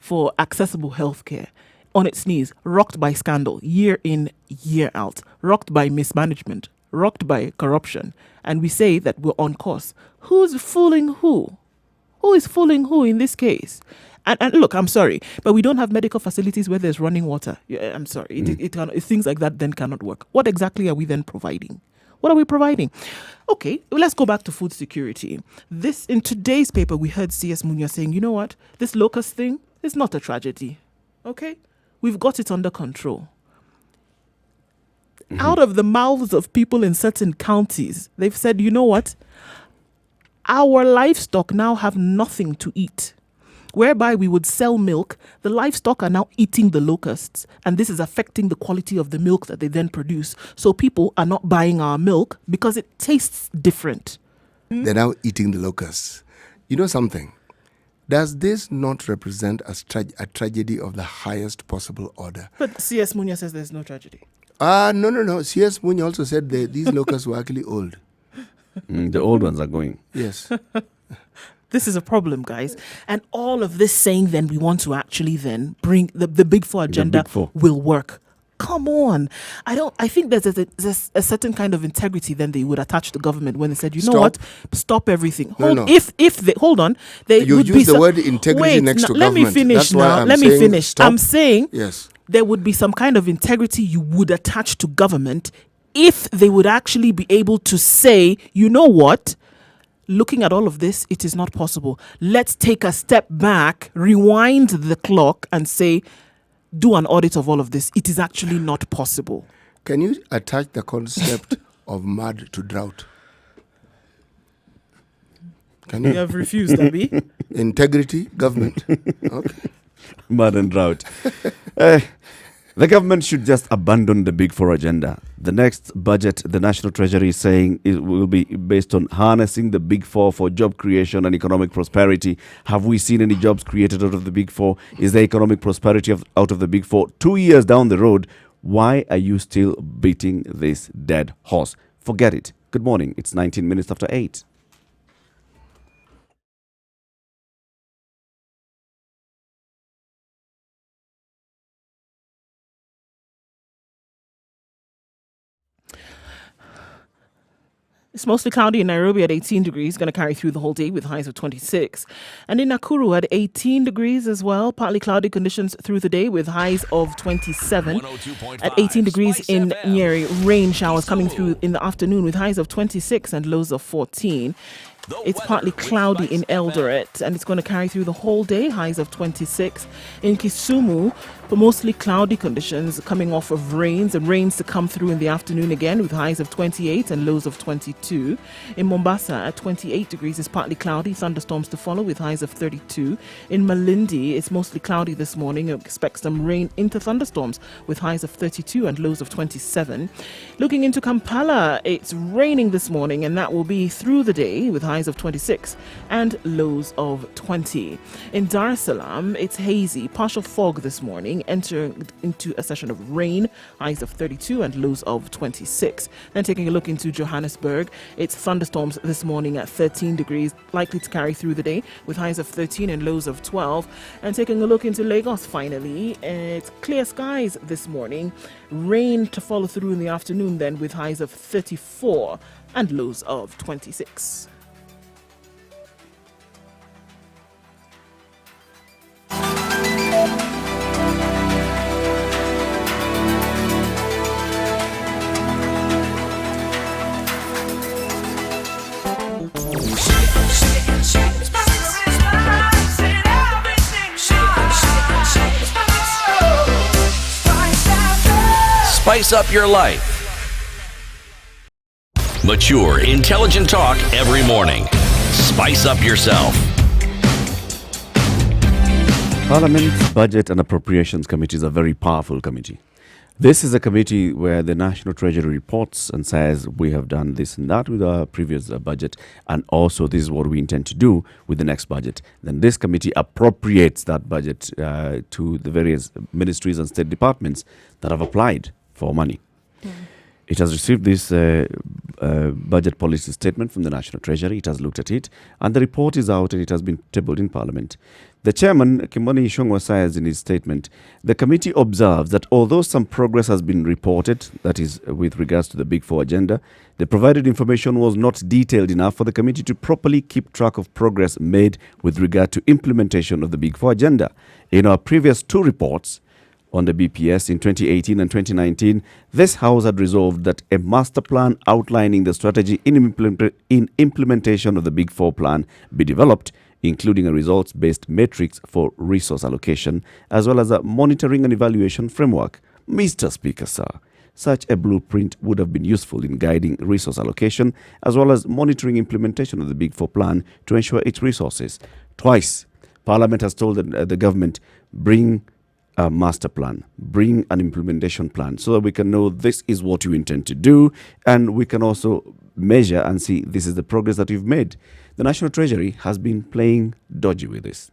for accessible healthcare, on its knees, rocked by scandal, year in, year out, rocked by mismanagement, rocked by corruption, and we say that we're on course. Who's fooling who? Who is fooling who in this case? And look, I'm sorry, but we don't have medical facilities where there's running water. Yeah, I'm sorry. Things like that then cannot work. What exactly are we then providing? What are we providing? Okay, well, let's go back to food security. In today's paper, we heard CS Munya saying, you know what? This locust thing is not a tragedy. Okay? We've got it under control. Out of the mouths of people in certain counties, they've said, you know what? Our livestock now have nothing to eat. Whereby we would sell milk, the livestock are now eating the locusts, and this is affecting the quality of the milk that they then produce. So people are not buying our milk because it tastes different. They're now eating the locusts. You know something? Does this not represent a tragedy of the highest possible order? But CS Munya says there's no tragedy. No. C.S. Munya also said that these locusts were actually old. The old ones are going. Yes. This is a problem, guys. And all of this saying then we want to actually then bring the Big Four agenda Big Four. will work. Come on. I think there's a certain kind of integrity then they would attach to government when they said, know what? Stop everything. No. Hold on. You use the word integrity next to let government. me finish That's why now. I'm Let me saying finish. stop. I'm saying Yes. there would be some kind of integrity you would attach to government if they would actually be able to say, you know what? Looking at all of this, it is not possible. Let's take a step back, rewind the clock and say, do an audit of all of this. It is actually not possible. Can you attach the concept of mud to drought? Can You you? have refused, Abi. Integrity, government. Okay. Mud and drought. The government should just abandon the Big Four agenda. The next budget, the National Treasury is saying it will be based on harnessing the Big Four for job creation and economic prosperity. Have we seen any jobs created out of the Big Four? Is there economic prosperity out of the Big Four? 2 years down the road, why are you still beating this dead horse? Forget it. Good morning. It's 19 minutes after 8. It's mostly cloudy in Nairobi at 18 degrees, going to carry through the whole day with highs of 26. And in Nakuru at 18 degrees as well, partly cloudy conditions through the day with highs of 27. At 18 degrees in Nyeri, rain showers coming through in the afternoon with highs of 26 and lows of 14. It's partly cloudy in Eldoret and it's going to carry through the whole day, highs of 26. In Kisumu, mostly cloudy conditions coming off of rains and rains to come through in the afternoon again with highs of 28 and lows of 22. In Mombasa at 28 degrees, it's partly cloudy, thunderstorms to follow with highs of 32. In Malindi, it's mostly cloudy this morning. Expect some rain into thunderstorms with highs of 32 and lows of 27. Looking into Kampala, it's raining this morning and that will be through the day with highs of 26 and lows of 20. In Dar es Salaam, it's hazy, partial fog this morning, entering into a session of rain, highs of 32 and lows of 26. Then taking a look into Johannesburg, it's thunderstorms this morning at 13 degrees, likely to carry through the day with highs of 13 and lows of 12. And taking a look into Lagos finally, it's clear skies this morning, rain to follow through in the afternoon then with highs of 34 and lows of 26. spice up your life. Mature, intelligent talk every morning. Spice up yourself. Parliament's Budget and Appropriations Committee is a very powerful committee. This is a committee where the National Treasury reports and says we have done this and that with our previous budget, and also this is what we intend to do with the next budget. Then this committee appropriates that budget to the various ministries and state departments that have applied for money. It has received this budget policy statement from the National Treasury. It has looked at it, and the report is out and it has been tabled in Parliament. The chairman, Kimboni Ichung'wah, says in his statement, the committee observes that although some progress has been reported, that is with regards to the Big Four agenda, the provided information was not detailed enough for the committee to properly keep track of progress made with regard to implementation of the Big Four agenda. In our previous two reports, on the BPS in 2018 and 2019, this House had resolved that a master plan outlining the strategy in implementation of the Big Four plan be developed, including a results-based matrix for resource allocation, as well as a monitoring and evaluation framework. Mr. Speaker, sir, such a blueprint would have been useful in guiding resource allocation, as well as monitoring implementation of the Big Four plan to ensure its resources. Twice, Parliament has told the government, bring a master plan, bring an implementation plan so that we can know this is what you intend to do, and we can also measure and see this is the progress that you've made. The National Treasury has been playing dodgy with this.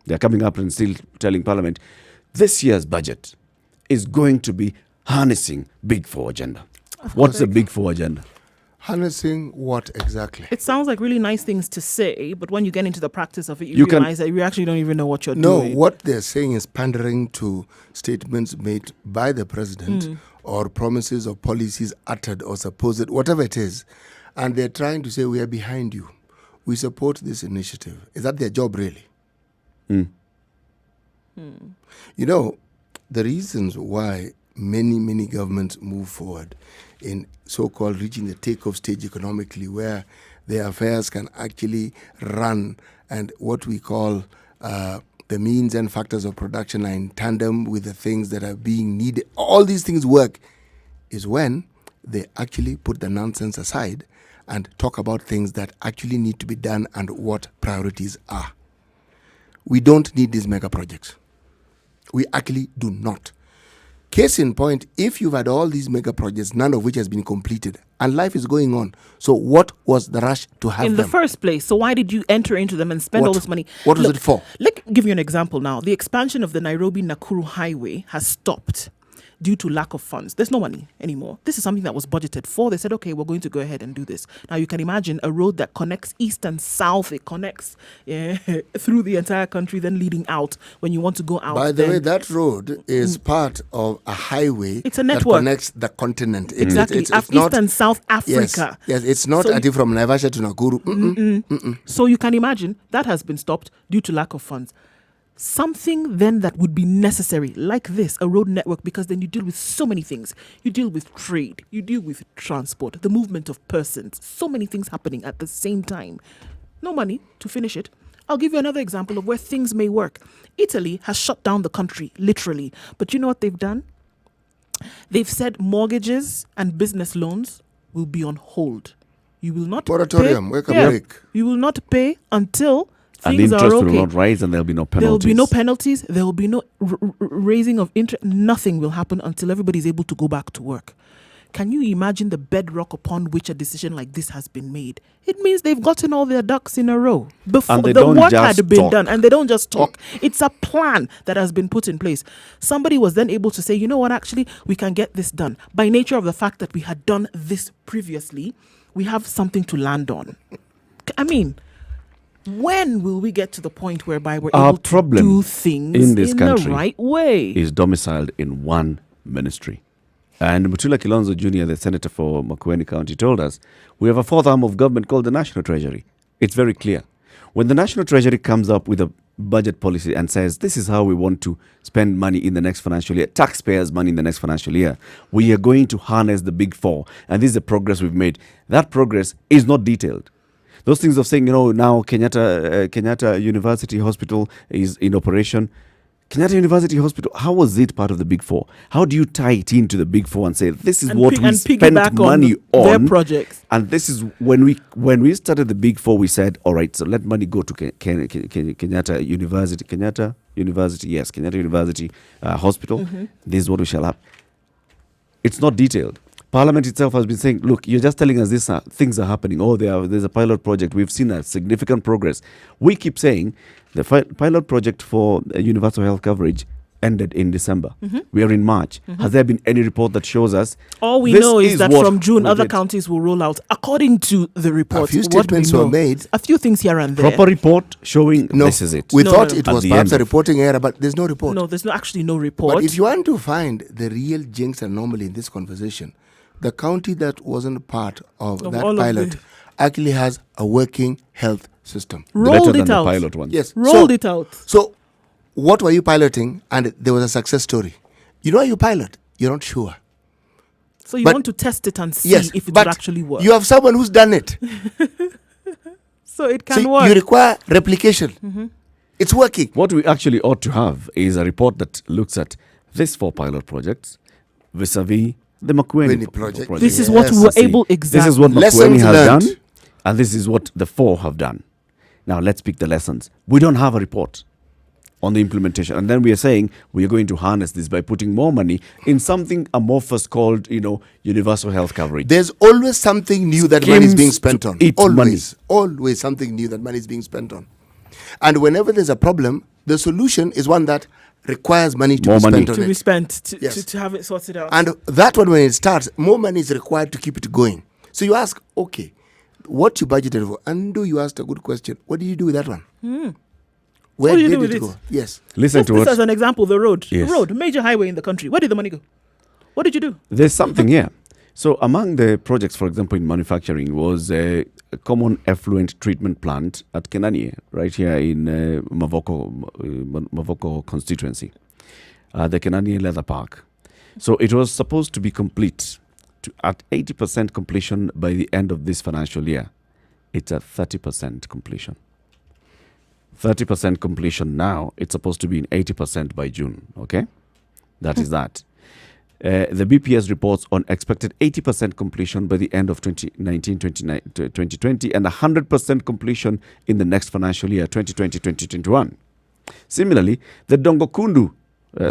They're coming up and still telling Parliament this year's budget is going to be harnessing Big Four agenda. What's the Big Four agenda? Harnessing what exactly? It sounds like really nice things to say, but when you get into the practice of it, you realize that you actually don't even know what you're doing. No, what they're saying is pandering to statements made by the president or promises or policies uttered or supposed, whatever it is. And they're trying to say, we are behind you. We support this initiative. Is that their job, really? You know, the reasons why many governments move forward in so-called reaching the take-off stage economically, where their affairs can actually run and what we call the means and factors of production are in tandem with the things that are being needed. All these things work is when they actually put the nonsense aside and talk about things that actually need to be done and what priorities are. We don't need these mega projects. We actually do not. Case in point, if you've had all these mega projects, none of which has been completed, and life is going on, so what was the rush to have in them? the first place? So why did you enter into them and spend all this money? What was it for? Let me give you an example now. The expansion of the Nairobi-Nakuru highway has stopped due to lack of funds. There's no money anymore. This is something that was budgeted for. They said, okay, we're going to go ahead and do this. Now you can imagine a road that connects east and south. It connects through the entire country, then leading out when you want to go out. By the way, that road is part of a highway. It's a network that connects the continent. Exactly. It's East not, and South Africa. Yes, it's not from Naivasha to Nakuru. So you can imagine that has been stopped due to lack of funds. Something then that would be necessary, like this, a road network, because then you deal with so many things. You deal with trade, you deal with transport, the movement of persons, so many things happening at the same time. No money to finish it. I'll give you another example of where things may work. Italy has shut down the country, literally. But you know what they've done? They've said and business loans will be on hold. You will not moratorium, pay. Break. You will not pay until and things interest are okay. will not rise, and there'll be no penalties. There will be no penalties. There will be no raising of interest. Nothing will happen until everybody is able to go back to work. Can you imagine the bedrock upon which a decision like this has been made? It means they've gotten all their ducks in a row before the work had been done, and they don't just talk. It's a plan that has been put in place. Somebody was then able to say, you know what, actually, we can get this done. By nature of the fact that we had done this previously, we have something to land on. I mean, when will we get to the point whereby we're able to do things in this country the right way? Is domiciled in one ministry. And Mutula Kilonzo Jr., the senator for Makueni County, told us, we have a fourth arm of government called the National Treasury. It's very clear. When the National Treasury comes up with a budget policy and says, this is how we want to spend money in the next financial year, taxpayers' money in the next financial year, we are going to harness the Big Four. And this is the progress we've made. That progress is not detailed. Those things of saying, now Kenyatta University Hospital is in operation. Kenyatta University Hospital, how was it part of the Big Four? How do you tie it into the Big Four and say, this is And what pi- we and spent piggyback money on their on? projects. And this is when we started the Big Four, we said, all right, so let money go to Kenyatta University. Kenyatta University Hospital. This is what we shall have. It's not detailed. Parliament itself has been saying, look, you're just telling us these things are happening. Oh, there's a pilot project. We've seen a significant progress. We keep saying the pilot project for universal health coverage ended in December. We are in March. Has there been any report that shows us? All we this know is that what from June, we other did? counties will roll out according to the report. A few what we statements know. were made. A few things here and there. Proper report showing No, this is it. we No, thought no. it At was the perhaps end a of- reporting error, but there's no report. No, there's actually no report. But if you want to find the real jinx anomaly in this conversation, the county that wasn't part of that all of pilot the- actually has a working health system. rolled Better it than out. the pilot one. Yes. Rolled it out. So, what were you piloting? And there was a success story. You know, you pilot, you're not sure. So you But- want to test it and see Yes, if it but will actually work. you have someone who's done it. So it can So work. you require replication. It's working. What we actually ought to have is a report that looks at these 4 pilot projects vis-a-vis the Makueni Makueni project. This is Yes. what we were See, able exactly. This is what Makueni Lessons has learned. done, and this is what the 4 have done. Now let's pick the lessons. We don't have a report on the implementation, and then we are saying we are going to harness this by putting more money in something amorphous called, universal health coverage. There's always something new that money is being Schemes spent to on. eat Always. Always something new that money is being spent on. And whenever there's a problem, the solution is one that requires money to More be money. spent on to be it. spent to, Yes. to have it sorted out. And that one, when it starts, more money is required to keep it going. So you ask, okay, what you budgeted for? And you asked a good question. What did you do with that one? Where What do you did do with it it? go? Yes. Listen Just to this what as an example, the road. Yes. The road, major highway in the country. Where did the money go? What did you do? there's something here. So among the projects, for example, in manufacturing was a common effluent treatment plant at Kenanie, right here in Mavoko constituency, the Kenanie Leather Park. So it was supposed to be complete at 80% completion by the end of this financial year. It's at 30% completion. 30% completion now. It's supposed to be in 80% by June. Okay, that is that. The BPS reports on expected 80% completion by the end of 2020 and 100% completion in the next financial year, 2020-2021. Similarly, the Dongokundu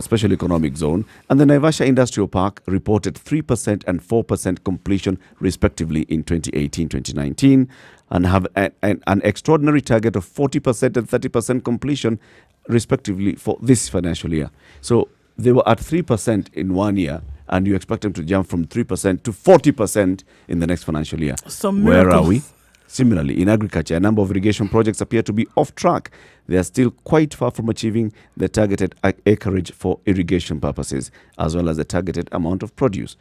Special Economic Zone and the Naivasha Industrial Park reported 3% and 4% completion respectively in 2018-2019 and have an extraordinary target of 40% and 30% completion respectively for this financial year. So they were at 3% in 1 year, and you expect them to jump from 3% to 40% in the next financial year. Some Where are miracles. we? Similarly, in agriculture, a number of irrigation projects appear to be off track. They are still quite far from achieving the targeted acreage for irrigation purposes, as well as the targeted amount of produce.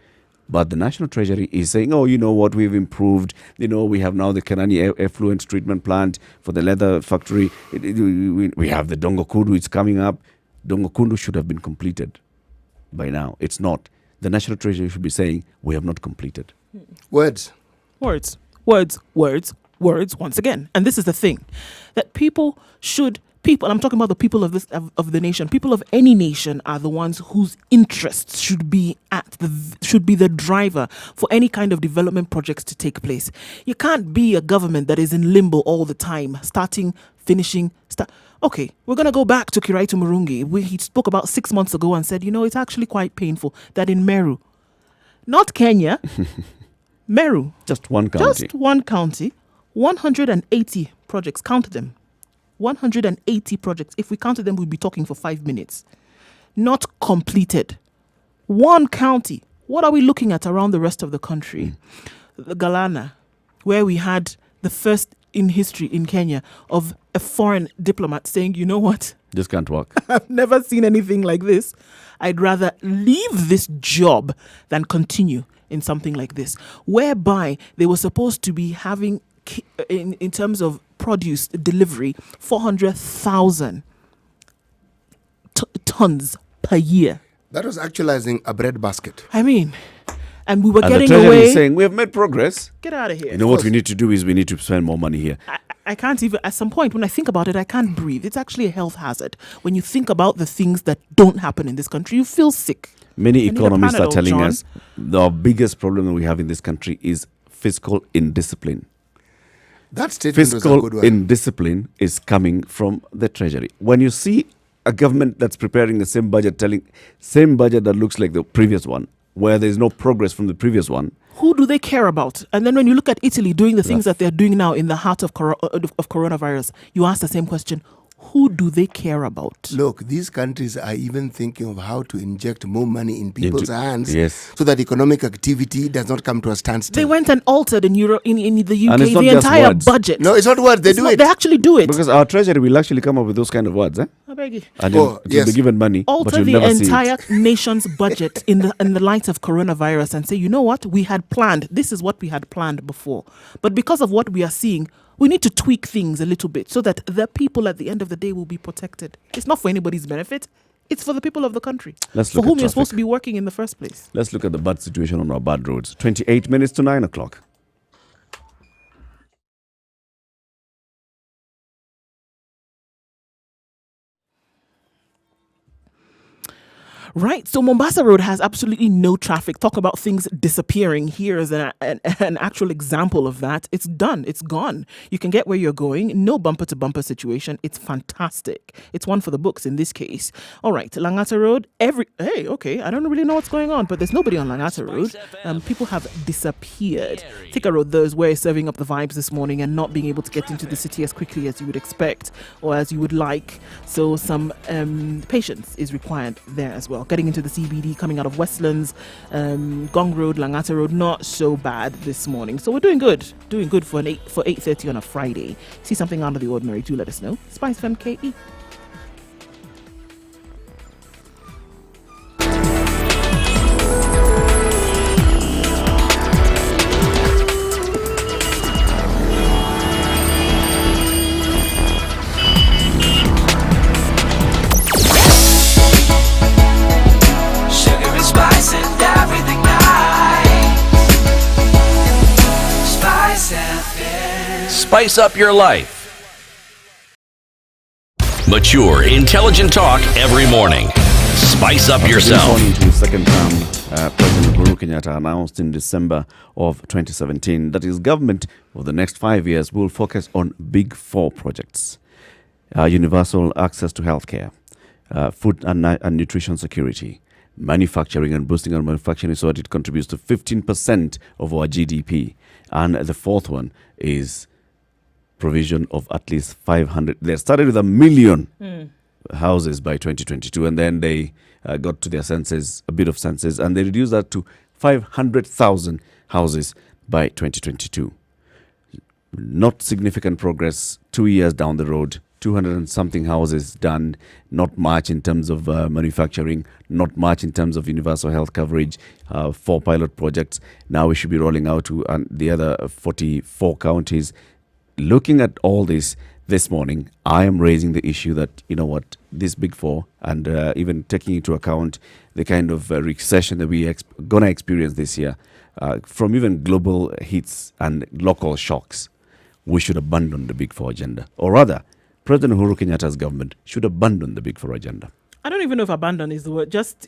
But the National Treasury is saying, oh, you know what, we've improved. We have now the Kenani effluent treatment plant for the leather factory. We have the Dongokundu, it's coming up. Dongokundu should have been completed by now. It's not. The National Treasury should be saying, we have not completed. Words. Words once again. And this is the thing, that people, I'm talking about the people of the nation, people of any nation are the ones whose interests should be the driver for any kind of development projects to take place. You can't be a government that is in limbo all the time, starting, finishing, Okay, we're going to go back to Kiraitu Murungi. He spoke about 6 months ago and said, it's actually quite painful that in Meru, not Kenya, Meru, Just one county. 180 projects. Count them. 180 projects. If we counted them, we'd be talking for 5 minutes. Not completed. One county. What are we looking at around the rest of the country? The Galana, where we had the first in history in Kenya of a foreign diplomat saying, you know what? This can't work. I've never seen anything like this. I'd rather leave this job than continue in something like this, whereby they were supposed to be having, in terms of produce delivery, 400,000 tons per year. That was actualizing a bread basket. I mean, and we were And getting the Treasury away. is saying, we have made progress. Get out of here. You know what we need to do is we need to spend more money here. I can't even, at some point when I think about it, I can't breathe. It's actually a health hazard. When you think about the things that don't happen in this country, you feel sick. Many I need a economists are Panadol, telling John. us the biggest problem that we have in this country is fiscal indiscipline. That statement was a Fiscal good one. indiscipline is coming from the treasury. When you see a government that's preparing the same budget that looks like the previous one, where there's no progress from the previous one, Who do they care about? And then when you look at Italy doing the things that they're doing now in the heart of coronavirus, you ask the same question. Who do they care about? Look, these countries are even thinking of how to inject more money in people's hands yes. so that economic activity does not come to a standstill. They went and altered in Europe, in the UK, And it's not the just entire words. budget. No, it's not words. They do it. They actually do it. because our treasury will actually come up with those kind of words, eh? I beg you. And then Oh, it will yes. be given money, but Alter you'll the never see it. entire nation's budget in the light of coronavirus and say, you know what, we had planned. This is what we had planned before. But because of what we are seeing, we need to tweak things a little bit so that the people at the end of the day will be protected. It's not for anybody's benefit. It's for the people of the country. Let's for look whom at you're supposed traffic. to be working in the first place. Let's look at the bad situation on our bad roads. 28 minutes to 9 o'clock. Right. So Mombasa Road has absolutely no traffic. Talk about things disappearing. Here is an actual example of that. It's done. It's gone. You can get where you're going. No bumper to bumper situation. It's fantastic. It's one for the books in this case. All right. Langata Road. Okay. I don't really know what's going on, but there's nobody on Langata Road. People have disappeared. Thika Road, though, is where it's serving up the vibes this morning and not being able to get into the city as quickly as you would expect or as you would like. So some patience is required there as well. Getting into the CBD, coming out of Westlands, Gong Road, Langata Road, not so bad this morning. So we're doing good for 8:30 on a Friday. See something out of the ordinary, do let us know. Spice FM KE. Sugar and spice and everything nice. Spice FM. Spice up your life. Mature, intelligent talk every morning. Spice up yourself. Going into his second term, President Uhuru Kenyatta announced in December of 2017 that his government for the next 5 years will focus on big four projects. Universal access to healthcare, food and nutrition security, manufacturing and boosting our manufacturing so that it contributes to 15% of our GDP. And the fourth one is provision of at least 500. They started with 1 million houses by 2022, and then they got to their senses, a bit of senses, and they reduced that to 500,000 houses by 2022. Not significant progress 2 years down the road. 200 and something houses done, not much in terms of manufacturing, not much in terms of universal health coverage, 4 pilot projects. Now we should be rolling out to the other 44 counties. Looking at all this morning, I am raising the issue that, you know what, this big four, and even taking into account the kind of recession that we going to experience this year, from even global hits and local shocks, we should abandon the big four agenda. Or rather, President Uhuru Kenyatta's government should abandon the big four agenda. I don't even know if abandon is the word. Just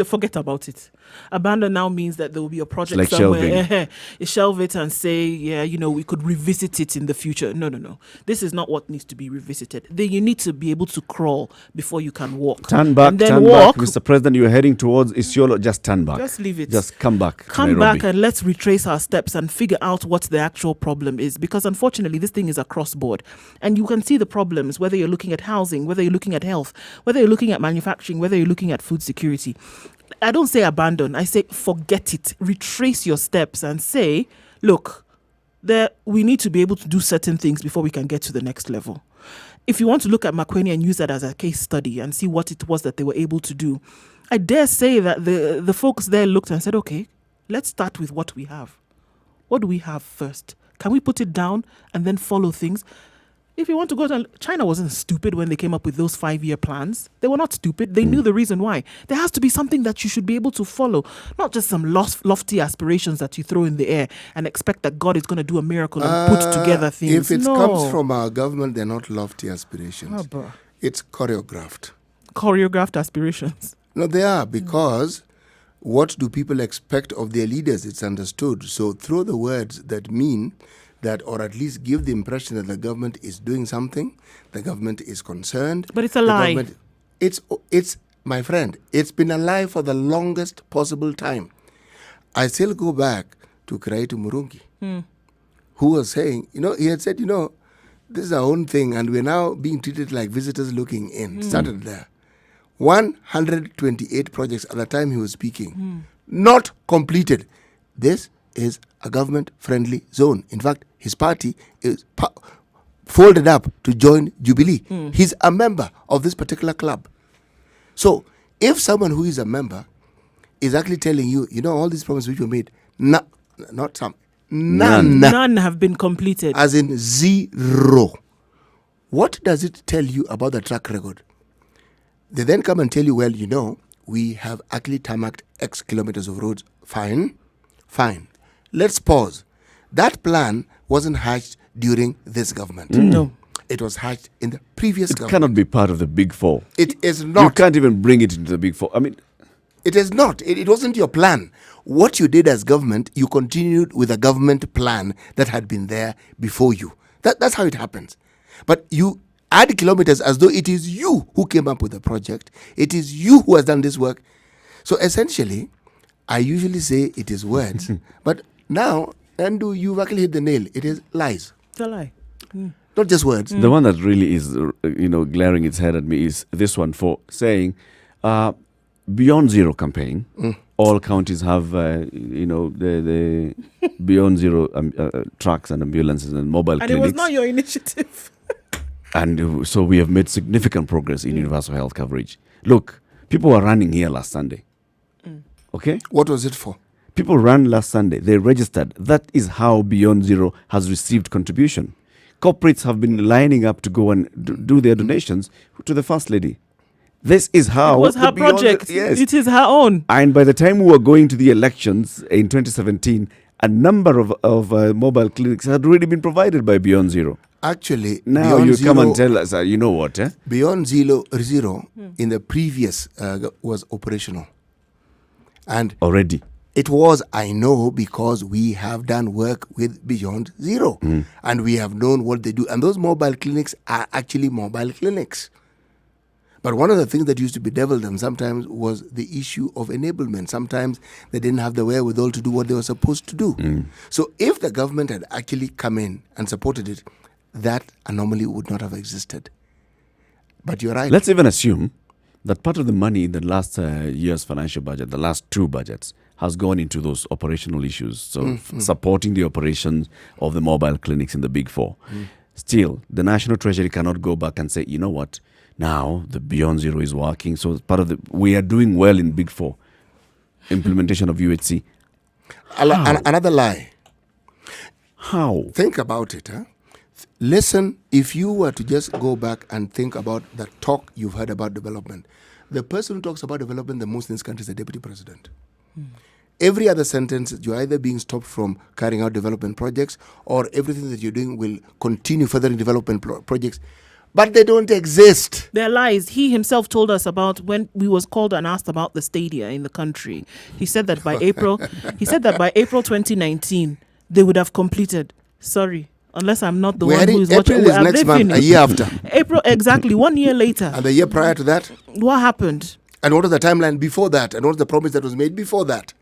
forget about it. Abandon now means that there will be a project Like somewhere. Shelve it and say, yeah, we could revisit it in the future. No. This is not what needs to be revisited. You need to be able to crawl before you can walk. Turn back, and then turn walk, back. Mr. President, you are heading towards Isiolo. Just turn back. Just leave it. Just come back to Come Nairobi. back and let's retrace our steps and figure out what the actual problem is. Because unfortunately, this thing is across board. And you can see the problems, whether you're looking at housing, whether you're looking at health, whether you're looking at manufacturing, whether you're looking at food security. I don't say abandon. I say forget it. Retrace your steps and say, look, we need to be able to do certain things before we can get to the next level. If you want to look at Makweni and use that as a case study and see what it was that they were able to do, I dare say that the folks there looked and said, okay, let's start with what we have. What do we have first? Can we put it down and then follow things? If you want to go to China, wasn't stupid when they came up with those 5-year plans. They were not stupid. They knew the reason why. There has to be something that you should be able to follow, not just some lofty aspirations that you throw in the air and expect that God is going to do a miracle and put together things. If it comes from our government, they're not lofty aspirations. It's choreographed. Choreographed aspirations. No, they are, because what do people expect of their leaders? It's understood. So throw the words that mean that, or at least give the impression that the government is doing something, the government is concerned. But it's a lie. It's my friend, it's been a lie for the longest possible time. I still go back to Kiraitu Murungi, who was saying, he had said, this is our own thing and we're now being treated like visitors looking in. Started there. 128 projects at the time he was speaking, not completed. This is a government-friendly zone. In fact, his party is folded up to join Jubilee. He's a member of this particular club. So, if someone who is a member is actually telling you, all these promises which were made, not some, none have been completed. As in zero. What does it tell you about the track record? They then come and tell you, well, we have actually tarmacked X kilometers of roads. Fine. Let's pause. That plan wasn't hatched during this government. No. It was hatched in the previous government. It cannot be part of the Big Four. It is not. You can't even bring it into the Big Four. I mean, it is not. It wasn't your plan. What you did as government, you continued with a government plan that had been there before you. That's how it happens. But you add kilometers as though it is you who came up with the project. It is you who has done this work. So essentially, I usually say it is words, but now, Andu, you've actually hit the nail. It is lies. It's a lie. Not just words. The one that really is, glaring its head at me is this one for saying, Beyond Zero campaign. All counties have, the Beyond Zero trucks and ambulances and mobile clinics. And it was not your initiative. And so we have made significant progress in universal health coverage. Look, people were running here last Sunday. Okay? What was it for? People ran last Sunday. They registered. That is how Beyond Zero has received contribution. Corporates have been lining up to go and do their donations to the First Lady. This is how... It was her project. Yes. It is her own. And by the time we were going to the elections in 2017, a number of mobile clinics had already been provided by Beyond Zero. Actually, now Beyond you Zero, come and tell us, you know what? Beyond Zero in the previous was operational. And already. It was, I know, because we have done work with Beyond Zero. And we have known what they do. And those mobile clinics are actually mobile clinics. But one of the things that used to bedevil them sometimes was the issue of enablement. Sometimes they didn't have the wherewithal to do what they were supposed to do. So if the government had actually come in and supported it, that anomaly would not have existed. But you're right. Let's even assume that part of the money in the last year's financial budget, the last two budgets, has gone into those operational issues. So supporting the operations of the mobile clinics in the Big Four. Still, the National Treasury cannot go back and say, you know what, now the Beyond Zero is working. So part of we are doing well in Big Four. Implementation of UHC. Another lie. How? Think about it. Listen, if you were to just go back and think about the talk you've heard about development, the person who talks about development the most in this country is the deputy president. Every other sentence, you're either being stopped from carrying out development projects or everything that you're doing will continue furthering development projects. But they don't exist. They're lies. He himself told us about when we was called and asked about the stadia in the country. He said that by April 2019, they would have completed. Sorry. Unless I'm not the one who is watching. April is next month, a year after. April, exactly, 1 year later. And the year prior to that? What happened? And what was the timeline before that? And what was the promise that was made before that?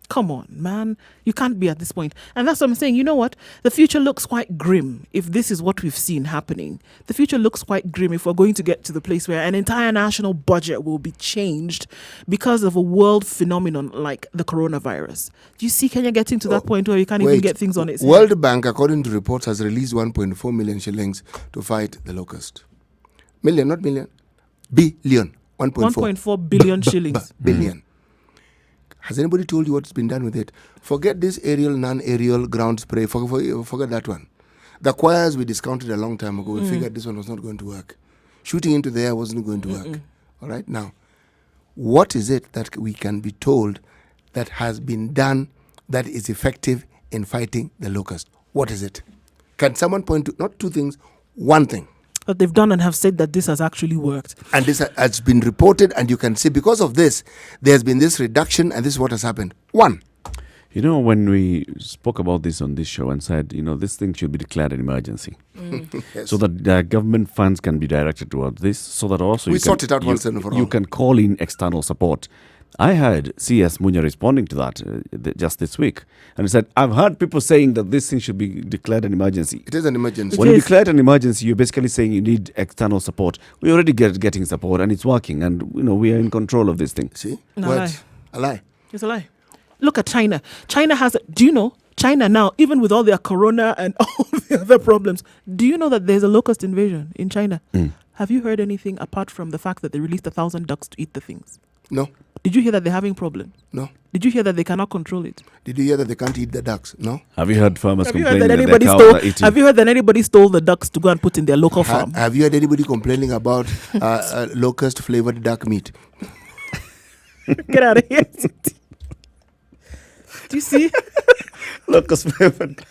Come on, man. You can't be at this point. And that's what I'm saying. You know what? The future looks quite grim if this is what we've seen happening. The future looks quite grim if we're going to get to the place where an entire national budget will be changed because of a world phenomenon like the coronavirus. Do you see Kenya getting to that point where you can't even get things on its head? World Bank, according to reports, has released 1.4 million shillings to fight the locust. Million, not million. Billion. 1.4 billion shillings. Billion. Has anybody told you what's been done with it? Forget this aerial, non-aerial ground spray. Forget that one. The choirs we discounted a long time ago. We figured this one was not going to work. Shooting into the air wasn't going to work. All right, now, what is it that we can be told that has been done that is effective in fighting the locust? What is it? Can someone point to, not two things, one thing? That they've done and have said that this has actually worked. And this has been reported, and you can see because of this, there's been this reduction, and this is what has happened. One. You know, when we spoke about this on this show and said, this thing should be declared an emergency. Yes. So that government funds can be directed towards this, so that also We sort it out once and for all. You can call in external support. I heard CS Munya responding to that just this week. And he said, I've heard people saying that this thing should be declared an emergency. It is an emergency. When you declare it an emergency, you're basically saying you need external support. We already getting support, and it's working. And, we are in control of this thing. See? No, Words. A lie. It's a lie. Look at China. China has, do you know, China now, even with all their corona and all the other problems, do you know that there's a locust invasion in China? Have you heard anything apart from the fact that they released 1,000 ducks to eat the things? No. Did you hear that they're having problems? No. Did you hear that they cannot control it? Did you hear that they can't eat the ducks? No. Have you heard farmers Have you heard complaining that that their anybody cows stole? are eating? Have you heard that anybody stole the ducks to go and put in their local farm? Have you heard anybody complaining about locust flavored duck meat? Get out of here. Do you see? Locust flavored.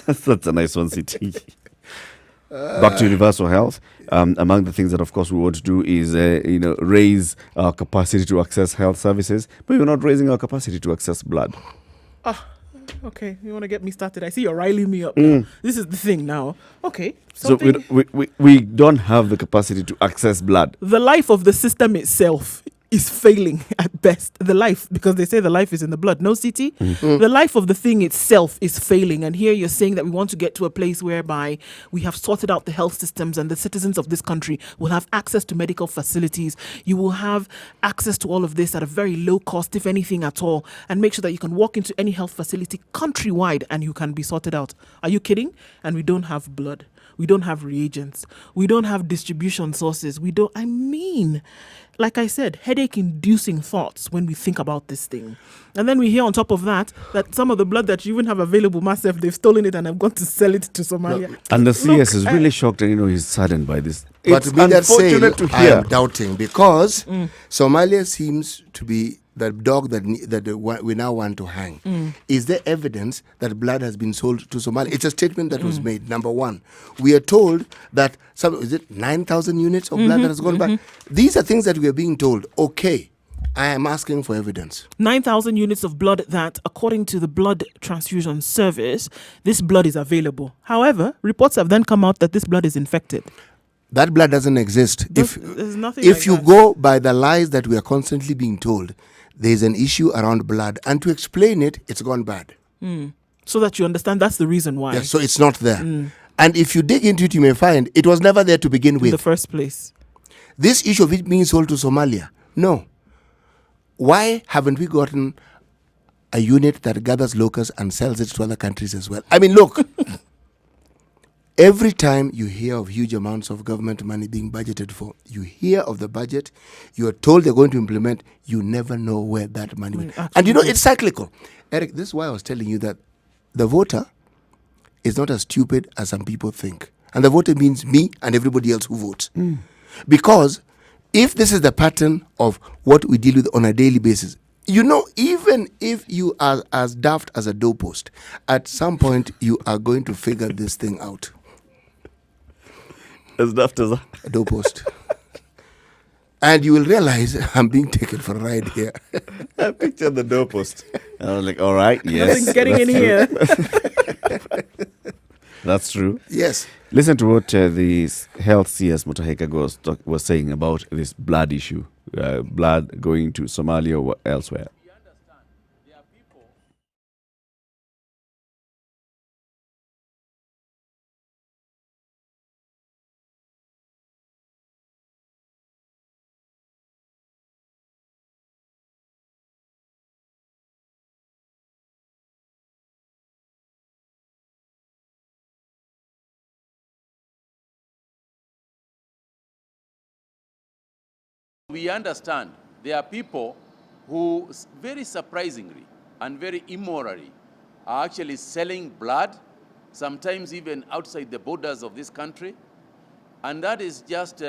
That's a nice one, CT. Back to universal health. Among the things that, of course, we want to do is, raise our capacity to access health services, but we're not raising our capacity to access blood. Okay, you want to get me started? I see you're riling me up now. This is the thing now. Okay. So we don't have the capacity to access blood. The life of the system itself is failing at best. The life, because they say the life is in the blood. No, CT? The life of the thing itself is failing. And here you're saying that we want to get to a place whereby we have sorted out the health systems and the citizens of this country will have access to medical facilities. You will have access to all of this at a very low cost, if anything at all, and make sure that you can walk into any health facility countrywide and you can be sorted out. Are you kidding? And we don't have blood. We don't have reagents. We don't have distribution sources. Like I said, headache-inducing thoughts when we think about this thing. And then we hear on top of that some of the blood that you even have available, massive, they've stolen it and have gone to sell it to Somalia. And the CS is really shocked and, he's saddened by this. But It's to be that sale, unfortunate to I hear. am doubting because Somalia seems to be the dog that we now want to hang. Is there evidence that blood has been sold to Somalia? It's a statement that was made. Number one, we are told that 9,000 units of blood that has gone back. These are things that we are being told. Okay, I am asking for evidence. 9,000 units of blood that, according to the Blood Transfusion Service, this blood is available. However, reports have then come out that this blood is infected. That blood doesn't exist. There's nothing like If you that. go by the lies that we are constantly being told, there's an issue around blood. And to explain it, it's gone bad. So that you understand that's the reason why. Yes, so it's not there. And if you dig into it, you may find it was never there to begin In with. the first place. This issue of it being sold to Somalia, no. Why haven't we gotten a unit that gathers locusts and sells it to other countries as well? I mean, look, every time you hear of huge amounts of government money being budgeted for, you hear of the budget, you are told they're going to implement, you never know where that money went. And it's cyclical. Eric, this is why I was telling you that the voter is not as stupid as some people think. And the voter means me and everybody else who votes. Because if this is the pattern of what we deal with on a daily basis, even if you are as daft as a doorpost, at some point you are going to figure this thing out. As daft as a doorpost. And you will realize I'm being taken for a ride here. I pictured the doorpost. I was like, all right, yes. Nothing's getting in here. That's true. Yes. Listen to what the health CS Mutaheka was saying about this blood issue, blood going to Somalia or elsewhere. We understand there are people who, very surprisingly and very immorally, are actually selling blood, sometimes even outside the borders of this country. And that is just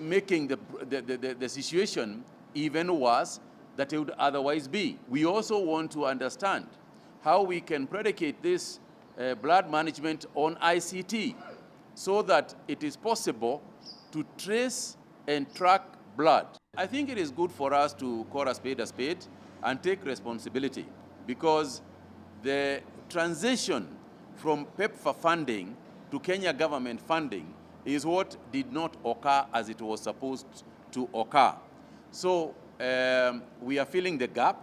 making the situation even worse than it would otherwise be. We also want to understand how we can predicate this blood management on ICT so that it is possible to trace and track blood. I think it is good for us to call a spade and take responsibility, because the transition from PEPFAR funding to Kenya government funding is what did not occur as it was supposed to occur. So we are filling the gap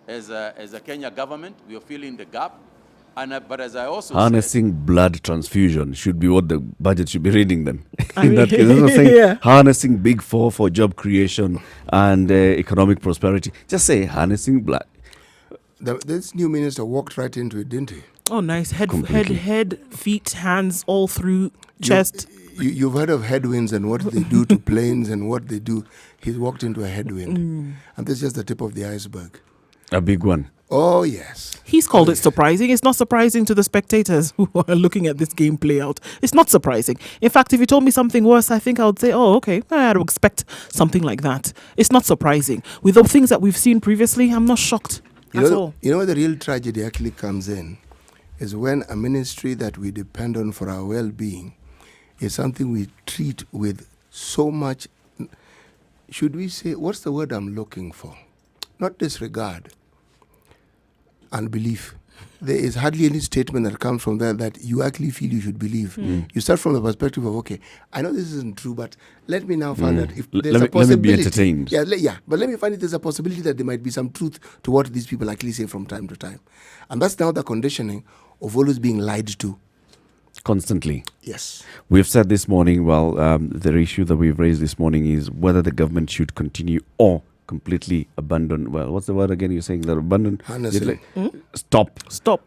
as a Kenya government. We are filling the gap. But as I also harnessing blood transfusion should be what the budget should be reading then. I mean, that case, I'm not saying yeah. harnessing Big Four for job creation and economic prosperity. Just say harnessing blood. This new minister walked right into it, didn't he? Oh, nice. Head, Completely. feet, hands, all through chest. You've heard of headwinds and what they do to planes and what they do. He walked into a headwind. And this is just the tip of the iceberg. A big one. Oh, yes. He's called it surprising. It's not surprising to the spectators who are looking at this game play out. It's not surprising. In fact, if you told me something worse, I think I would say, oh, okay, I'd expect something like that. It's not surprising. With the things that we've seen previously, I'm not shocked at all. You know where the real tragedy actually comes in? Is when a ministry that we depend on for our well-being is something we treat with so much, should we say, what's the word I'm looking for? Not disregard. Unbelief. There is hardly any statement that comes from there that you actually feel you should believe. You start from the perspective of, okay, I know this isn't true, but let me now find out if there's a possibility. Let me be entertained. But let me find if there's a possibility that there might be some truth to what these people actually say from time to time. And that's now the conditioning of always being lied to. Constantly. Yes. We've said this morning, the issue that we've raised this morning is whether the government should continue or completely abandon. Well, what's the word again? You're saying that abandon? Harnessing. Stop.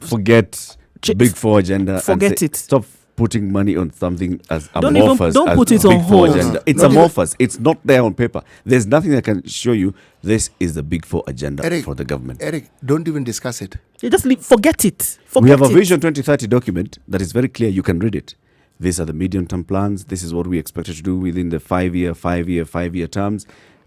Forget Big Four agenda. Forget it. Stop putting money on something as Don't amorphous don't as put it Big on Four hold. agenda. It's amorphous. It's not there on paper. There's nothing that can show you this is the Big Four agenda for the government. Eric, don't even discuss it. You just forget it. We have a Vision 2030 document that is very clear. You can read it. These are the medium-term plans. This is what we expected to do within the 5-year terms.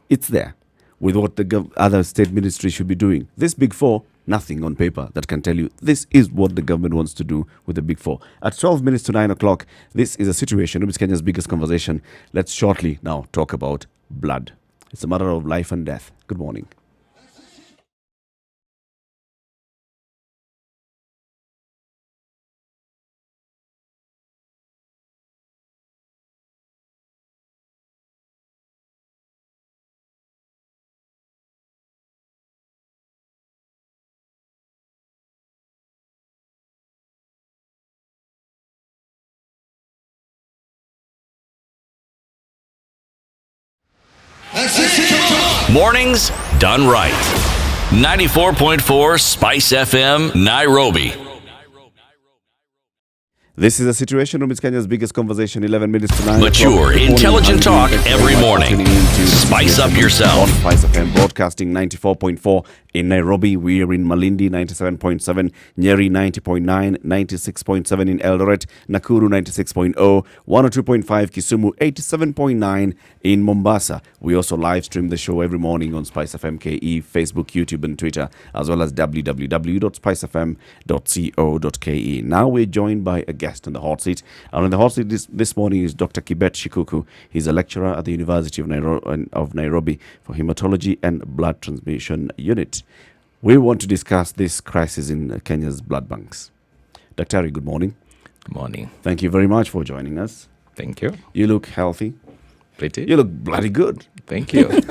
It's there with what the other state ministries should be doing. This Big Four, nothing on paper that can tell you this is what the government wants to do with the Big Four. At 12 minutes to 9 o'clock, this is a situation, it's Kenya's biggest conversation. Let's shortly now talk about blood. It's a matter of life and death. Good morning. Mornings done right. 94.4 Spice FM, Nairobi. This is a situation room. It's Kenya's biggest conversation. 11 minutes to 9. Mature, intelligent talk every morning. Spice up yourself. On Spice FM, broadcasting 94.4 in Nairobi. We are in Malindi, 97.7. Nyeri, 90.9. 96.7 in Eldoret. Nakuru, 96.0. 102.5 Kisumu, 87.9 in Mombasa. We also live stream the show every morning on Spice FM KE, Facebook, YouTube and Twitter, as well as www.spicefm.co.ke. Now we're joined by a guest in the hot seat. And on the hot seat this morning is Dr. Kibet Shikuku. He's a lecturer at the University of Nairobi for Hematology and Blood Transfusion Unit. We want to discuss this crisis in Kenya's blood banks. Dr. good morning. Good morning. Thank you very much for joining us. Thank you. You look healthy. Pretty. You look bloody good. Thank you. Eric,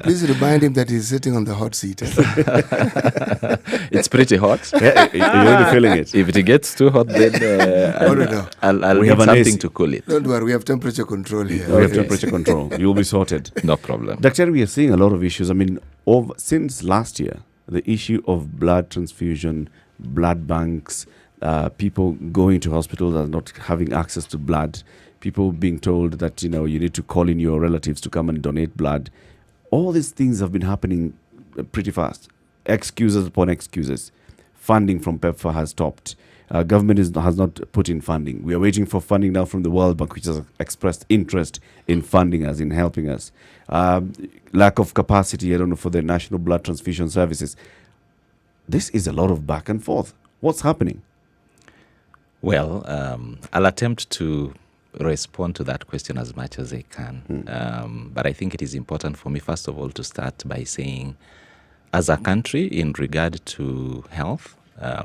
please remind him that he's sitting on the hot seat. It's pretty hot. Yeah, you're already feeling it. If it gets too hot, then I'll We need have an something AC. to cool it. Don't worry, we have temperature control here. We have temperature control. You'll be sorted. No problem. Doctor, we are seeing a lot of issues. I mean, since last year, the issue of blood transfusion, blood banks, people going to hospitals and not having access to blood, people being told that, you need to call in your relatives to come and donate blood. All these things have been happening pretty fast. excuses upon excuses. Funding from PEPFAR has stopped. Government has not put in funding. We are waiting for funding now from the World Bank, which has expressed interest in funding us, in helping us. Lack of capacity, I don't know, for the National Blood Transfusion Services. This is a lot of back and forth. What's happening? Well, I'll attempt to respond to that question as much as I can. But I think it is important for me, first of all, to start by saying, as a country, in regard to health,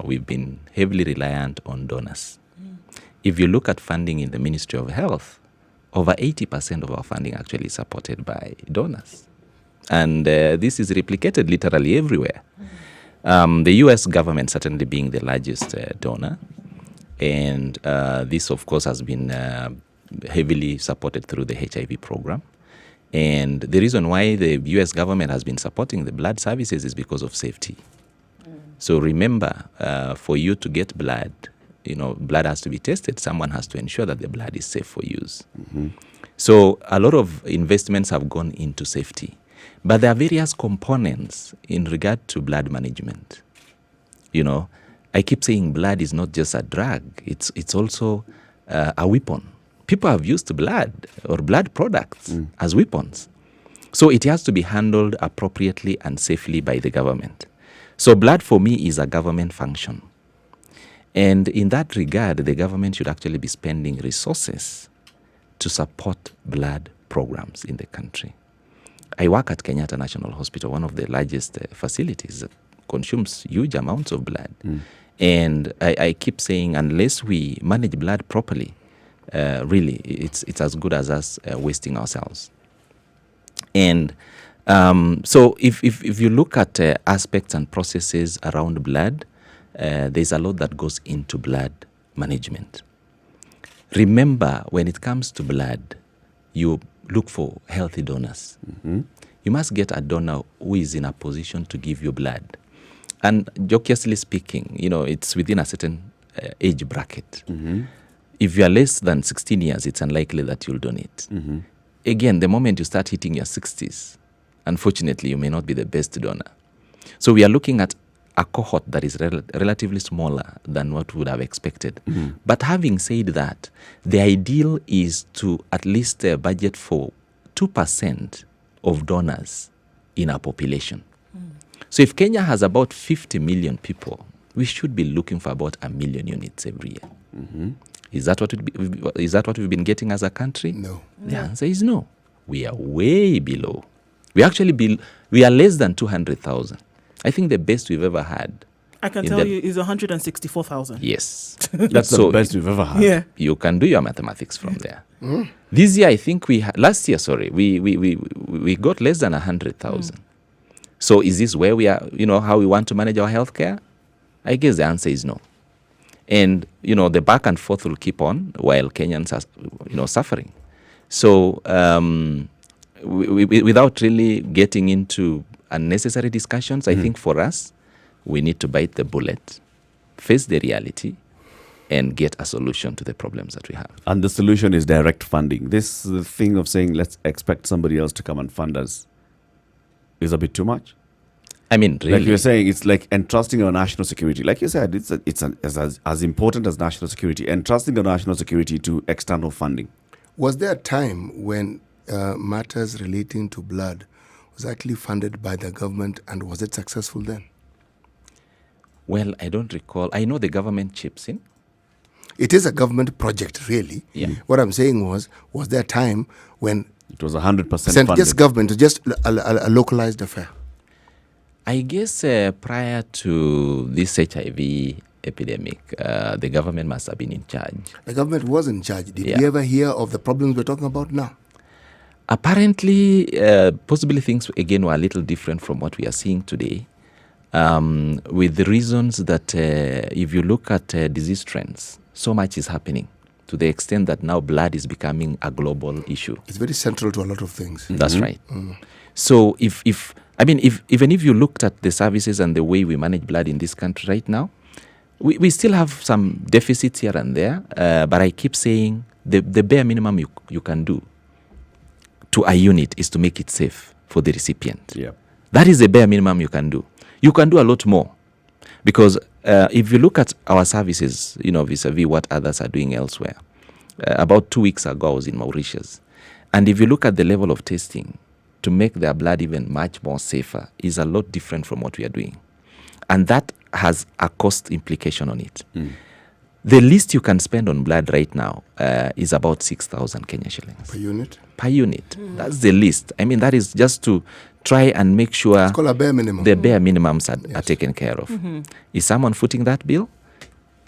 we've been heavily reliant on donors. If you look at funding in the Ministry of Health, over 80% of our funding actually is supported by donors. And this is replicated literally everywhere. The US government certainly being the largest donor. And this, of course, has been heavily supported through the HIV program. And the reason why the US government has been supporting the blood services is because of safety. So remember, for you to get blood, blood has to be tested. Someone has to ensure that the blood is safe for use. So a lot of investments have gone into safety. But there are various components in regard to blood management. I keep saying blood is not just a drug. It's also a weapon. People have used blood or blood products as weapons. So it has to be handled appropriately and safely by the government. So blood for me is a government function. And in that regard, the government should actually be spending resources to support blood programs in the country. I work at Kenyatta National Hospital, one of the largest facilities that consumes huge amounts of blood. And I keep saying, unless we manage blood properly, really, it's as good as us wasting ourselves. And so if you look at aspects and processes around blood, there's a lot that goes into blood management. Remember, when it comes to blood, you look for healthy donors. You must get a donor who is in a position to give you blood. And jokingly speaking, it's within a certain age bracket. If you are less than 16 years, it's unlikely that you'll donate. Again, the moment you start hitting your 60s, unfortunately, you may not be the best donor. So we are looking at a cohort that is relatively smaller than what we would have expected. But having said that, the ideal is to at least budget for 2% of donors in our population. So if Kenya has about 50 million people, we should be looking for about 1 million units every year. Is that what we've been getting as a country? No. The answer is no. We are way below. We are less than 200,000. I think the best we've ever had. I can tell you is 164,000. Yes. That's the best we've ever had. Yeah. You can do your mathematics from there. This year, I think last year, we got less than 100,000. So is this where we are, how we want to manage our healthcare? I guess the answer is no. And, the back and forth will keep on while Kenyans are, suffering. So without really getting into unnecessary discussions, I think for us, we need to bite the bullet, face the reality, and get a solution to the problems that we have. And the solution is direct funding. This thing of saying, let's expect somebody else to come and fund us is a bit too much. I mean, really. Like you're saying, it's like entrusting our national security. Like you said, it's as important as national security, entrusting our national security to external funding. Was there a time when matters relating to blood was actually funded by the government, and was it successful then? Well, I don't recall. I know the government chips in. It is a government project, really. Yeah. What I'm saying was there a time when it was 100% funded? Just government, just a localized affair? I guess prior to this HIV epidemic, the government must have been in charge. The government was in charge. Did you ever hear of the problems we're talking about now? Apparently, possibly things, again, were a little different from what we are seeing today, with the reasons that if you look at disease trends, so much is happening to the extent that now blood is becoming a global issue. It's very central to a lot of things. That's right. So even if you looked at the services and the way we manage blood in this country right now, we still have some deficits here and there, but I keep saying the bare minimum you can do to a unit is to make it safe for the recipient. Yeah. That is the bare minimum you can do. You can do a lot more. Because if you look at our services, vis-a-vis what others are doing elsewhere, about 2 weeks ago I was in Mauritius. And if you look at the level of testing to make their blood even much more safer is a lot different from what we are doing. And that has a cost implication on it. The least you can spend on blood right now is about 6,000 Kenya shillings. Per unit? Per unit. That's the least. I mean, that is just to try and make sure it's called a bare minimum. The bare minimums are taken care of. Is someone footing that bill?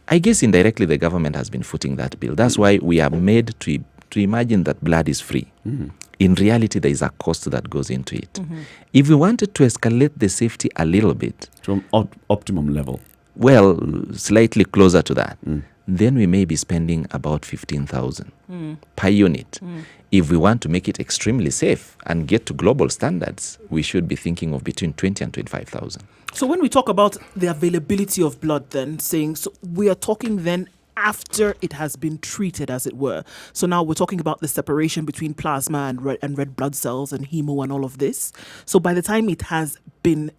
I guess indirectly the government has been footing that bill. That's why we are made to imagine that blood is free. In reality, there is a cost that goes into it. If we wanted to escalate the safety a little bit, from optimum level, well, slightly closer to that, then we may be spending about 15,000 per unit. If we want to make it extremely safe and get to global standards, we should be thinking of between 20 and 25,000. So when we talk about the availability of blood, then so we are talking then after it has been treated, as it were. So now we're talking about the separation between plasma and red blood cells and hemo and all of this. So by the time it has been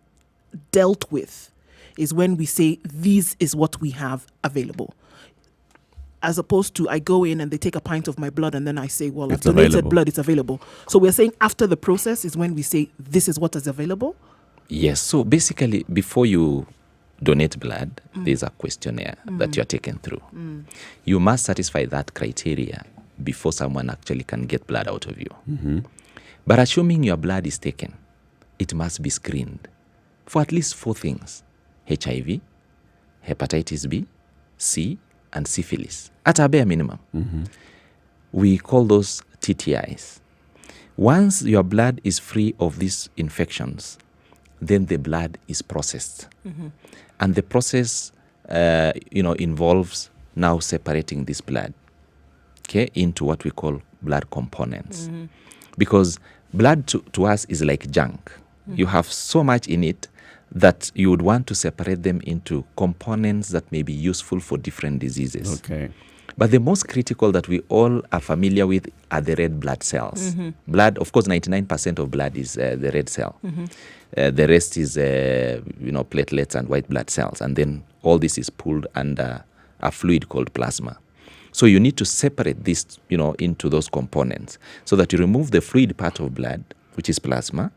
dealt with is when we say this is what we have available. As opposed to I go in and they take a pint of my blood and then I say, well, I've donated blood, it's available. So we're saying after the process is when we say this is what is available? Yes. So basically, before you donate blood, there's a questionnaire that you're taken through. You must satisfy that criteria before someone actually can get blood out of you. But assuming your blood is taken, it must be screened for at least 4 things: HIV, hepatitis B, C, and syphilis, at a bare minimum. We call those TTIs. Once your blood is free of these infections, then the blood is processed. And the process, involves now separating this blood, into what we call blood components. Because blood to us is like junk. You have so much in it that you would want to separate them into components that may be useful for different diseases. But the most critical that we all are familiar with are the red blood cells. Blood, of course, 99% of blood is the red cell. The rest is, platelets and white blood cells. And then all this is pulled under a fluid called plasma. So you need to separate this, into those components so that you remove the fluid part of blood, which is plasma.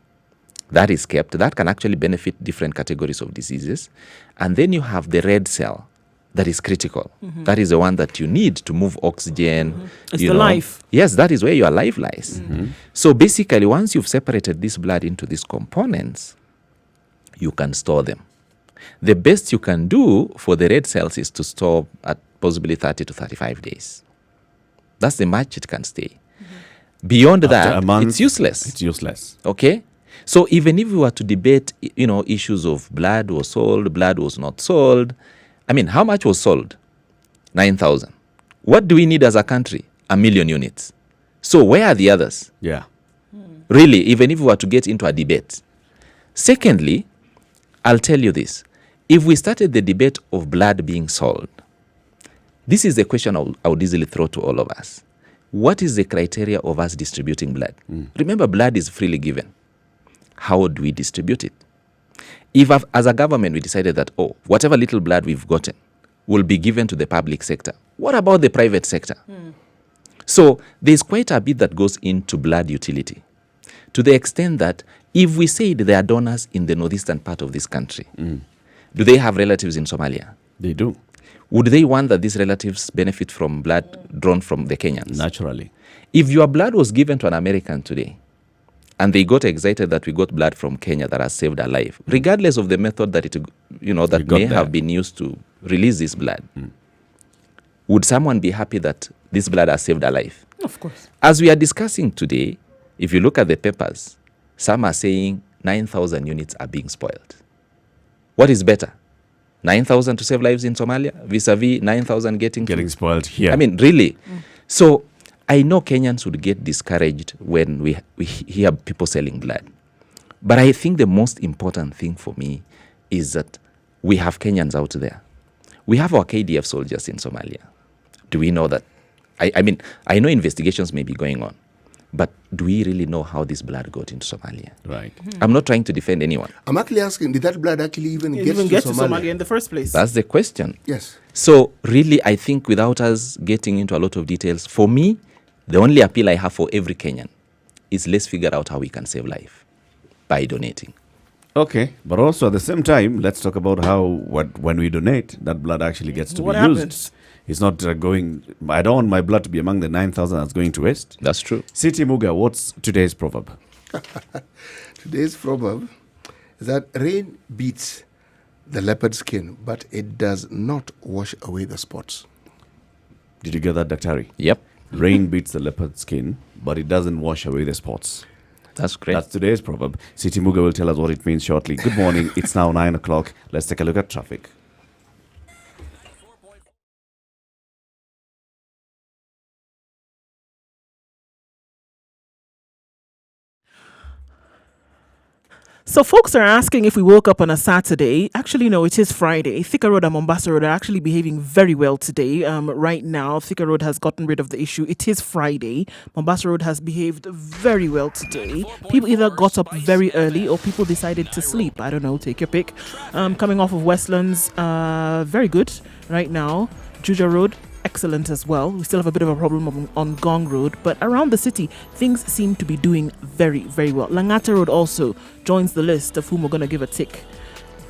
That is kept. That can actually benefit different categories of diseases. And then you have the red cell that is critical. That is the one that you need to move oxygen. It's the life. Yes, that is where your life lies. So basically, once you've separated this blood into these components, you can store them. The best you can do for the red cells is to store at possibly 30 to 35 days. That's the much it can stay. Beyond that, a month, it's useless. It's useless. Okay? So even if we were to debate, issues of blood was sold, blood was not sold, I mean, how much was sold? 9,000. What do we need as a country? 1 million units. So where are the others? Yeah. Really, even if we were to get into a debate. Secondly, I'll tell you this. If we started the debate of blood being sold, this is the question I would easily throw to all of us. What is the criteria of us distributing blood? Remember, blood is freely given. How do we distribute it? If as a government we decided that, whatever little blood we've gotten will be given to the public sector, what about the private sector? So there's quite a bit that goes into blood utility, to the extent that if we said there are donors in the northeastern part of this country, do they have relatives in Somalia? They do. Would they want that these relatives benefit from blood drawn from the Kenyans? Naturally. If your blood was given to an American today, and they got excited that we got blood from Kenya that has saved a life, regardless of the method that that may have been used to release this blood. Would someone be happy that this blood has saved a life? Of course. As we are discussing today, if you look at the papers, some are saying 9,000 units are being spoiled. What is better? 9,000 to save lives in Somalia vis-a-vis 9,000 getting spoiled here. I mean, really. So I know Kenyans would get discouraged when we hear people selling blood. But I think the most important thing for me is that we have Kenyans out there. We have our KDF soldiers in Somalia. Do we know that? I mean, I know investigations may be going on. But do we really know how this blood got into Somalia? Right. I'm not trying to defend anyone. I'm actually asking, did that blood actually even get to Somalia Somalia? in the first place? That's the question. Yes. So really, I think without us getting into a lot of details, for me, the only appeal I have for every Kenyan is let's figure out how we can save life by donating. Okay, but also at the same time, let's talk about how when we donate, that blood actually gets to What be happens? used. It's not going. I don't want my blood to be among the 9,000 that's going to waste. That's true. City Muga, what's today's proverb? Today's proverb is that rain beats the leopard skin, but it does not wash away the spots. Did you get that, Daktari? Yep. Rain beats the leopard skin, but it doesn't wash away the spots. That's great. That's today's proverb. City Muga will tell us what it means shortly. Good morning. It's now 9 o'clock. Let's take a look at traffic. So folks are asking if we woke up on a Saturday. Actually, no, it is Friday. Thika Road and Mombasa Road are actually behaving very well today. Right now, Thika Road has gotten rid of the issue. It is Friday. Mombasa Road has behaved very well today. People either got up very early or people decided to sleep. I don't know, take your pick. Coming off of Westlands, very good right now. Juja Road, excellent as well. We still have a bit of a problem on Gong Road, but around the city, things seem to be doing very, very well. Langata Road also joins the list of whom we're going to give a tick.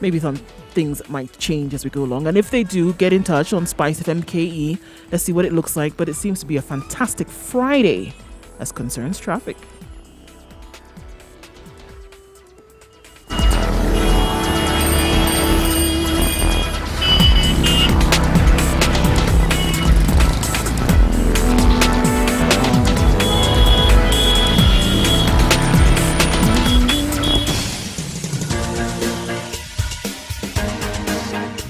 Maybe some things might change as we go along. And if they do, get in touch on Spice FM KE. Let's see what it looks like. But it seems to be a fantastic Friday as concerns traffic.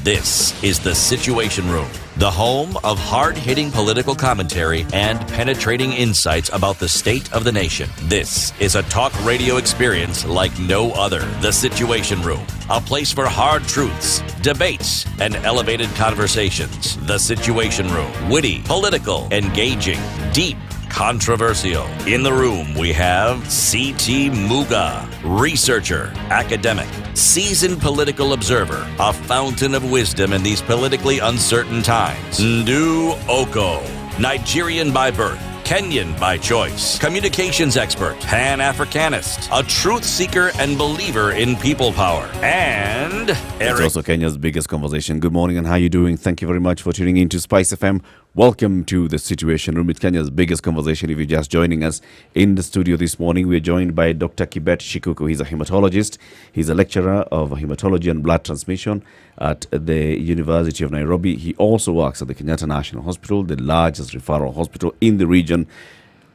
This is The Situation Room, the home of hard-hitting political commentary and penetrating insights about the state of the nation. This is a talk radio experience like no other. The Situation Room, a place for hard truths, debates, and elevated conversations. The Situation Room, witty, political, engaging, deep, controversial. In the room, we have C.T. Muga, researcher, academic, seasoned political observer, a fountain of wisdom in these politically uncertain times. Ndu Oko, Nigerian by birth, Kenyan by choice, communications expert, Pan-Africanist, a truth seeker and believer in people power, and It's Eric. also Kenya's biggest conversation. Good morning and how you doing? Thank you very much for tuning in to Spice FM. Welcome to the Situation Room. It's Kenya's biggest conversation. If you're just joining us in the studio this morning, we're joined by Dr. Kibet Shikuku. He's a hematologist. He's a lecturer of hematology and blood transmission at the University of Nairobi. He also works at the Kenyatta National Hospital, the largest referral hospital in the region.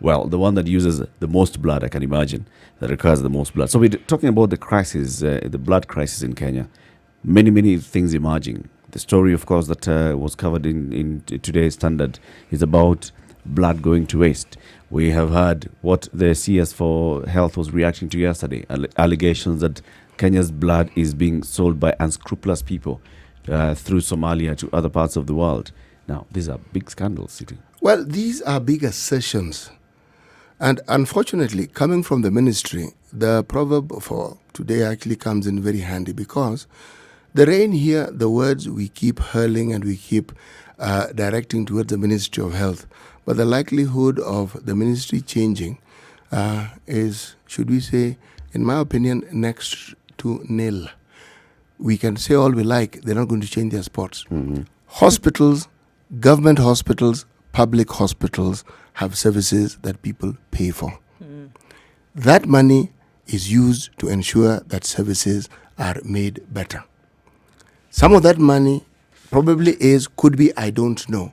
Well, the one that uses the most blood, I can imagine, that requires the most blood. So we're talking about the crisis, the blood crisis in Kenya. Many things emerging. The story, of course, that was covered in today's Standard is about blood going to waste. We have heard what the CS for Health was reacting to yesterday, allegations that Kenya's blood is being sold by unscrupulous people through Somalia to other parts of the world. Now, these are big scandals, City. Well, these are big assertions. And unfortunately, coming from the ministry, the proverb for today actually comes in very handy because the rain here, the words we keep hurling and we keep directing towards the Ministry of Health. But the likelihood of the ministry changing is, should we say, in my opinion, next to nil. We can say all we like, they're not going to change their spots. Mm-hmm. Hospitals, government hospitals, public hospitals have services that people pay for. That money is used to ensure that services are made better. Some of that money probably could be, I don't know.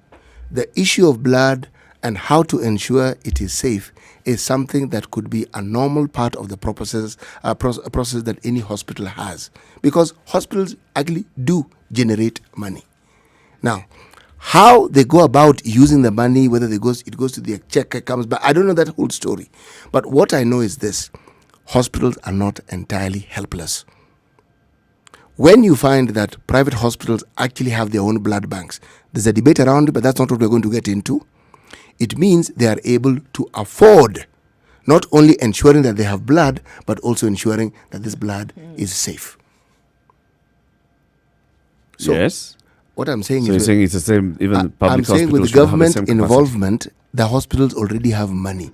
The issue of blood and how to ensure it is safe is something that could be a normal part of the process that any hospital has. Because hospitals actually do generate money. Now, how they go about using the money, whether it goes to the exchequer, comes back, I don't know that whole story. But what I know is this: hospitals are not entirely helpless. When you find that private hospitals actually have their own blood banks, there's a debate around it, but that's not what we're going to get into. It means they are able to afford Not only ensuring that they have blood, but also ensuring that this blood is safe. So yes. what I'm saying So you're is, saying it's the same, even public I'm saying with the hospitals should have government same capacity. involvement, the hospitals already have money.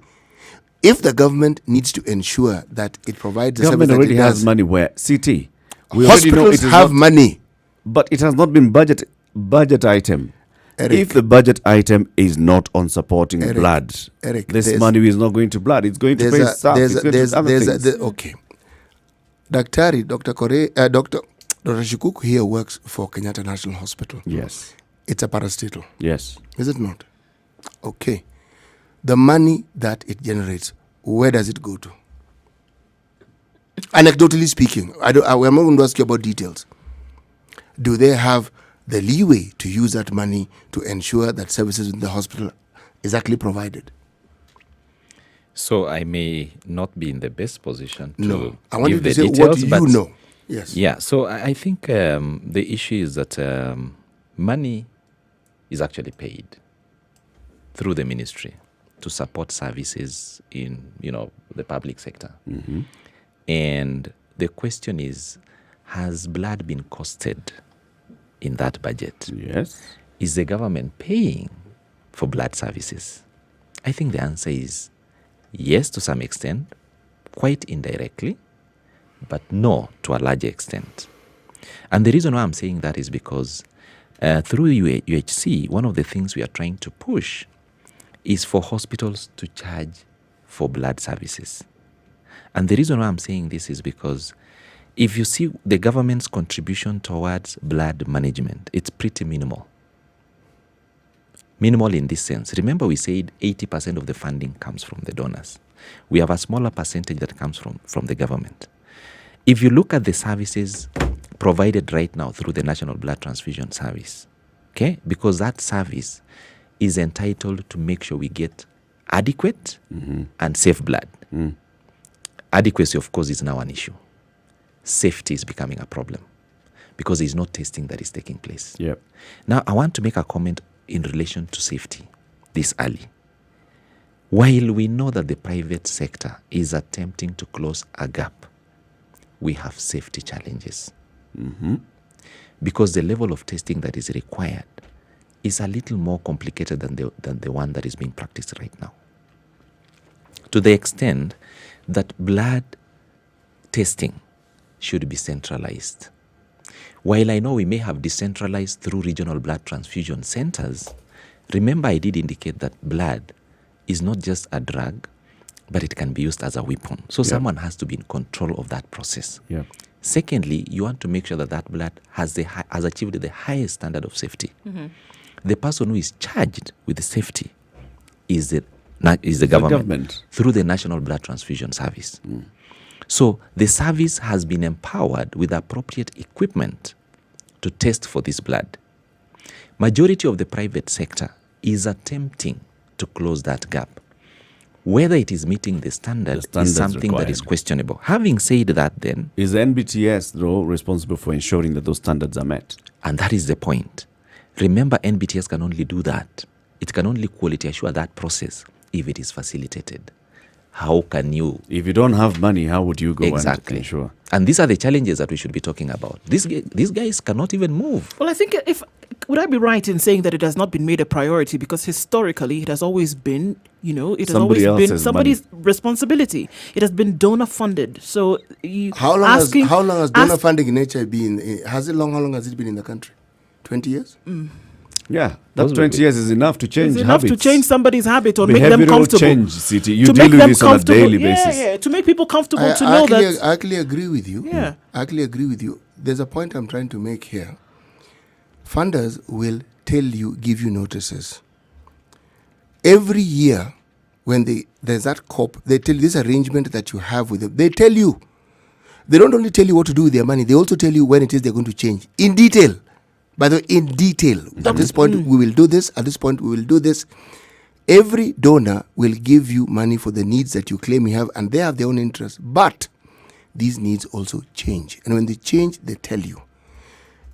If the government needs to ensure that it provides the Government service already that it has does, money where? CT. We already know hospitals it is have not- money. But it has not been budget item. Eric. If the budget item is not on supporting Eric, blood, Eric, this there's- money is not going to blood. It's going to pay staff. It's going to other things. Okay. Dr. Shikuku here works for Kenyatta National Hospital. Yes. It's a parastatal. Yes. Is it not? Okay. The money that it generates, where does it go to? Anecdotally speaking, I'm not going to ask you about details. Do they have the leeway to use that money to ensure that services in the hospital is actually provided? So I may not be in the best position to No. I want you give to the say details, what but you know. Yes. Yeah, so I think the issue is that money is actually paid through the ministry to support services in, the public sector. Mm-hmm. And the question is, has blood been costed in that budget? Yes. Is the government paying for blood services? I think the answer is yes, to some extent, quite indirectly, but no to a larger extent. And the reason why I'm saying that is because through UHC, one of the things we are trying to push is for hospitals to charge for blood services. And the reason why I'm saying this is because if you see the government's contribution towards blood management, it's pretty minimal. Minimal in this sense. Remember, we said 80% of the funding comes from the donors. We have a smaller percentage that comes from the government. If you look at the services provided right now through the National Blood Transfusion Service, okay, because that service is entitled to make sure we get adequate and safe blood. Adequacy, of course, is now an issue. Safety is becoming a problem because there is no testing that is taking place. Yep. Now, I want to make a comment in relation to safety this early. While we know that the private sector is attempting to close a gap, we have safety challenges. Because the level of testing that is required is a little more complicated than the one that is being practiced right now. To the extent that blood testing should be centralized. While I know we may have decentralized through regional blood transfusion centers, remember I did indicate that blood is not just a drug, but it can be used as a weapon. So someone has to be in control of that process. Yep. Secondly, you want to make sure that blood has achieved the highest standard of safety. The person who is charged with the safety is the government through the National Blood Transfusion Service. So the service has been empowered with appropriate equipment to test for this blood. Majority of the private sector is attempting to close that gap. Whether it is meeting the standard is something that is questionable. Having said that, then... Is the NBTS, though, responsible for ensuring that those standards are met? And that is the point. Remember, NBTS can only do that. It can only quality assure that process if it is facilitated. How can you... If you don't have money, how would you go and ensure? And these are the challenges that we should be talking about. These guys cannot even move. Well, I think would I be right in saying that it has not been made a priority because historically it has always been, it has always been somebody's responsibility. It has been donor funded. So how long has donor funding in nature been? How long has it been in the country? 20 years? Yeah, that 20 years is enough to change habits. Enough to change somebody's habit or make them comfortable. Change, City. You deal with this on a daily basis. Yeah, to make people comfortable to know that... I actually agree with you. Yeah. I actually agree with you. There's a point I'm trying to make here. Funders will give you notices. Every year, when there's that COP, they tell you this arrangement that you have with them. They tell you. They don't only tell you what to do with their money, they also tell you when it is they're going to change. In detail. By the way, in detail. At this point, we will do this. At this point, we will do this. Every donor will give you money for the needs that you claim you have, and they have their own interests. But these needs also change. And when they change, they tell you.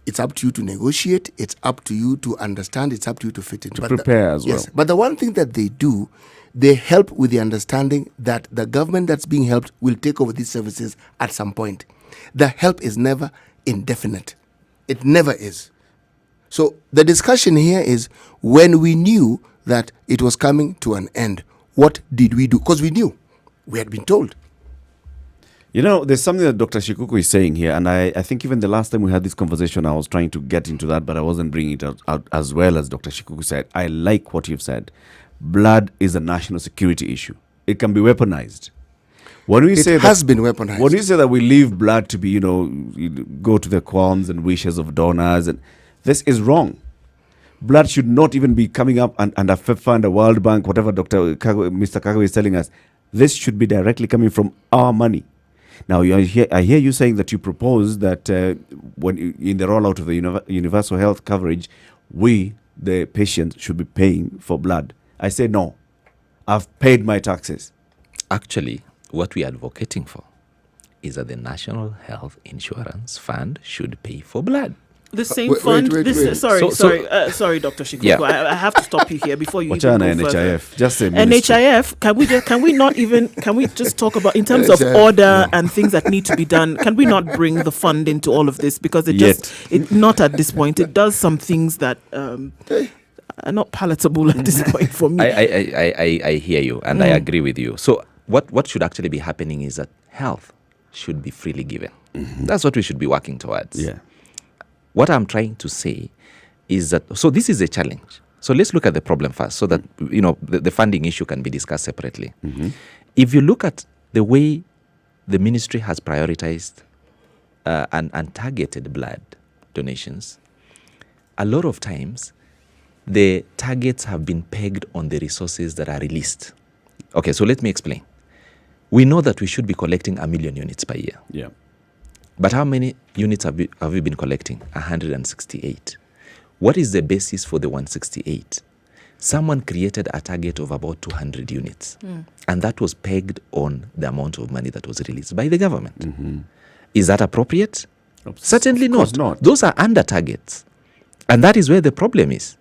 It's up to you to negotiate. It's up to you to understand. It's up to you to fit in. To prepare as well. Yes, but the one thing that they do, they help with the understanding that the government that's being helped will take over these services at some point. The help is never indefinite. It never is. So the discussion here is when we knew that it was coming to an end, what did we do? Because we knew. We had been told. You know, there's something that Dr. Shikuku is saying here, and I think even the last time we had this conversation, I was trying to get into that, but I wasn't bringing it out as well as Dr. Shikuku said. I like what you've said. Blood is a national security issue. It can be weaponized. When we say it has been weaponized. When we say that we leave blood to be, you know, go to the qualms and wishes of donors, and this is wrong. Blood should not even be coming up and a fund, a World Bank, whatever Mr. Kagwe is telling us. This should be directly coming from our money. Now, I hear you saying that you propose that in the rollout of the universal health coverage, we, the patients, should be paying for blood. I say no. I've paid my taxes. Actually, what we are advocating for is that the National Health Insurance Fund should pay for blood. The same fund. Sorry, Dr. Shikuku. Yeah. I have to stop you here before you even go further. NHIF. Just say NHIF. Can we just talk about in terms of order and things that need to be done? Can we not bring the fund into all of this because not at this point. It does some things that are not palatable at this point for me. I hear you and I agree with you. So what should actually be happening is that health should be freely given. Mm-hmm. That's what we should be working towards. Yeah. What I'm trying to say is that, so this is a challenge. So let's look at the problem first so that, you know, the funding issue can be discussed separately. Mm-hmm. If you look at the way the ministry has prioritized and targeted blood donations, a lot of times the targets have been pegged on the resources that are released. Okay, so let me explain. We know that we should be collecting 1 million units per year. Yeah. But how many units have we been collecting? 168. What is the basis for the 168? Someone created a target of about 200 units. And that was pegged on the amount of money that was released by the government. Mm-hmm. Is that appropriate? Certainly not. Those are under targets. And that is where the problem is.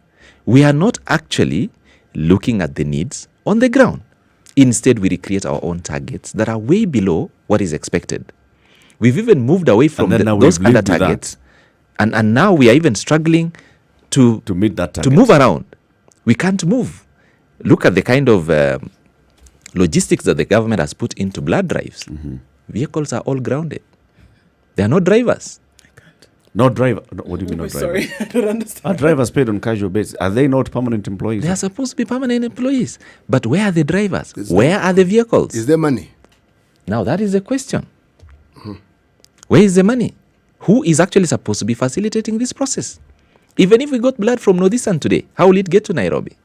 We are not actually looking at the needs on the ground. Instead, we recreate our own targets that are way below what is expected. We've even moved away from those under targets. And now we are even struggling to meet that target. To move around. We can't move. Look at the kind of logistics that the government has put into blood drives. Mm-hmm. Vehicles are all grounded. There are no drivers. No driver. No, what do you mean no driver? Sorry, I don't understand. Are drivers paid on casual basis? Are they not permanent employees? They are supposed to be permanent employees. But where are the drivers? Where are the vehicles? Is there money? Now that is the question. Where is the money? Who is actually supposed to be facilitating this process? Even if we got blood from Northeastern today, how will it get to Nairobi?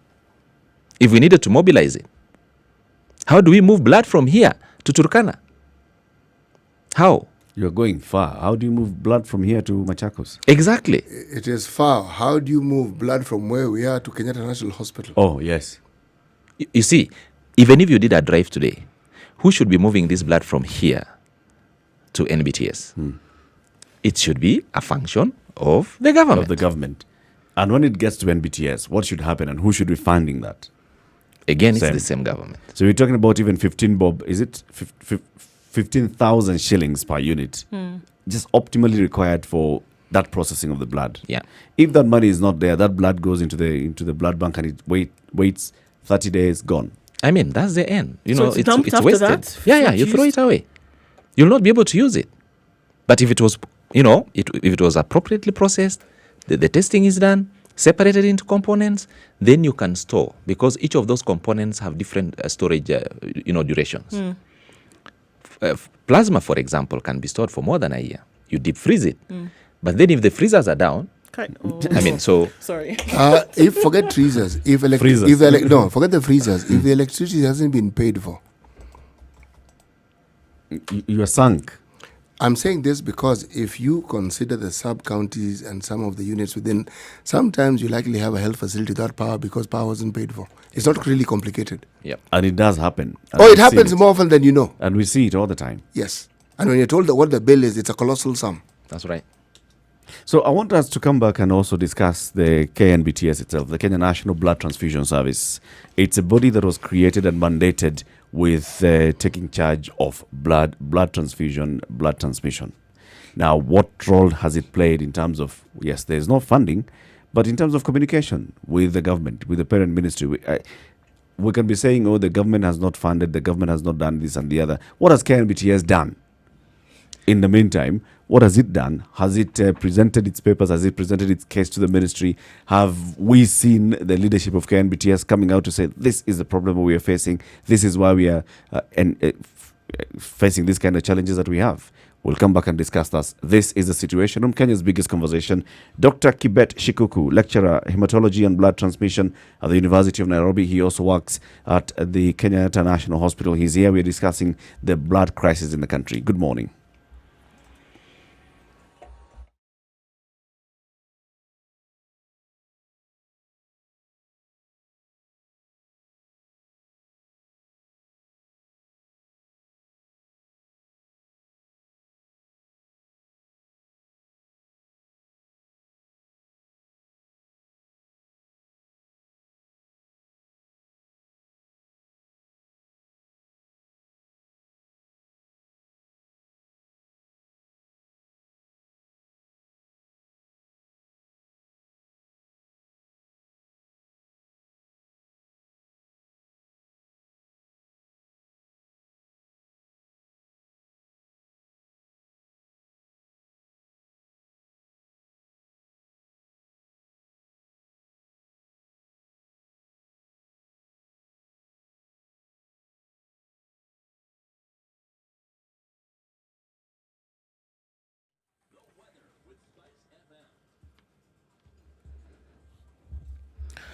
If we needed to mobilize it, how do we move blood from here to Turkana? How? You're going far. How do you move blood from here to Machakos? Exactly. It is far. How do you move blood from where we are to Kenyatta National Hospital? Oh, yes. You see, even if you did a drive today, who should be moving this blood from here to NBTS? It should be a function of the government. And when it gets to NBTS, what should happen and who should be funding that? Again, it's the same government. So we're talking about even 15,000 shillings per unit, just optimally required for that processing of the blood. Yeah. If that money is not there, that blood goes into the blood bank and it waits 30 days, gone. I mean, that's the end. You so know, it's dumped after wasted. That? Yeah, you throw it away. You'll not be able to use it. But if it was, if it was appropriately processed, the testing is done, separated into components, then you can store, because each of those components have different storage, durations. Plasma, for example, can be stored for more than a year. You deep freeze it. But then if the freezers are down, sorry. Forget freezers. Forget the freezers. If the electricity hasn't been paid for, you are sunk. I'm saying this because if you consider the sub-counties and some of the units within, sometimes you likely have a health facility without power because power wasn't paid for. It's not really complicated. Yeah. And it does happen. It happens more often than you know. And we see it all the time. Yes. And when you're told that what the bill is, it's a colossal sum. That's right. So I want us to come back and also discuss the KNBTS itself, the Kenya National Blood Transfusion Service. It's a body that was created and mandated with taking charge of blood transfusion, blood transmission. Now, what role has it played in terms of, yes, there's no funding, but in terms of communication with the government, with the parent ministry? We can be saying, oh, the government has not funded, the government has not done this and the other. What has KNBTS done? In the meantime, what has it done? Has it presented its papers? Has it presented its case to the ministry? Have we seen the leadership of KNBTS coming out to say, this is the problem we are facing, this is why we are facing these kind of challenges that we have? We'll come back and discuss this. This is the Situation Room, Kenya's biggest conversation. Dr. Kibet Shikuku, lecturer, hematology and blood transmission at the University of Nairobi. He also works at the Kenyatta National Hospital. He's here. We're discussing the blood crisis in the country. Good morning.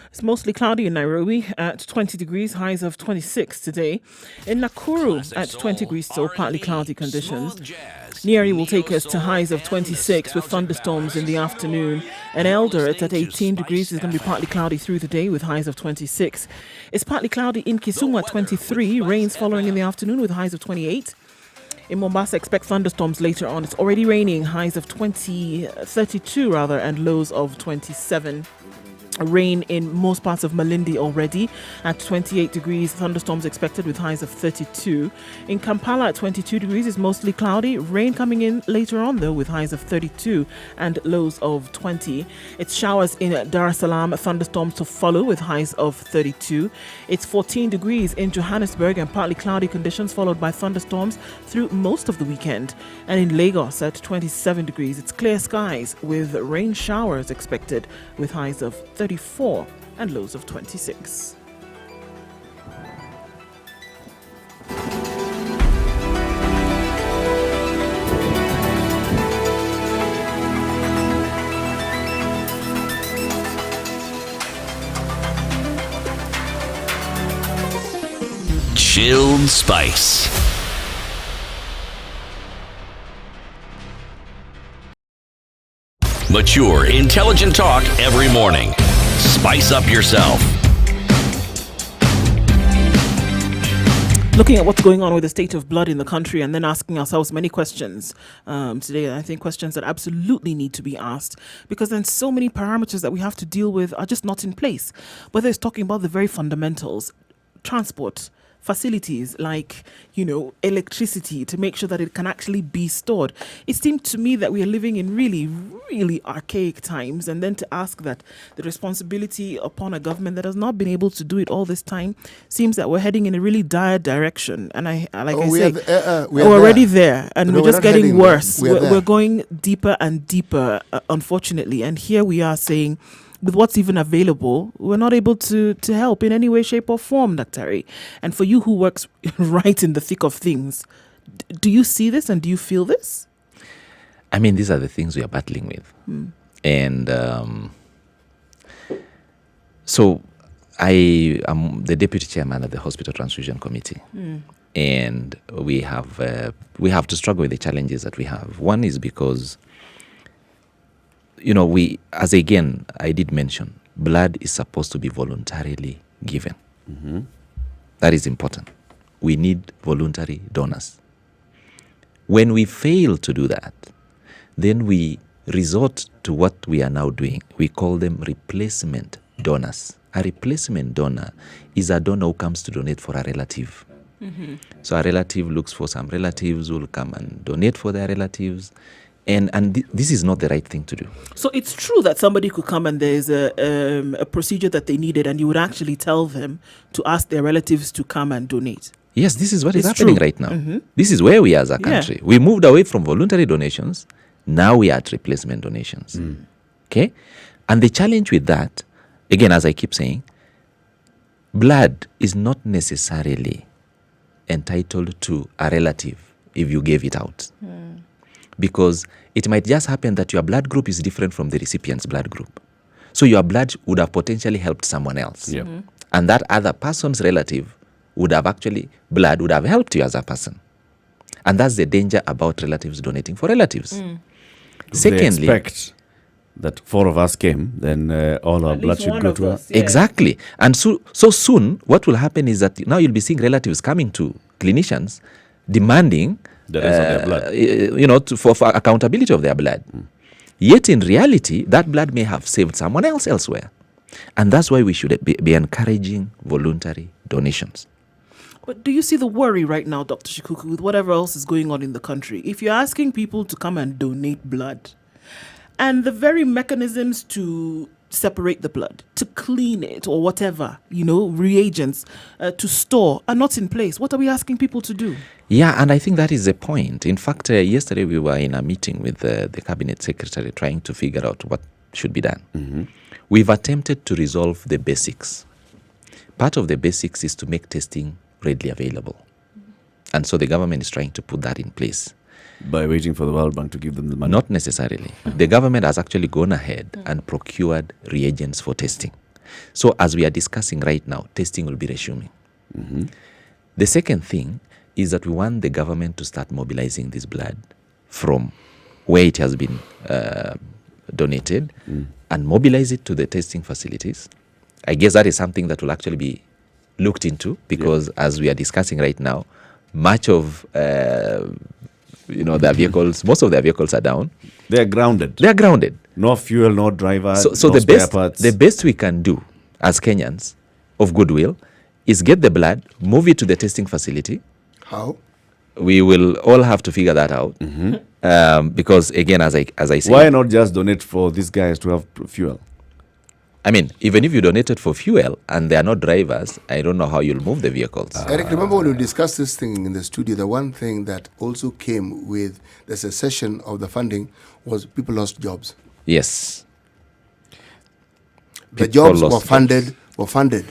It's mostly cloudy in Nairobi at 20 degrees, highs of 26 today. In Nakuru at 20 degrees, so partly cloudy conditions. Nyeri will take us to highs of 26 with thunderstorms in the afternoon. And Eldoret at 18 degrees is going to be partly cloudy through the day with highs of 26. It's partly cloudy in Kisumu at 23, rains following in the afternoon with highs of 28. In Mombasa, expect thunderstorms later on. It's already raining, highs of 32 and lows of 27. Rain in most parts of Malindi already at 28 degrees. Thunderstorms expected with highs of 32. In Kampala at 22 degrees is mostly cloudy. Rain coming in later on though with highs of 32 and lows of 20. It's showers in Dar es Salaam. Thunderstorms to follow with highs of 32. It's 14 degrees in Johannesburg and partly cloudy conditions followed by thunderstorms through most of the weekend. And in Lagos at 27 degrees, it's clear skies with rain showers expected with highs of 34 and lows of 26. Chilled Spice. Mature, intelligent talk every morning. Spice up yourself. Looking at what's going on with the state of blood in the country and then asking ourselves many questions today. I think questions that absolutely need to be asked because then so many parameters that we have to deal with are just not in place. Whether it's talking about the very fundamentals, transport, facilities like, electricity to make sure that it can actually be stored. It seemed to me that we are living in really, really archaic times, and then to ask that the responsibility upon a government that has not been able to do it all this time seems that we're heading in a really dire direction. And we're already there, and we're just getting worse. We're going deeper and deeper, unfortunately. And here we are saying, with what's even available, we're not able to help in any way, shape or form, Daktari. And for you who works right in the thick of things, do you see this and do you feel this? I mean, these are the things we are battling with. And so I am the deputy chairman of the Hospital Transfusion Committee. And we have to struggle with the challenges that we have. One is because I did mention, blood is supposed to be voluntarily given. That is important. We need voluntary donors. When we fail to do that, then we resort to what we are now doing. We call them replacement donors. A replacement donor is a donor who comes to donate for a relative. So a relative looks for some relatives who will come and donate for their relatives. And this is not the right thing to do. So it's true that somebody could come and there's a procedure that they needed, and you would actually tell them to ask their relatives to come and donate. Yes, this is what is It's happening true. right now. This is where we are as a country. We moved away from voluntary donations. Now we are at replacement donations. Okay? And the challenge with that, again, as I keep saying, blood is not necessarily entitled to a relative if you gave it out. Because it might just happen that your blood group is different from the recipient's blood group. So your blood would have potentially helped someone else. And that other person's relative would have blood would have helped you as a person. And that's the danger about relatives donating for relatives. Secondly, they expect that 4 of us came, then all our At blood least should one go of to us, us. yeah. exactly. And so soon, what will happen is that now you'll be seeing relatives coming to clinicians demanding The rest of their blood. for accountability of their blood. Yet in reality, that blood may have saved someone else elsewhere. And that's why we should be encouraging voluntary donations. But do you see the worry right now, Dr. Shikuku, with whatever else is going on in the country? If you're asking people to come and donate blood, and the very mechanisms to separate the blood, to clean it or whatever, reagents to store are not in place, what are we asking people to do? Yeah, and I think that is the point. In fact, yesterday we were in a meeting with the cabinet secretary trying to figure out what should be done. We've attempted to resolve the basics. Part of the basics is to make testing readily available. And so the government is trying to put that in place. By waiting for the World Bank to give them the money. Not necessarily. The government has actually gone ahead and procured reagents for testing. So as we are discussing right now, testing will be resuming. The second thing is that we want the government to start mobilizing this blood from where it has been donated and mobilize it to the testing facilities. I guess that is something that will actually be looked into because as we are discussing right now, much of their vehicles, most of their vehicles are down. They are grounded. They are grounded. No fuel, no driver, So no the spare parts. the best we can do as Kenyans of goodwill is get the blood, move it to the testing facility. How? We will all have to figure that out because again, as I say, Why not just donate for these guys to have fuel? I mean, even if you donated for fuel and they are not drivers, I don't know how you'll move the vehicles. Eric, remember when we discussed this thing in the studio, the one thing that also came with the cessation of the funding was people lost jobs. Yes. The People jobs lost were funded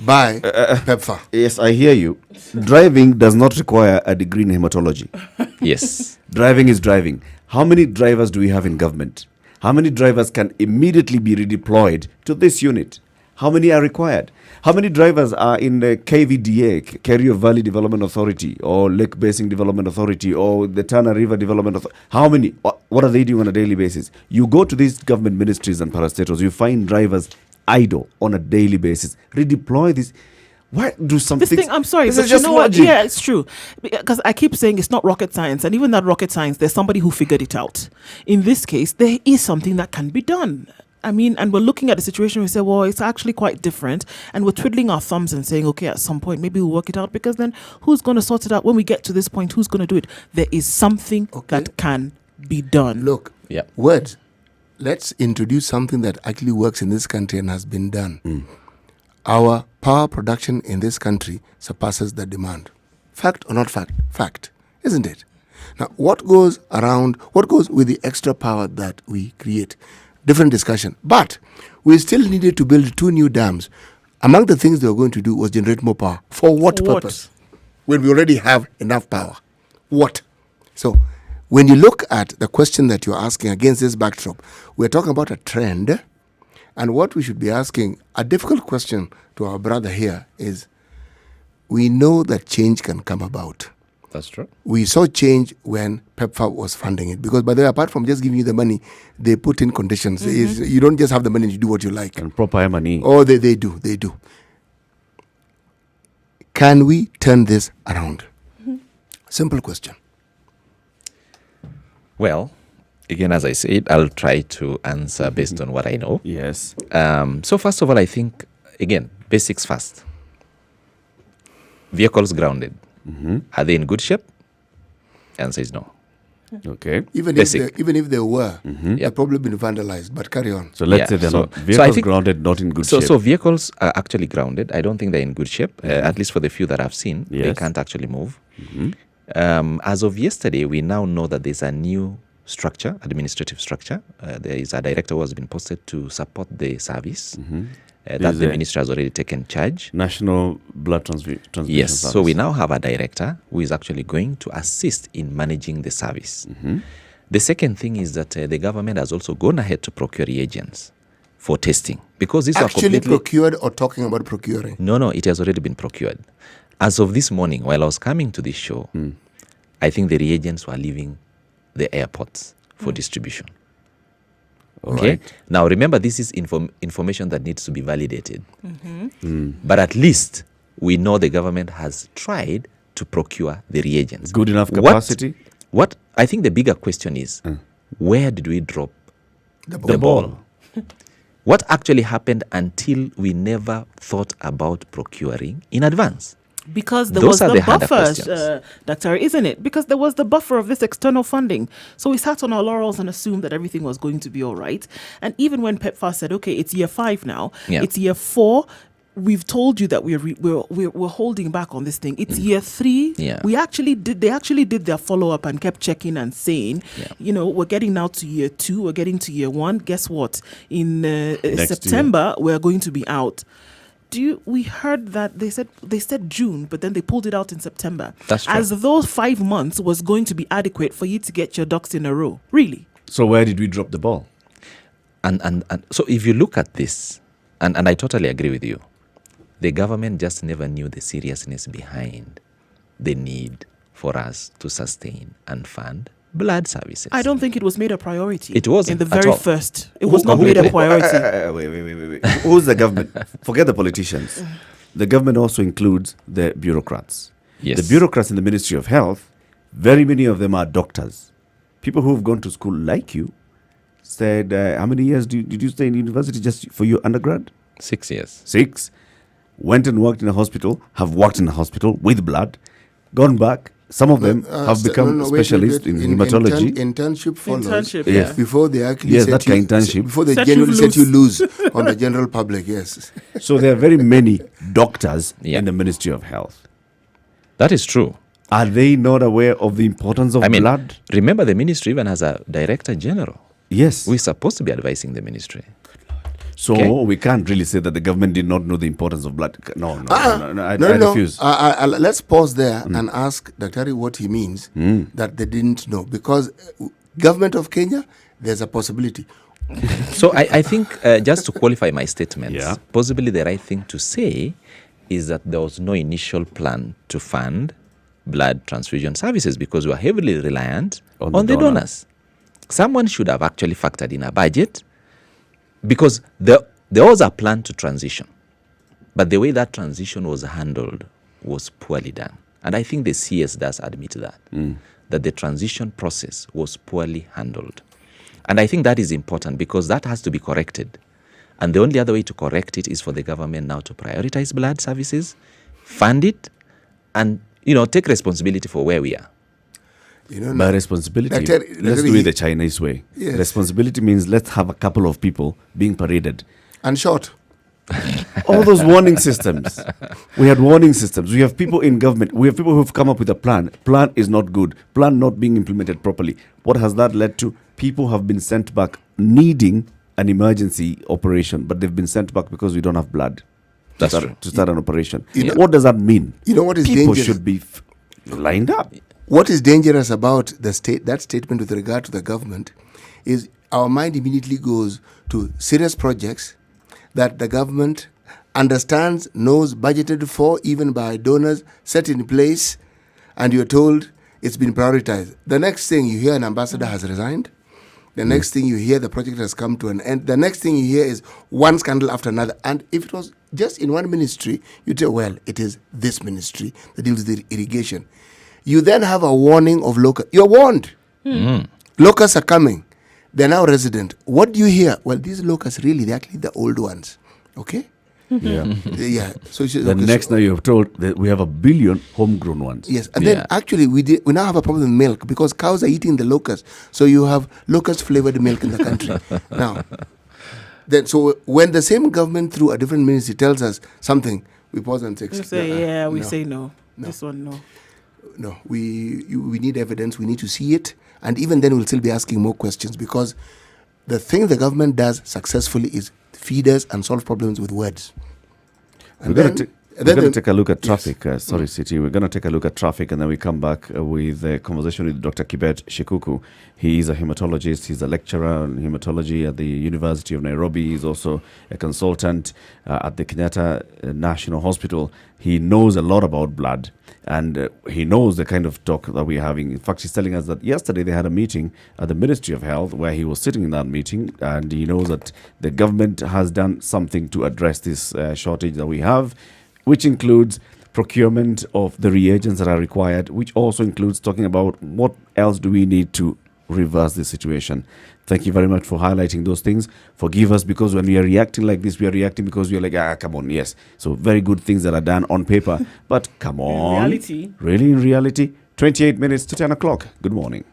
by PEPFAR. Yes, I hear you. Driving does not require a degree in hematology. Yes. Driving is driving. How many drivers do we have in government? How many drivers can immediately be redeployed to this unit? How many are required? How many drivers are in the KVDA, Kerio Valley Development Authority, or Lake Basin Development Authority, or the Tana River Development Authority? How many? What are they doing on a daily basis? You go to these government ministries and parastatals, you find drivers idle on a daily basis. Redeploy this. Why do something? This thing, I'm sorry, This but is you just know what? logic. Yeah, it's true. Because I keep saying it's not rocket science. And even that rocket science, there's somebody who figured it out. In this case, there is something that can be done. I mean, and we're looking at the situation, we say, well, it's actually quite different. And we're twiddling our thumbs and saying, okay, at some point, maybe we'll work it out. Because then who's going to sort it out? When we get to this point, who's going to do it? There is something that can be done. Look, Yeah. words. Let's introduce something that actually works in this country and has been done. Our power production in this country surpasses the demand. Fact or not fact? Fact, isn't it? Now, what goes with the extra power that we create? Different discussion. But we still needed to build 2 new dams. Among the things they were going to do was generate more power. For what purpose? When we already have enough power. What? So, when you look at the question that you're asking against this backdrop, we're talking about a trend. And what we should be asking, a difficult question to our brother here is, we know that change can come about. That's true. We saw change when PEPFAR was funding it. Because, by the way, apart from just giving you the money, they put in conditions. You don't just have the money and you do what you like. And proper money. Oh, they do. Can we turn this around? Simple question. Well, Again, as I said, I'll try to answer based on what I know. Yes. So first of all, I think, again, basics first. Vehicles grounded. Are they in good shape? Answer is no. Okay. Even if they were, they've probably been vandalized. But carry on. So let's say they're not vehicles grounded, not in good shape. So vehicles are actually grounded. I don't think they're in good shape. At least for the few that I've seen, they can't actually move. As of yesterday, we now know that there's a new structure, administrative structure. There is a director who has been posted to support the service. That the ministry has already taken charge. National Blood Transfusion Yes, Service. so we now have a director who is actually going to assist in managing the service. The second thing is that the government has also gone ahead to procure reagents for testing. Because these are completely... procured or talking about procuring? No, it has already been procured. As of this morning, while I was coming to this show, I think the reagents were leaving the airports for distribution. Okay. Right. Now remember, this is information that needs to be validated. But at least we know the government has tried to procure the reagents. Good enough capacity? What I think the bigger question is, where did we drop the ball? What actually happened until we never thought about procuring in advance? Because there Those was are the the harder buffer, questions. Doctor, isn't it? Because there was the buffer of this external funding. So we sat on our laurels and assumed that everything was going to be all right. And even when PEPFAR said, okay, it's year 5 now, it's year 4, we've told you that we're holding back on this thing. It's year 3. They actually did their follow-up and kept checking and saying, we're getting now to year 2, we're getting to year 1. Guess what? In September, we're going to be out. We heard that they said June, but then they pulled it out in September. That's true. As those 5 months was going to be adequate for you to get your ducks in a row. Really? So where did we drop the ball? And so if you look at this, and I totally agree with you, the government just never knew the seriousness behind the need for us to sustain and fund blood services. I don't think it was made a priority. It wasn't in the at very all. first. It was not made a priority. Wait. Who's the government? Forget the politicians. The government also includes the bureaucrats. Yes. The bureaucrats in the Ministry of Health, very many of them are doctors. People who have gone to school like you said, how many years did you stay in university just for your undergrad? 6 years. 6. Went and worked in a hospital, have worked in a hospital with blood, gone back. Some of them have become specialists in hematology. Internship follows. Internship, Yes. Before they actually that kind of internship. Before they Set genuinely you set you loose. loose on the general public, yes. So there are very many doctors in the Ministry of Health. That is true. Are they not aware of the importance of blood? Remember, the ministry even has a director general. Yes. We're supposed to be advising the ministry. So we can't really say that the government did not know the importance of blood. No, I refuse. Let's pause there and ask Dr. what he means that they didn't know. Because government of Kenya, there's a possibility. So I think, just to qualify my statements, possibly the right thing to say is that there was no initial plan to fund blood transfusion services because we are heavily reliant on the donors. Someone should have actually factored in a budget because there was a plan to transition. But the way that transition was handled was poorly done. And I think the CS does admit that, that the transition process was poorly handled. And I think that is important because that has to be corrected. And the only other way to correct it is for the government now to prioritize blood services, fund it, and take responsibility for where we are. By responsibility, let's do it the Chinese way. Yes. Responsibility means let's have a couple of people being paraded. And shot. All those warning systems. We had warning systems. We have people in government. We have people who have come up with a plan. Plan is not good. Plan not being implemented properly. What has that led to? People have been sent back needing an emergency operation, but they've been sent back because we don't have blood to start an operation. What does that mean? You know what is people dangerous? should be lined up. What is dangerous about that statement with regard to the government is our mind immediately goes to serious projects that the government understands, knows, budgeted for, even by donors, set in place, and you're told it's been prioritized. The next thing you hear, an ambassador has resigned. The next thing you hear, the project has come to an end. The next thing you hear is one scandal after another. And if it was just in one ministry, you'd say, well, it is this ministry that deals with irrigation. You then have a warning of locusts. You're warned. Locusts are coming. They're now resident. What do you hear? Well, these locusts really, they're actually the old ones. Okay? Yeah. Yeah. So Then next now you're told that we have 1 billion homegrown ones. yes, and then actually we now have a problem with milk because cows are eating the locusts. So you have locust flavored milk in the country. Now, then so when the same government through a different ministry tells us something, we pause and say, We say, we say no. This one, no. No, we need evidence. We need to see it, and even then we'll still be asking more questions because the thing the government does successfully is feed us and solve problems with words. We're going to take a look at traffic. Sorry, City. We're going to take a look at traffic, and then we come back with a conversation with Dr. Kibet Shikuku. He is a hematologist. He's a lecturer in hematology at the University of Nairobi. He's also a consultant at the Kenyatta National Hospital. He knows a lot about blood, and he knows the kind of talk that we're having. In fact, he's telling us that yesterday they had a meeting at the Ministry of Health where he was sitting in that meeting, and he knows that the government has done something to address this shortage that we have, which includes procurement of the reagents that are required, which also includes talking about what else do we need to reverse the situation. Thank you very much for highlighting those things. Forgive us because when we are reacting like this, we are reacting because we are like, come on, yes. So very good things that are done on paper, but come on. In reality. Really, in reality? 28 minutes to 10 o'clock. Good morning.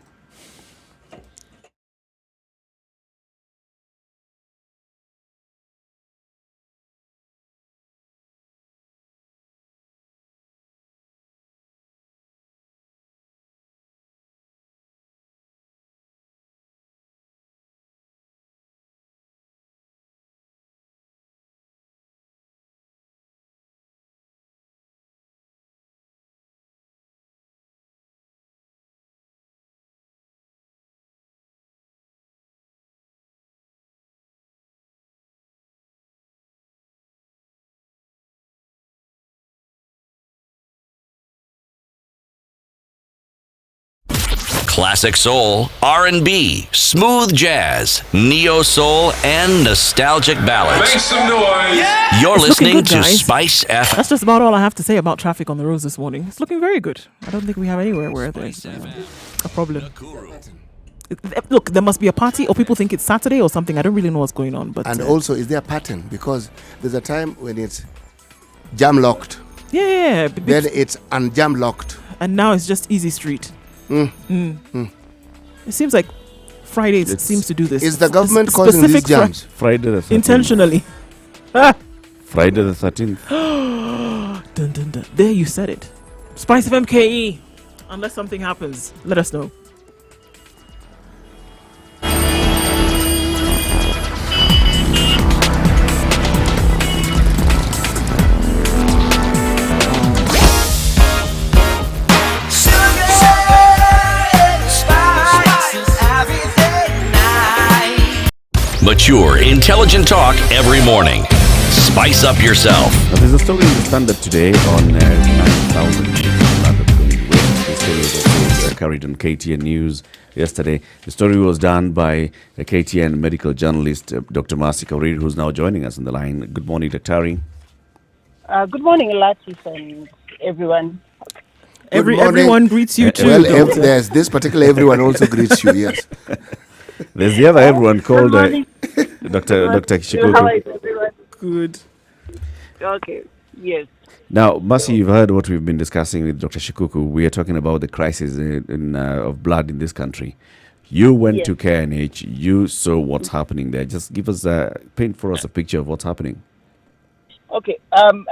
Classic soul, R&B, smooth jazz, neo soul, and nostalgic ballads. Make some noise. Yeah. You're It's listening looking good, to guys. Spice F. That's just about all I have to say about traffic on the roads this morning. It's looking very good. I don't think we have anywhere where there's a problem. Look, there must be a party, or people think it's Saturday or something. I don't really know what's going on. But And also, is there a pattern? Because there's a time when it's jam locked, yeah, then it's unjam locked. and now it's just easy street. It seems like Fridays seems to do this. Is the government S- causing these specific jams? Friday the 13th. intentionally? Friday the 13th. Dun, dun, dun. There, you said it. Spice of MKE. Unless something happens, let us know. Mature, intelligent talk every morning. Spice up yourself. Now, there's a story in the Standard today on 9,000 Standard going west. The story was also carried on KTN News yesterday. The story was done by a KTN medical journalist, Dr. Marcy Kaurir, who's now joining us on the line. Good morning, Dr. Good morning, Latif, and everyone. Everyone greets you too. Well, Doctor. there's this particular everyone also greets you, yes. There's the other everyone called morning. Dr. How Shikuku. is everyone? Good. Okay, yes. Now, Mercy, you've heard what we've been discussing with Dr. Shikuku. We are talking about the crisis of blood in this country. You went Yes. to KNH. You saw what's happening there. Just give us paint for us a picture of what's happening. Okay, and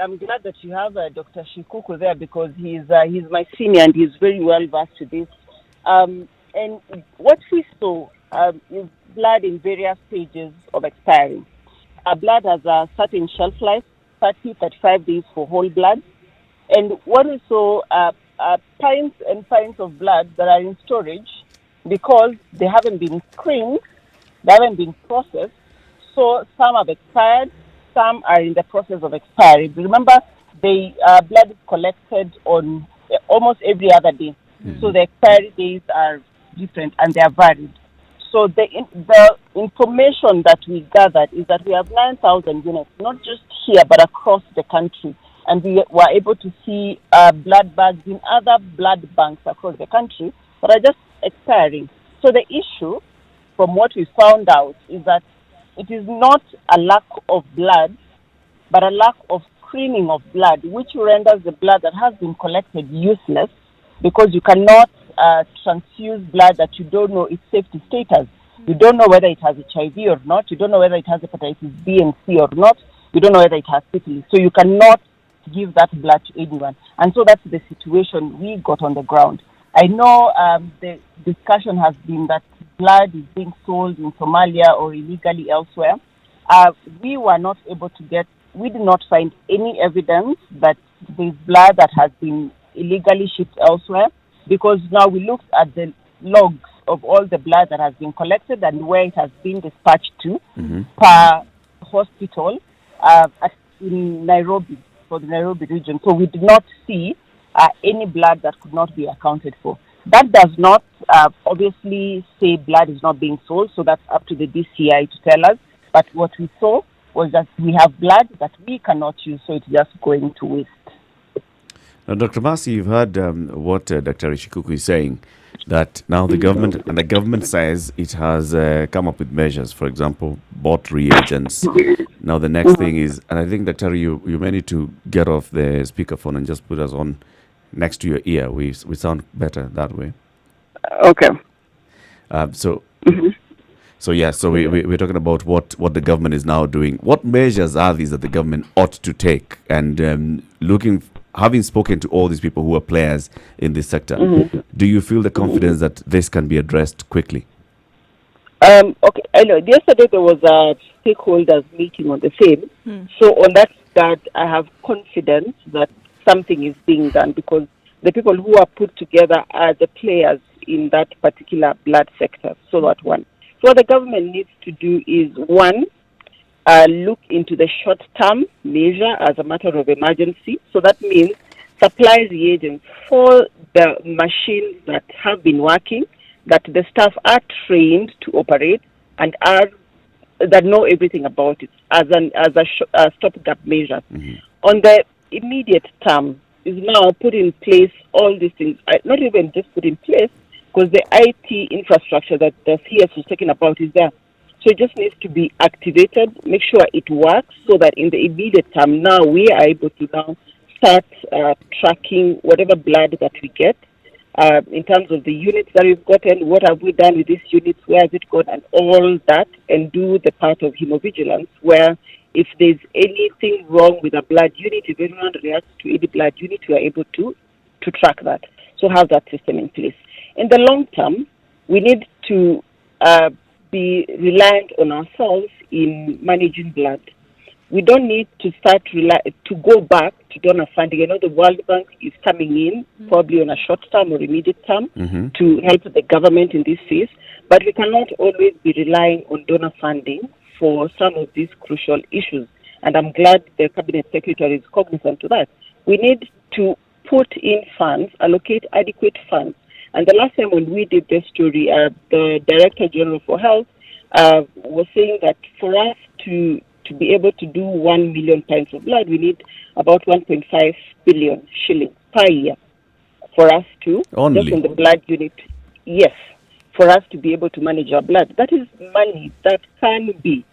I'm glad that you have Dr. Shikuku there because he's my senior and he's very well versed to this. And what we saw is blood in various stages of expiring. Blood has a certain shelf life, 30, 35 days for whole blood. And what we saw pints and pints of blood that are in storage because they haven't been screened, they haven't been processed. So some have expired, some are in the process of expiry. Remember, the blood is collected on almost every other day. So the expiry days are different and they are varied. So the information that we gathered is that we have 9,000 units, not just here but across the country. And we were able to see blood bags in other blood banks across the country that are just expiring. So the issue from what we found out is that it is not a lack of blood, but a lack of screening of blood, which renders the blood that has been collected useless, because you cannot transfuse blood that you don't know its safety status. You don't know whether it has HIV or not. You don't know whether it has hepatitis B and C or not. You don't know whether it has syphilis. So you cannot give that blood to anyone. And so that's the situation we got on the ground. I know the discussion has been that blood is being sold in Somalia or illegally elsewhere. We were not able to we did not find any evidence that there's blood that has been illegally shipped elsewhere, because now we looked at the logs of all the blood that has been collected and where it has been dispatched to per hospital in Nairobi, for the Nairobi region. So we did not see any blood that could not be accounted for. That does not obviously say blood is not being sold, so that's up to the DCI to tell us. But what we saw was that we have blood that we cannot use, so it's just going to waste. Now, Dr. Masi, you've heard what Dr. Ishikuku is saying, that now the government says it has come up with measures, for example, bought reagents. Now the next thing is, and I think, Dr. You may need to get off the speakerphone and just put us on next to your ear. We sound better that way. Okay. So we're talking about what the government is now doing. What measures are these that the government ought to take? And having spoken to all these people who are players in this sector, do you feel the confidence that this can be addressed quickly? Okay, I know. Yesterday there was a stakeholders meeting on the same. So on that regard, I have confidence that something is being done, because the people who are put together are the players in that particular blood sector. So that one. So what the government needs to do is, one, look into the short-term measure as a matter of emergency. So that means supply reagents for the machines that have been working, that the staff are trained to operate and that know everything about it as a stopgap measure. On the immediate term is now put in place all these things, not even just put in place, because the IT infrastructure that the CS was talking about is there. So it just needs to be activated, make sure it works, so that in the immediate term now we are able to now start tracking whatever blood that we get in terms of the units that we've gotten, what have we done with these units, where has it gone, and all that, and do the part of hemovigilance, where if there's anything wrong with a blood unit, if anyone reacts to any blood unit, we are able to track that. So have that system in place. In the long term, we need to be reliant on ourselves in managing blood. We don't need to start to go back to donor funding. I know the World Bank is coming in probably on a short term or immediate term to help the government in this phase, but we cannot always be relying on donor funding for some of these crucial issues. And I'm glad the Cabinet Secretary is cognizant to that. We need to put in funds, allocate adequate funds. And the last time when we did this story, the Director General for Health was saying that for us to be able to do 1 million pints of blood, we need about 1.5 billion shillings per year for us to, only just on the blood unit, yes, for us to be able to manage our blood. That is money that can be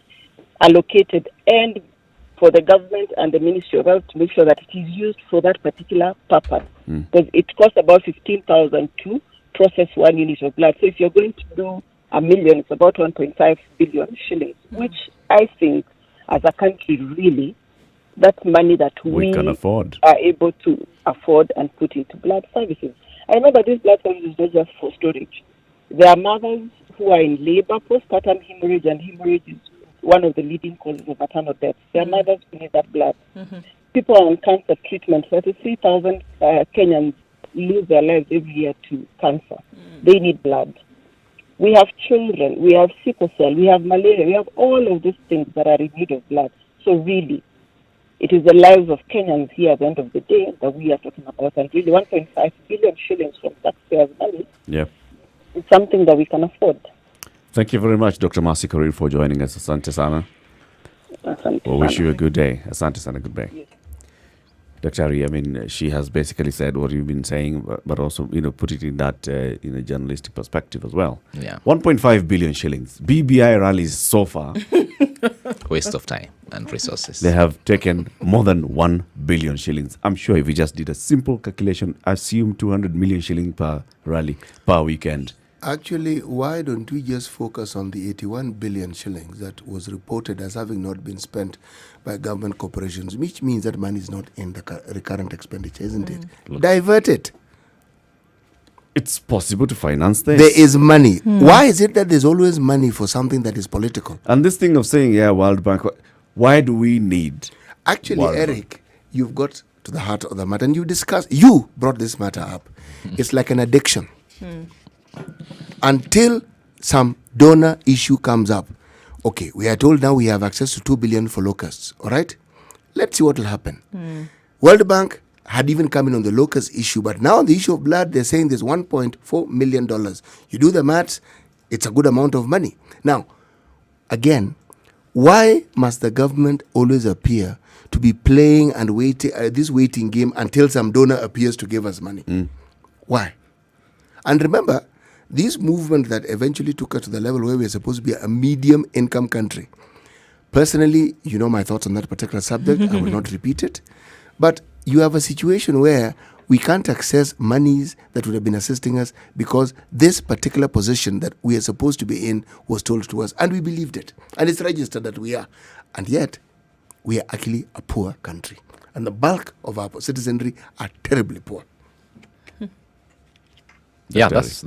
allocated and for the government and the Ministry of Health to make sure that it is used for that particular purpose. Because it costs about 15,000 to process 1 unit of blood. So if you're going to do 1 million, it's about 1.5 billion shillings, which I think as a country, really, that's money that we can afford, are able to afford and put into blood services. I remember this blood service is not just for storage. There are mothers who are in labor, postpartum hemorrhage, and hemorrhage is one of the leading causes of maternal deaths. There are mothers who need that blood. People are on cancer treatment. 33,000 Kenyans lose their lives every year to cancer. They need blood. We have children, we have sickle cell, we have malaria, we have all of these things that are in need of blood. So really, it is the lives of Kenyans here at the end of the day that we are talking about. And really 1.5 billion shillings from taxpayers' money is something that we can afford. Thank you very much, Dr. Masi Korir, for joining us. Asante sana. Asante We'll wish sana. you a good day. Asante sana, good day. Dr. Ari, I mean, she has basically said what you've been saying, but also, put it in that journalistic perspective as well. Yeah. 1.5 billion shillings. BBI rallies so far. Waste of time and resources. They have taken more than 1 billion shillings. I'm sure if we just did a simple calculation, assume 200 million shillings per rally per weekend. Actually, why don't we just focus on the 81 billion shillings that was reported as having not been spent by government corporations, which means that money is not in the recurrent expenditure, isn't it? Divert it. It's possible to finance this. There is money. Why is it that there's always money for something that is political? And this thing of saying, World Bank, why do we need... Actually, World Eric, Bank? you've got to the heart of the matter, and you brought this matter up. It's like an addiction. Until some donor issue comes up. Okay, we are told now we have access to 2 billion for locusts, all right? Let's see what will happen. World Bank had even come in on the locust issue, but now on the issue of blood, they're saying there's $1.4 million. You do the maths, it's a good amount of money. Now, again, why must the government always appear to be playing and waiting this waiting game until some donor appears to give us money? Why? And remember, this movement that eventually took us to the level where we're supposed to be a medium income country. Personally, you know my thoughts on that particular subject. I will not repeat it. But you have a situation where we can't access monies that would have been assisting us because this particular position that we are supposed to be in was told to us, and we believed it. And it's registered that we are. And yet, we are actually a poor country. And the bulk of our citizenry are terribly poor. Yeah, that's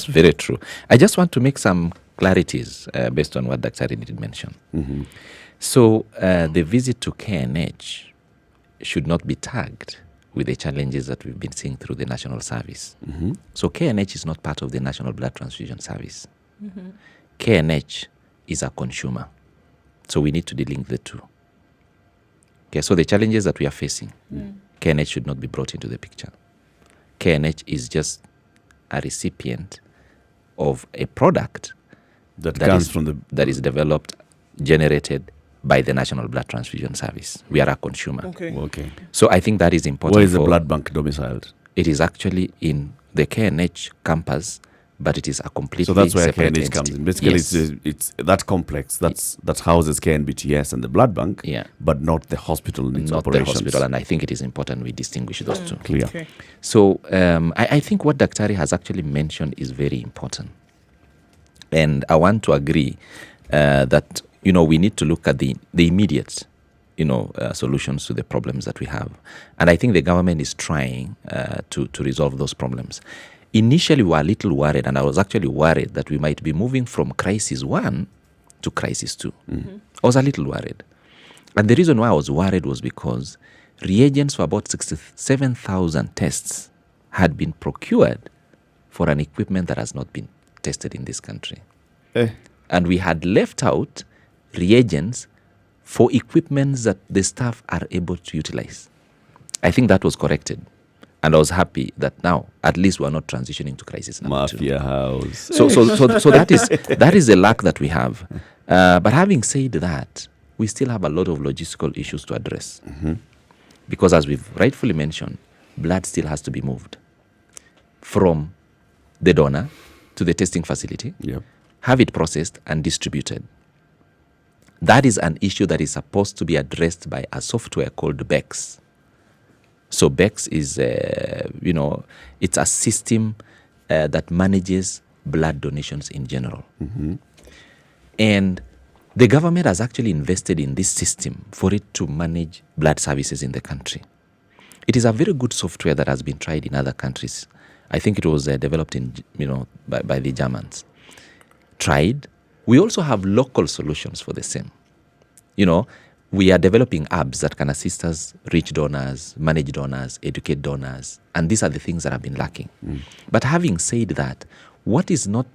very true. I just want to make some clarities based on what Dr. Ari did mention. So the visit to KNH should not be tagged with the challenges that we've been seeing through the national service. So KNH is not part of the National Blood Transfusion Service. KNH is a consumer. So we need to delink the two. Okay, so the challenges that we are facing, KNH should not be brought into the picture. KNH is just a recipient of a product that comes from that is developed, generated by the National Blood Transfusion Service. We are a consumer. Okay. So I think that is important. Where is the blood bank domiciled? It is actually in the KNH campus, but it is a completely so that's where separate KNH entity. comes in. Basically, Yes. it's that complex that houses KNBTS and the blood bank, Yeah. but not the hospital and its Not operations. the hospital, and I think it is important we distinguish those two. Clear. Okay. So I think what Dr. Ari has actually mentioned is very important. And I want to agree that, we need to look at the immediate, solutions to the problems that we have. And I think the government is trying to resolve those problems. Initially, we were a little worried, and I was actually worried that we might be moving from crisis 1 to crisis 2. I was a little worried. And the reason why I was worried was because reagents for about 67,000 tests had been procured for an equipment that has not been tested in this country. And we had left out reagents for equipments that the staff are able to utilize. I think that was corrected. And I was happy that now, at least we're not transitioning to crisis number 2. Mafia house. So that is the lack that we have. But having said that, we still have a lot of logistical issues to address. Because as we've rightfully mentioned, blood still has to be moved from the donor to the testing facility, have it processed and distributed. That is an issue that is supposed to be addressed by a software called BEX. So BEX is, it's a system that manages blood donations in general. And the government has actually invested in this system for it to manage blood services in the country. It is a very good software that has been tried in other countries. I think it was developed by the Germans. Tried. We also have local solutions for the same. We are developing apps that can assist us reach donors, manage donors, educate donors, and these are the things that have been lacking. But having said that, what is not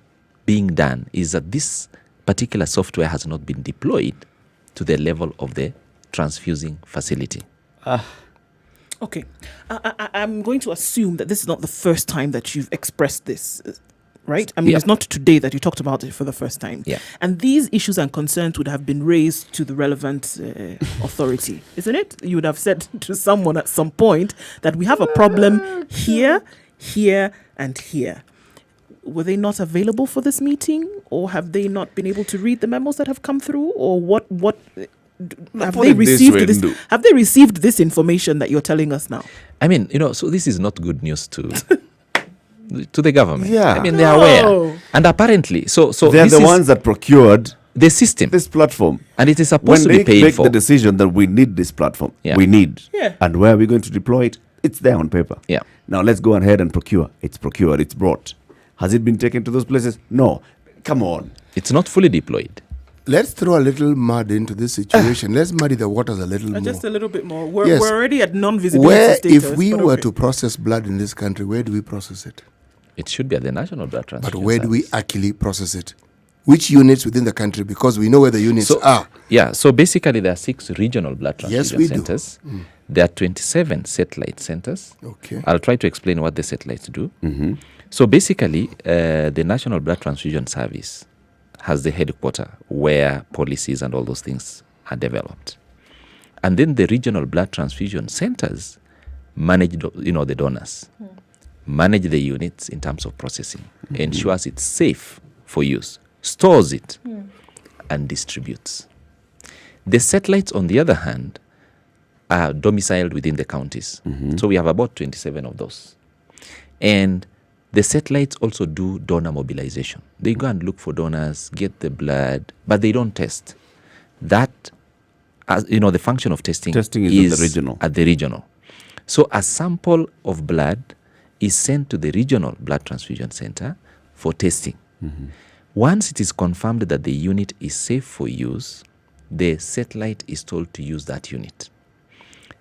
being done is that this particular software has not been deployed to the level of the transfusing facility. Okay. I'm going to assume that this is not the first time that you've expressed this. right? I mean, Yeah. it's not today that you talked about it for the first time. Yeah. And these issues and concerns would have been raised to the relevant authority, isn't it? You would have said to someone at some point that we have a problem here, here, and here. Were they not available for this meeting, or have they not been able to read the memos that have come through, or what have put they it this received way, this? Ndu. Have they received this information that you're telling us now? I mean, so this is not good news to the government. Yeah. I mean, they are aware. And apparently, so They're this the is ones that procured the system. this platform. And it is supposed When to they be paid make for. the decision that we need this platform, Yeah. we need. Yeah. And where are we going to deploy it? It's there on paper. Yeah. Now let's go ahead and procure. It's procured. It's brought. Has it been taken to those places? No. Come on. It's not fully deployed. Let's throw a little mud into this situation. Let's muddy the waters a little more. Just a little bit more. We're, Yes. we're already at non-visibility Where, status. if we but were okay. to process blood in this country, where do we process it? It should be at the National Blood But Transfusion where do we Service. actually process it? Which units within the country? Because we know where the units are. Yeah, so basically there are 6 regional blood Yes, transfusion we do. centers. There are 27 satellite centers. Okay. I'll try to explain what the satellites do. Mm-hmm. So basically, the National Blood Transfusion Service has the headquarters where policies and all those things are developed. And then the regional blood transfusion centers manage, the donors, manage the units in terms of processing, ensures it's safe for use, stores it, and distributes. The satellites, on the other hand, are domiciled within the counties. So we have about 27 of those. And the satellites also do donor mobilization. They go and look for donors, get the blood, but they don't test. That, the function of testing is at the regional. At the regional. So a sample of blood is sent to the regional blood transfusion center for testing. Once it is confirmed that the unit is safe for use, the satellite is told to use that unit.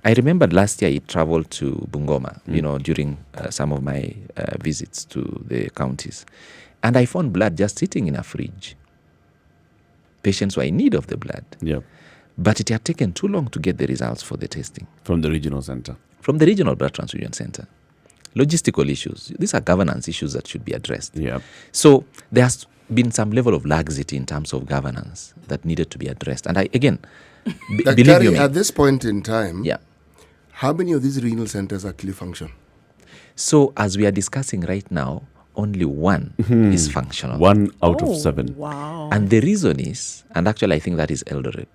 I remember last year I traveled to Bungoma, during some of my visits to the counties. And I found blood just sitting in a fridge. Patients were in need of the blood. Yeah. But it had taken too long to get the results for the testing. From the regional center. From the regional blood transfusion center. Logistical issues. These are governance issues that should be addressed. Yeah. So there has been some level of laxity in terms of governance that needed to be addressed. And believe Kari, you me. at this point in time, Yeah. how many of these regional centers actually function? So as we are discussing right now, only one is functional. 1 out of 7. Wow. And the reason is, and actually I think that is Eldoret,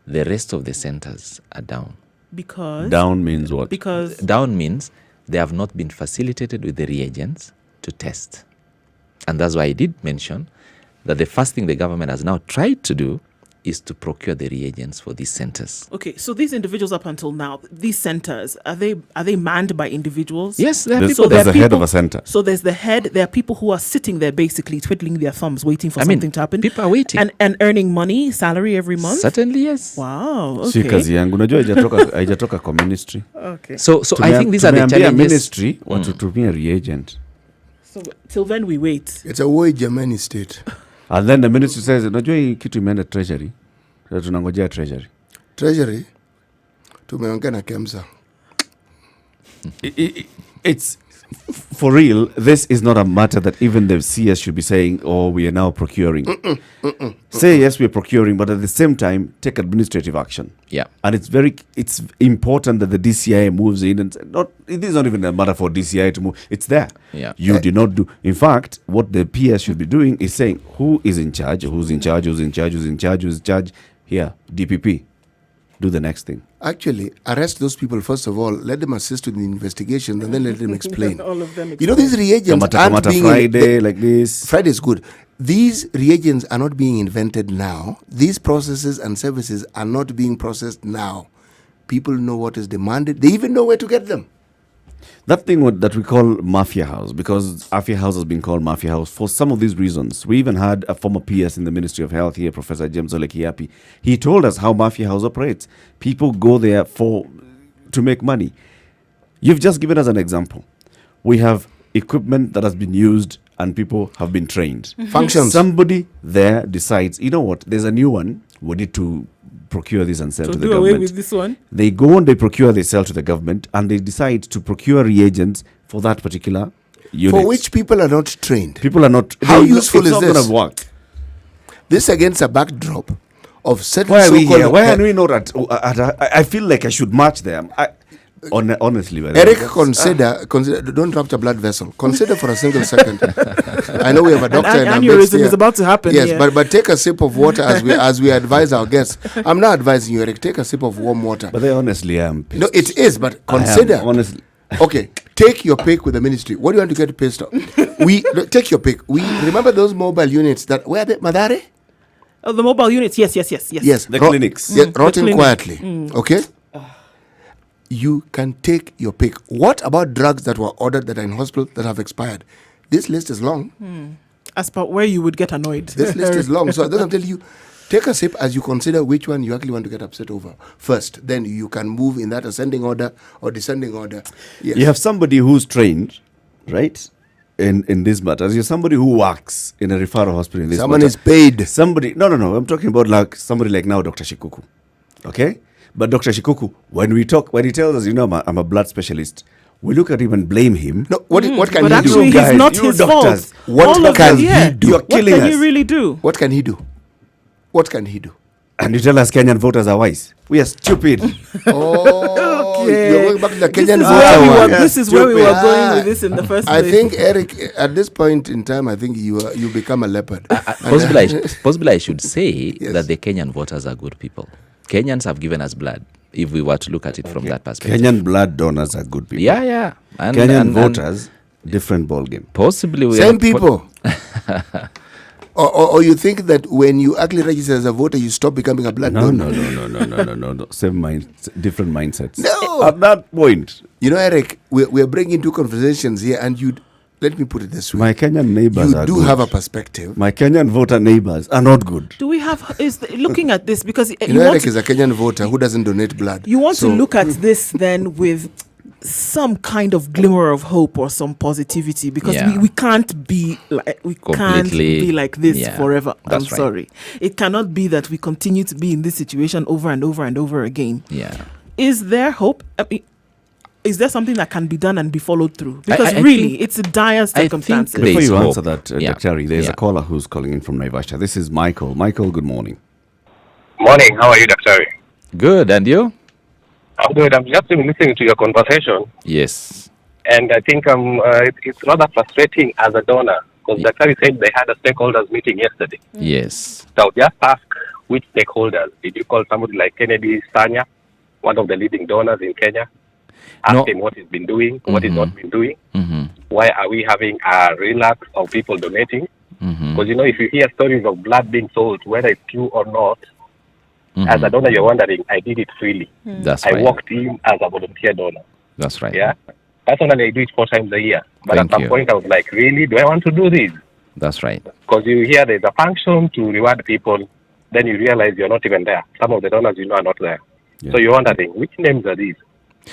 the rest of the centers are down. Because Down means what? because Down means they have not been facilitated with the reagents to test. And that's why I did mention that the first thing the government has now tried to do is to procure the reagents for these centers. okay, so these individuals up until now, these centers, are they manned by individuals? Yes, there are There's, people there's there. a head of a center. So there's the head. There are people who are sitting there basically twiddling their thumbs, waiting for something to happen. People are waiting. and earning money, salary every month. Certainly, yes. Wow. Si Okay. kazi yangu. Unajua haijatoka kwa ministry. Okay. So I think these are the Tumeambia challenges. ministry watutumie reagent. So till then we wait. It's a war Germany state. And then the ministry says, unajua hii kitu imeenda treasury. Sasa tunangojea treasury. Treasury, tumeongea na KEMSA. It's for real. This is not a matter that even the CS should be saying, "Oh, we are now procuring." Say yes, we are procuring, but at the same time, take administrative action. Yeah. And it's important that the DCI moves in, and it is not even a matter for DCI to move. It's there. Yeah. You did not do. In fact, what the PS should be doing is saying who is in charge, who's in charge, who's in charge, who's in charge, who's in charge. Here, DPP, do the next thing. Actually, arrest those people first of all. Let them assist in the investigation, and then let them explain. All of them. You know, these reagents aren't Kamata being Friday like this. Friday is good. These reagents are not being invented now. These processes and services are not being processed now. People know what is demanded. They even know where to get them. That thing that we call Mafia House, because Afia House has been called Mafia House for some of these reasons. We even had a former PS in the Ministry of Health here, Professor James Olekiapi. He told us how Mafia House operates. People go there to make money. You've just given us an example. We have equipment that has been used and people have been trained. Functions. Somebody there decides, you know what, there's a new one. We need to procure this and sell So to the do away government. with this one. They go and they procure, they sell to the government, and they decide to procure reagents for that particular units. For which people are not trained. People are not. How useful is it's this? not gonna work. This against a backdrop of certain Why are we so-called- here? Why are we not I feel like I should match them. Honestly, by the way, Eric, that's- consider. Don't rupture blood vessel. Consider for a single second. I know we have a doctor in our An midst aneurysm here. is about to happen. Yes, here. but take a sip of water as we advise our guests. I'm not advising you, Eric. Take a sip of warm water. But they honestly am pissed. No, it is. But I am, consider. honestly. Okay, take your pick with the ministry. What do you want to get pissed off? Take your pick. We remember those mobile units that where they Madare? Oh, the mobile units. Yes. Yes, The clinics. Yes, the rotting clinic. quietly. Okay. You can take your pick. What about drugs that were ordered that are in hospital that have expired? This list is long. As per where you would get annoyed. This list is long. So that's what I'm telling you. Take a sip as you consider which one you actually want to get upset over first. Then you can move in that ascending order or descending order. Yes. You have somebody who's trained, right? In this matters. You're somebody who works in a referral hospital in this Someone matter. is paid. Somebody, no. I'm talking about like somebody like now, Dr. Shikuku. Okay? But Dr. Shikuku, when he tells us, I'm a blood specialist, we look at him and blame him. No, what can But he do? actually, You guys, it's not you his doctors, fault. what All of can it, he yeah. do? You're What killing can us. you really do? What can he do? What can he do? And you tell us Kenyan voters are wise. We are stupid. Oh, you're going back to the Kenyan This is where we were Stupid. going with this in the first I place. think, Eric, at this point in time, I think you become a leopard. Possibly I should say Yes. that the Kenyan voters are good people. Kenyans have given us blood, if we were to look at it from that perspective. Kenyan blood donors are good people. Yeah. Kenyan voters, different ballgame. Possibly we Same are people. Or you think that when you actually register as a voter, you stop becoming a blood No. donor? Same different mindsets. No. At that point, You know, Eric, we are bringing two conversations here, and let me put it this way. my Kenyan neighbors You are do good. have a perspective. My Kenyan voter neighbors are not good. Do we have looking at this because You know, Eric is a Kenyan voter who doesn't donate blood. you want So- to look at this then with some kind of glimmer of hope or some positivity because Yeah. we can't be like Completely, like this yeah, forever. I'm that's right. sorry. It cannot be that we continue to be in this situation over and over and over again. Yeah. Is there hope? I mean, is there something that can be done and be followed through? Because I really, think- it's a dire circumstances. there Before is you hope. answer that, Yeah. Dr. Terry, there's Yeah. a caller who's calling in from Naivasha. This is Michael. Michael, good morning. Morning. How are you, Dr. Good, and you? I'm good. I'm just been listening to your conversation, Yes. and I think it's rather frustrating as a donor because Dr. said they had a stakeholders meeting yesterday. Yes. So I'll just ask which stakeholders. Did you call somebody like Kennedy Stanya, one of the leading donors in Kenya? Ask No. him what he's been doing, what he's not been doing. Mm-hmm. Why are we having a relapse of people donating? Mm-hmm. Because, if you hear stories of blood being sold, whether it's true or not, Mm-hmm. as a donor, you're wondering, I did it freely. That's I right. walked in as a volunteer donor. That's right. Yeah. Personally, I do it 4 times a year. But Thank at some you. point, I was like, really? Do I want to do this? That's right. Because you hear there's a function to reward people, then you realize you're not even there. Some of the donors are not there. Yeah. So you're wondering, which names are these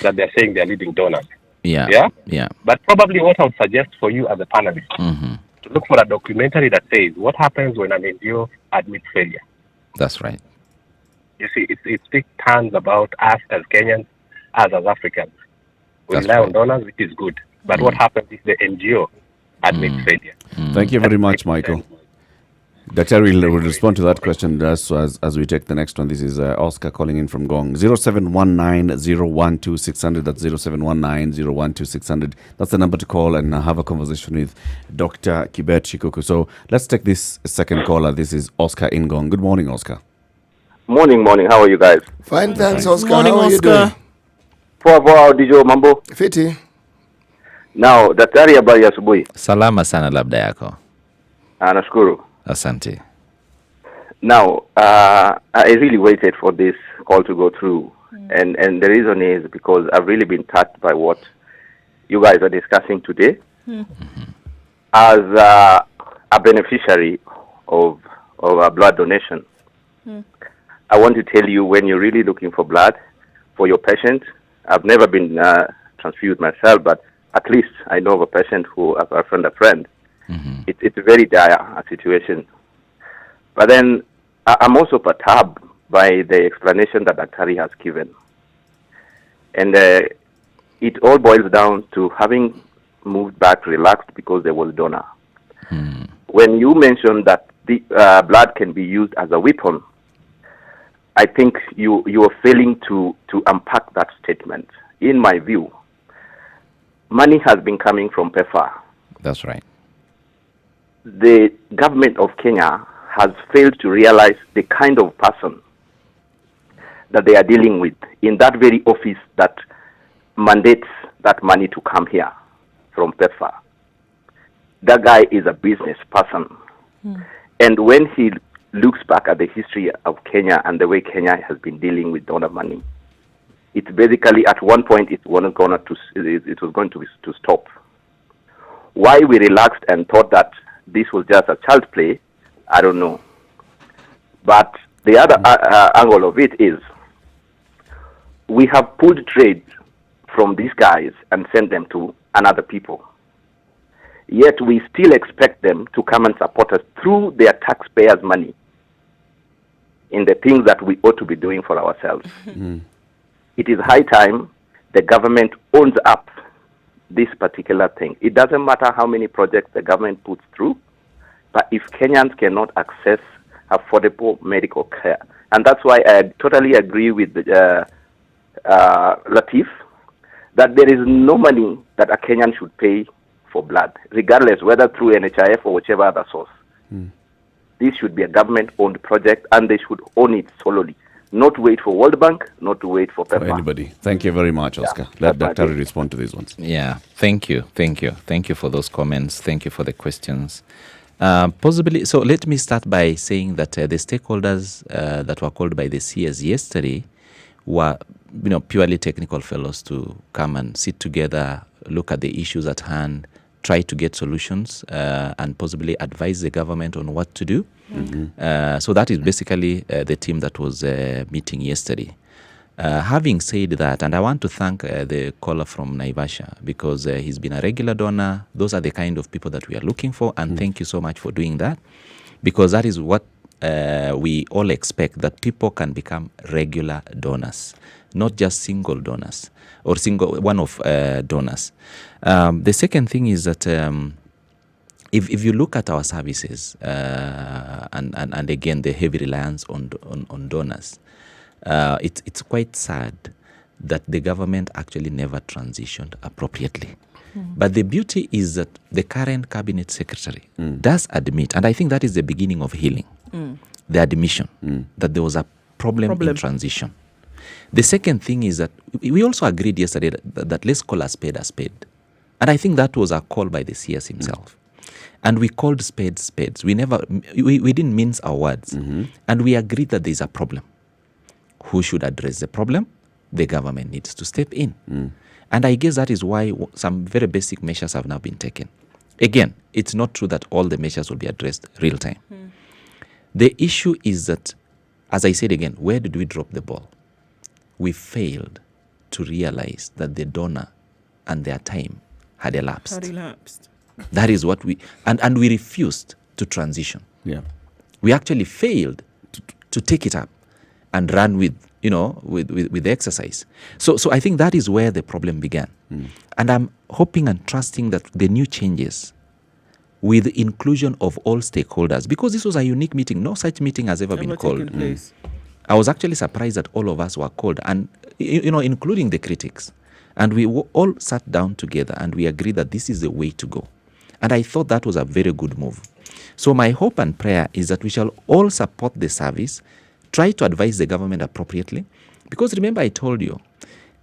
that they're saying they're leading donors? Yeah. Yeah? Yeah. But probably what I would suggest for you as a panelist, Mm-hmm. to look for a documentary that says what happens when an NGO admits failure. That's right. You see, it speaks tons about us as Kenyans, us as Africans. We That's rely on right. donors, which is good. But what happens if the NGO admits failure? Thank you very much, Michael. Dr. will respond to that question as we take the next one. This is Oscar calling in from Gong. 0719-012-600. That's 0719-012-600. That's the number to call and have a conversation with Dr. Kibet Shikuku. So let's take this second caller. This is Oscar in Gong. Good morning, Oscar. Morning. How are you guys? Fine, thanks, Oscar. Morning, How are you Oscar. doing? Poa Dijo mambo. Fiti. Now, daktari, habari ya asubuhi. Salama sana labda yako. Nashukuru. Asante. Now, I really waited for this call to go through. And the reason is because I've really been touched by what you guys are discussing today. As a beneficiary of a blood donation, I want to tell you, when you're really looking for blood for your patient, I've never been transfused myself, but at least I know of a patient who, a friend. It's a very dire situation. But then I'm also perturbed by the explanation that Daktari has given. And it all boils down to having moved back, relaxed because there was donor. When you mentioned that the blood can be used as a weapon, I think you are failing to unpack that statement. In my view, money has been coming from PEFA. That's right. The government of Kenya has failed to realize the kind of person that they are dealing with in that very office that mandates that money to come here from PEFA. That guy is a business person. And when he looks back at the history of Kenya and the way Kenya has been dealing with donor money, it's basically at one point it was going to stop. Why we relaxed and thought that this was just a child's play, I don't know. But the other angle of it is we have pulled trade from these guys and sent them to another people. Yet we still expect them to come and support us through their taxpayers' money in the things that we ought to be doing for ourselves. It is high time the government owns up this particular thing. It doesn't matter how many projects the government puts through, but if Kenyans cannot access affordable medical care, and that's why I totally agree with Latif, that there is no money that a Kenyan should pay for blood, regardless whether through NHIF or whichever other source. This should be a government-owned project, and they should own it solely. Not wait for World Bank, not to wait for PEPFAR. For anybody. Thank you very much, Oscar. Let Dr. respond to these ones. Yeah, thank you for those comments. Thank you for the questions. Possibly, so let me start by saying that the stakeholders that were called by the CS yesterday were, purely technical fellows to come and sit together, look at the issues at hand, try to get solutions, and possibly advise the government on what to do. So that is basically the team that was meeting yesterday. Having said that, and I want to thank the caller from Naivasha, because he's been a regular donor. Those are the kind of people that we are looking for, and thank you so much for doing that, because that is what we all expect, that people can become regular donors, not just single donors or one-off donors. The second thing is that if you look at our services and again the heavy reliance on donors, it's quite sad that the government actually never transitioned appropriately. But the beauty is that the current cabinet secretary does admit, and I think that is the beginning of healing, the admission that there was a problem in transition. The second thing is that we also agreed yesterday that let's call a spade a spade. And I think that was a call by the CS himself. And we called spades spades. We didn't mince our words. And we agreed that there's a problem. Who should address the problem? The government needs to step in. And I guess that is why some very basic measures have now been taken. Again, it's not true that all the measures will be addressed real time. The issue is that, as I said again, where did we drop the ball? We failed to realize that the donor and their time had elapsed. That is what and we refused to transition. We actually failed to take it up and run with the exercise. So I think that is where the problem began. And I'm hoping and trusting that the new changes, with the inclusion of all stakeholders, because this was a unique meeting, no such meeting has ever been called. I was actually surprised that all of us were called, and including the critics. And we all sat down together and we agreed that this is the way to go. And I thought that was a very good move. So my hope and prayer is that we shall all support the service, try to advise the government appropriately. Because remember, I told you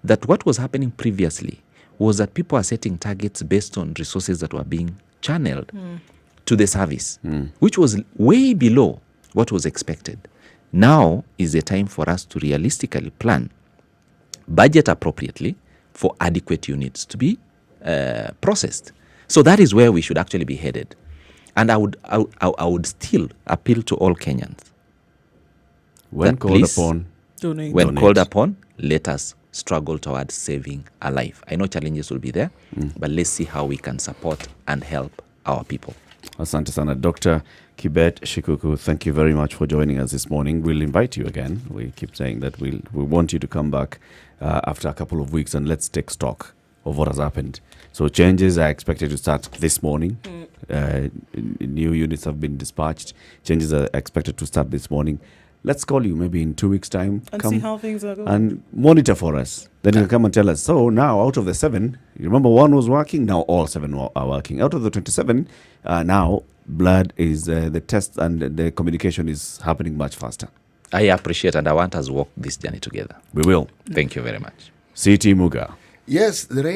that what was happening previously was that people are setting targets based on resources that were being channeled to the service, which was way below what was expected. Now is the time for us to realistically plan, budget appropriately for adequate units to be processed. So that is where we should actually be headed. And I would still appeal to all Kenyans. When called upon, donate. When called upon, let us struggle towards saving a life. I know challenges will be there, but let's see how we can support and help our people. Asante sana. Dr. Kibet Shikuku, thank you very much for joining us this morning. We'll invite you again. We keep saying that we want you to come back after a couple of weeks, and let's take stock of what has happened. So changes are expected to start this morning. New units have been dispatched. Changes are expected to start this morning. Let's call you maybe in 2 weeks' time. And come see how things are going. and monitor for us. Then you can come and tell us. So now, out of the 7, you remember 1 was working. Now all 7 are working. Out of the 27, now blood is the test and the communication is happening much faster. I appreciate and I want us to walk this journey together. We will. Thank you very much. CT Muga. Yes, the